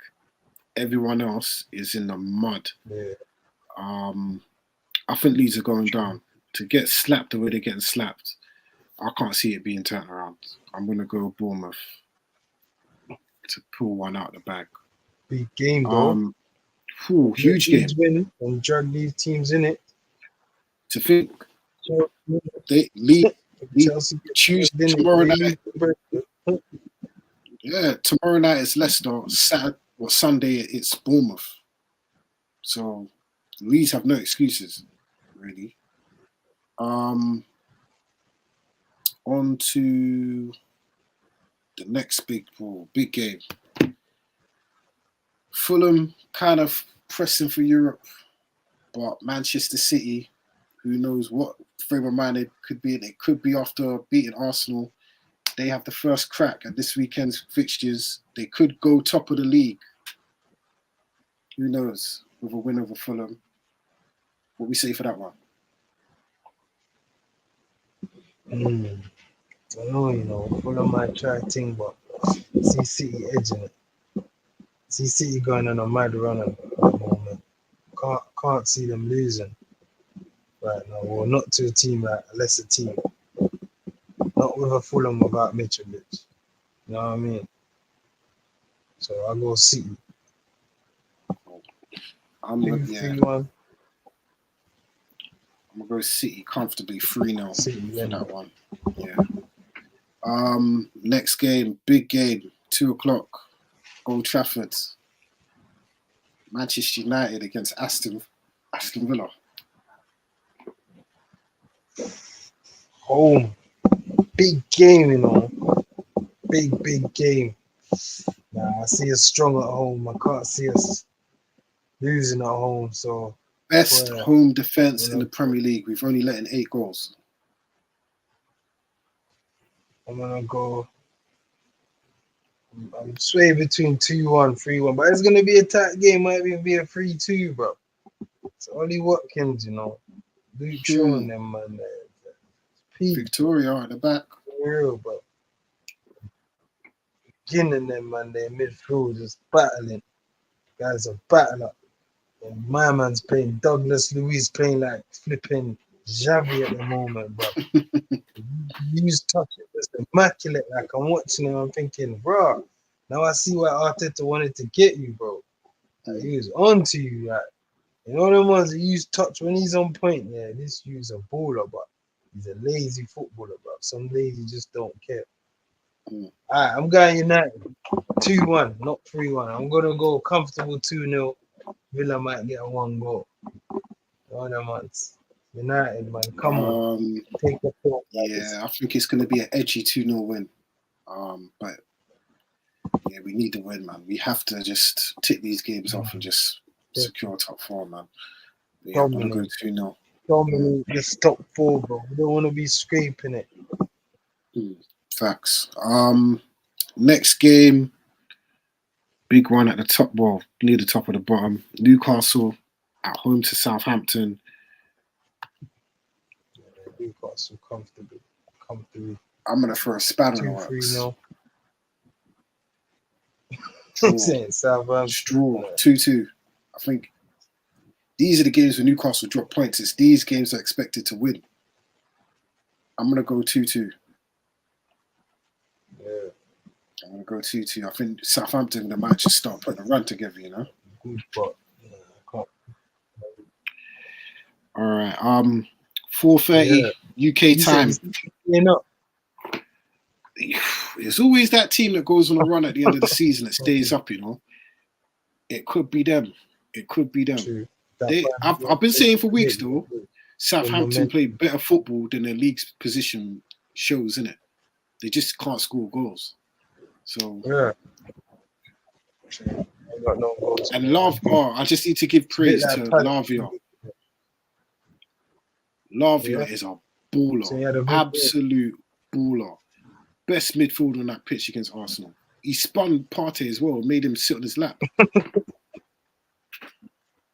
everyone else is in the mud. Yeah. I think Leeds are going down. To get slapped the way they're getting slapped, I can't see it being turned around. I'm going to go Bournemouth to pull one out of the bag. Big game, though. Huge game. Win and drag these teams in it. To think they lead Tuesday tomorrow night. Yeah, tomorrow night it's Leicester. Sunday it's Bournemouth. So Leeds have no excuses, really. On to the next big game. Fulham kind of pressing for Europe, but Manchester City, who knows what frame of mind it could be. It could be after beating Arsenal. They have the first crack at this weekend's fixtures. They could go top of the league. Who knows? With a win over Fulham. What we say for that one? I know, you know, Fulham might try thing, but see City edging it. See City going on a mad run at the moment. Can't see them losing right now. Well, not to a team like a lesser team. Not with a Fulham without Mitrovic. You know what I mean? So I'll go City. I'm 2-3-1. gonna go City comfortably 3-0 City for win. that one. Yeah. Next game, big game, 2:00, Old Trafford. Manchester United against Aston Villa. Home. Big game, you know. Big game. Nah, I see us strong at home. I can't see us losing at home. So Best well, home defense in the Premier League. We've only let in 8 goals. I'm gonna go. I'm swaying between 2-1, 3-1, but it's gonna be a tight game. Might even be a 3-2, bro. It's Ollie Watkins, you know. Luke Shaw and them, man. Victoria at the back. Real, bro. Beginning them, man. Their midfield just battling. Guys are battling up. And my man's playing Douglas Luiz playing like flipping Xavi at the moment, bro. Use touch it, it's immaculate. Like I'm watching him, I'm thinking, bro. Now I see why Arteta wanted to get you, bro. Like, he was on to you, like you know them ones that use touch when he's on point. Yeah, this dude's a baller, but he's a lazy footballer, bro. Some days you just don't care. Alright, I'm going United 2-1, not 3-1. I'm gonna go comfortable 2-0. Villa might get a 1 goal. One of months. United, man, come on. Take the four. Yeah, I think it's going to be an edgy 2-0 win. But yeah, we need the win, man. We have to just tick these games off and just secure top 4, man. But yeah, I'm going to go 2-0. Dominate this top 4, bro. We don't want to be scraping it. Facts. Next game, big one at the top, well, near the top of the bottom. Newcastle at home to Southampton. Newcastle comfortably. I'm gonna throw a spanner in the works. 2-3, Straw 2-2. I think these are the games where Newcastle drop points. It's these games are expected to win. I'm gonna go 2-2. Yeah. I'm gonna go 2-2. I think Southampton might just start putting a run together, you know. Good, but all right. 4:30 UK time. It's always that team that goes on a run at the end of the season that stays up, you know. It could be them. I've been saying for weeks though, Southampton play better football than their league's position shows, innit? They just can't score goals. So yeah. No goals, and I just need to give praise to Lavia. Lavia is a baller. So absolute baller. Best midfielder on that pitch against Arsenal. He spun Partey as well, made him sit on his lap.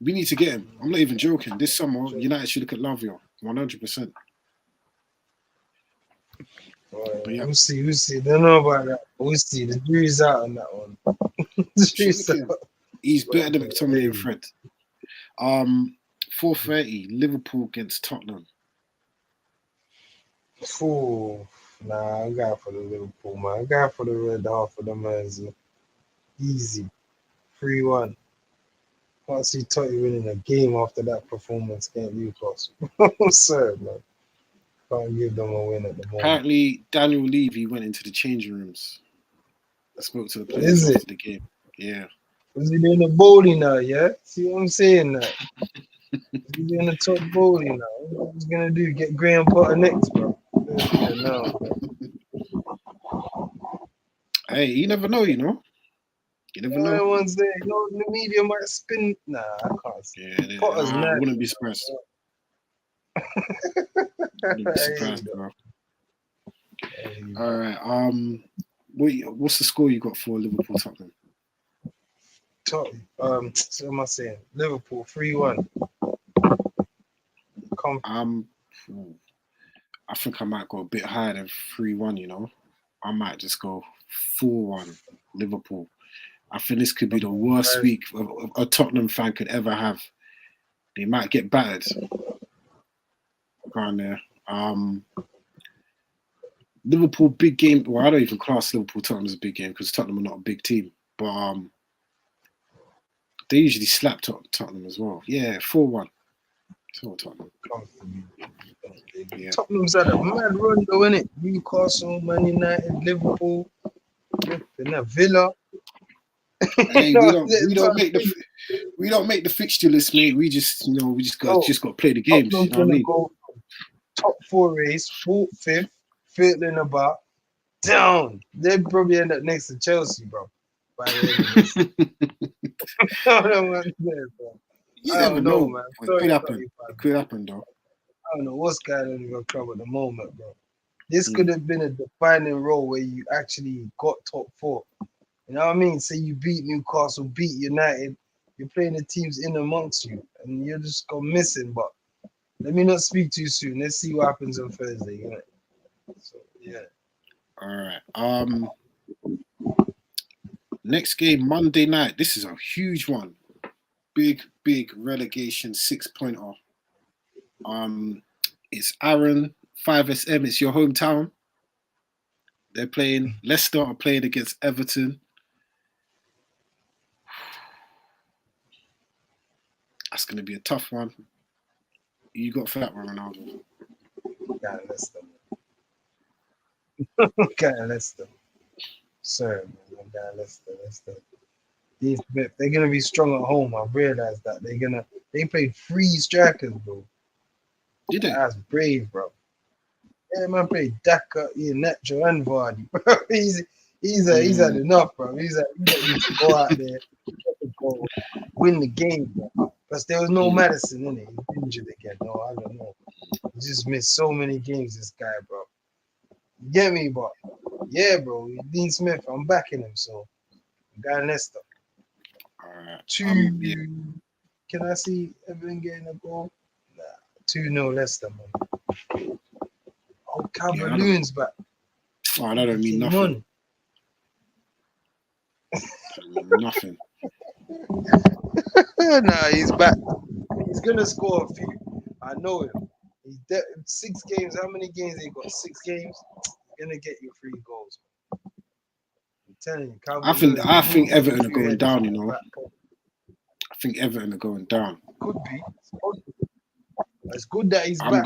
We need to get him. I'm not even joking. This summer, United should look at Lavia 100%. Yeah. We'll see. Don't know about that. We'll see. The jury's out on that one. He's better than McTominay and Fred. 4:30, Liverpool against Tottenham. Nah, I'm going for the Liverpool, man. I'm going for the red half of the Mersey. Easy. 3-1. Can't see Totty winning a game after that performance against Newcastle. Sir, man. Can't give them a win at the moment. Apparently, Daniel Levy went into the changing rooms. I spoke to the players after the game. Yeah. Was he doing the bowling now, yeah? See what I'm saying? He's doing the top bowling now. What he's going to do? Get Graham Potter next, bro. Hey, you never know, you know. You never know. Everyone's there. You know, the media might spin. Nah, I can't see. Yeah, Potter's I wouldn't be surprised. Wouldn't be surprised, bro. All right. What's the score you got for Liverpool Tottenham? What am I saying? Liverpool 3-1. I think I might go a bit higher than 3-1, you know. I might just go 4-1 Liverpool. I think this could be the worst week a Tottenham fan could ever have. They might get battered around there. Liverpool big game. Well, I don't even class Liverpool Tottenham as a big game because Tottenham are not a big team. But they usually slap Tottenham as well. Yeah, 4-1. Tottenham. Yeah. Tottenham's had a mad run though, innit? Newcastle, Man United, Liverpool, and Villa. Hey, we don't make the fixture list, mate. We just got to play the games. You know what I mean? Go top 4 race, 4th, 5th, feeling about down. They'd probably end up next to Chelsea, bro. By the end of this. You never know, man. It could happen. It could happen, though. I don't know what's going on in your club at the moment, bro. This could have been a defining role where you actually got top 4. You know what I mean? Say you beat Newcastle, beat United, you're playing the teams in amongst you, and you're just gone missing. But let me not speak too soon. Let's see what happens on Thursday. You know? So yeah. All right. Next game Monday night. This is a huge one. Big relegation 6-pointer. It's Aaron 5SM. It's your hometown. They're playing. Leicester are playing against Everton. That's going to be a tough one. You got for that one, Ronaldo? Got Leicester. Got Leicester. Sorry, man. Got Leicester. They're gonna be strong at home. I've realized that they played 3 strikers, bro. Did they? That's brave, bro. Yeah, man, played Daka, Nacho, and Vardy. He's had enough, bro. He's had to go out there, go win the game, bro. Because there was no Madison in it. He's injured again. No, I don't know. He just missed so many games, this guy, bro. You get me, bro? Yeah, bro. Dean Smith, I'm backing him, so guy Leicester. Can I see Everton getting a goal? Nah, 2-0 Leicester, man. Oh, Calvert-Lewin's back. Oh, that don't mean nothing. Nothing. Nah, he's back. He's gonna score a few. I know him. He's 6 games. How many games he got? 6 games. He's gonna get you 3 goals. I'm telling you. I think Everton are going down. You know. I think Everton are going down. Could be. It's good that he's back.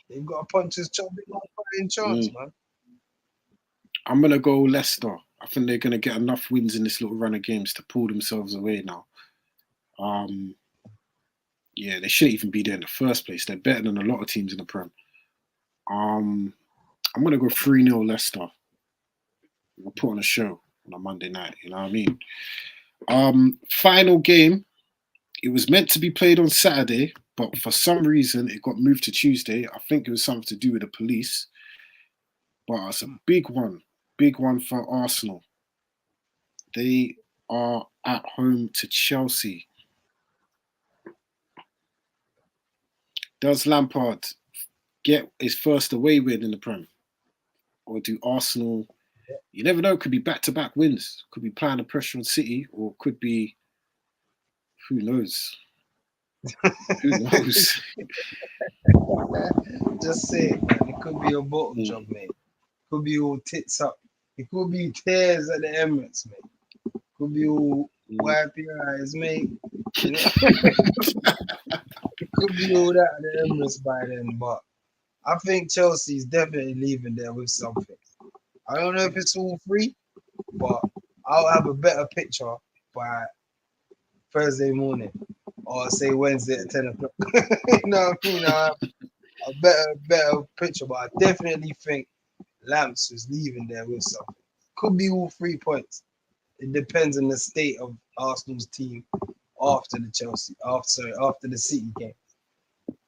They've got to punch his chance, man. I'm gonna go Leicester. I think they're gonna get enough wins in this little run of games to pull themselves away now. Yeah, they shouldn't even be there in the first place. They're better than a lot of teams in the Prem. I'm gonna go 3-0 Leicester. We'll put on a show on a Monday night. You know what I mean? Final game. It was meant to be played on Saturday, but for some reason it got moved to Tuesday. I think it was something to do with the police. But it's a big one for Arsenal. They are at home to Chelsea. Does Lampard get his first away win in the Prem? Or do Arsenal, you never know, could be back-to-back wins. Could be applying the pressure on City, or could be, who knows? Who knows? Just say it, man. It could be a bottle job, mate. It could be all tits up. It could be tears at the Emirates, mate. It could be all wipe your eyes, mate. You know? It could be all that at the Emirates by then, but I think Chelsea's definitely leaving there with something. I don't know if it's all free, but I'll have a better picture by Thursday morning, or say Wednesday at 10 o'clock. You know what I mean? I have a better picture, but I definitely think Lamps is leaving there with something. Could be all 3 points. It depends on the state of Arsenal's team after the City game.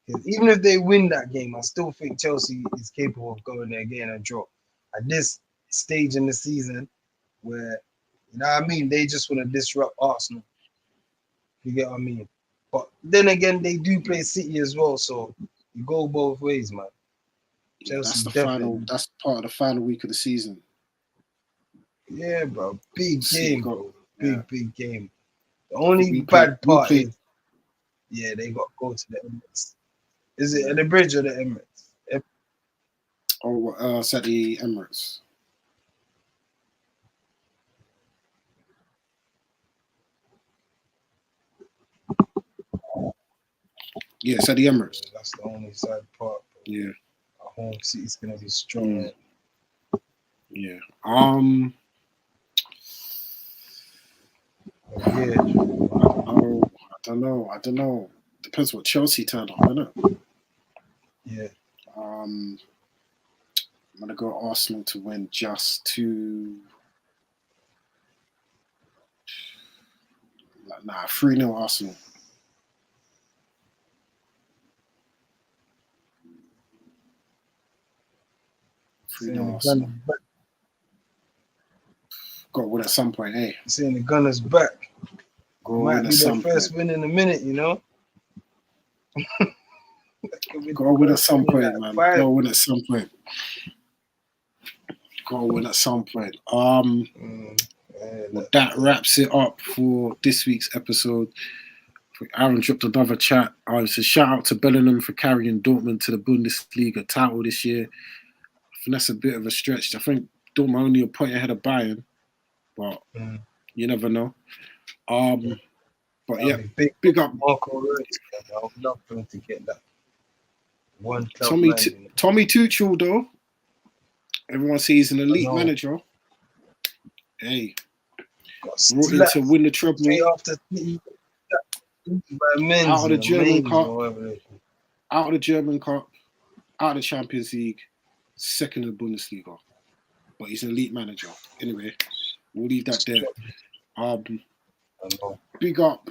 Because even if they win that game, I still think Chelsea is capable of going there getting a draw. At this stage in the season, where, you know what I mean, they just want to disrupt Arsenal. You get what I mean? But then again, they do play City as well, so you go both ways, man. Yeah, Chelsea that's the definitely. final. That's part of the final week of the season. Yeah, bro. Big City game, got, bro. yeah. Big game. The I think only we bad part played. is, yeah, they got to go to the Emirates. Is it at the bridge or the Emirates? It's at the Emirates. Yeah, it's at the Emirates. Yeah, that's the only sad part. Bro. Yeah. Our home city's gonna be strong. Yeah. Yeah. I don't know. Depends what Chelsea turn up, innit? Yeah. I'm gonna go Arsenal to win just to 3-0 Arsenal. Arsenal. Got to win at some point, eh? Saying the Gunners back. Might be their first win in a minute, you know. Got to win at some point, man. Got to win at some point. Got to win at some point. Well, that wraps it up for this week's episode. Aaron dropped another chat. So shout out to Bellingham for carrying Dortmund to the Bundesliga title this year. I think that's a bit of a stretch. I think Dortmund only a point ahead of Bayern, but you never know. But yeah, big up Marco Reus. I would love for him to get that one club. Tommy Tuchel, though. Everyone sees an elite manager. Hey, brought in to win the treble. Out of the German Cup, out of the German Cup, out of the Champions League, second in the Bundesliga. But he's an elite manager. Anyway, we'll leave that there. Big up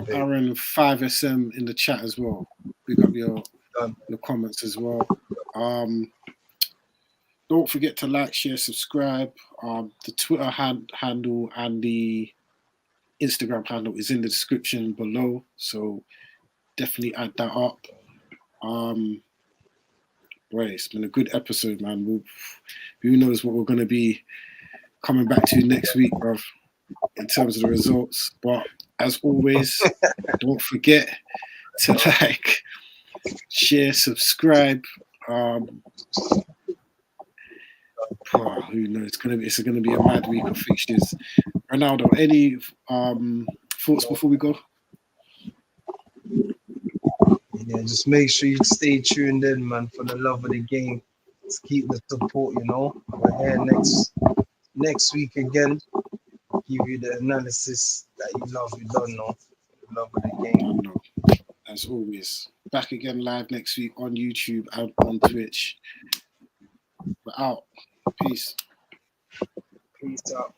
Aaron 5SM in the chat as well. Big up your comments as well. Don't forget to like, share, subscribe. The Twitter handle and the Instagram handle is in the description below, so definitely add that up. Boy, it's been a good episode, man. Who knows what we're going to be coming back to next week, bruv, in terms of the results. But as always, don't forget to like, share, subscribe. Who knows? It's gonna be a mad week of fixtures. Ronaldo, any thoughts before we go? Yeah, just make sure you stay tuned in, man, for the love of the game. Let's keep the support, you know. We're here next week again. Give you the analysis that you love. You don't know. The love of the game. As always, back again live next week on YouTube and on Twitch. We're out. Peace. Peace out.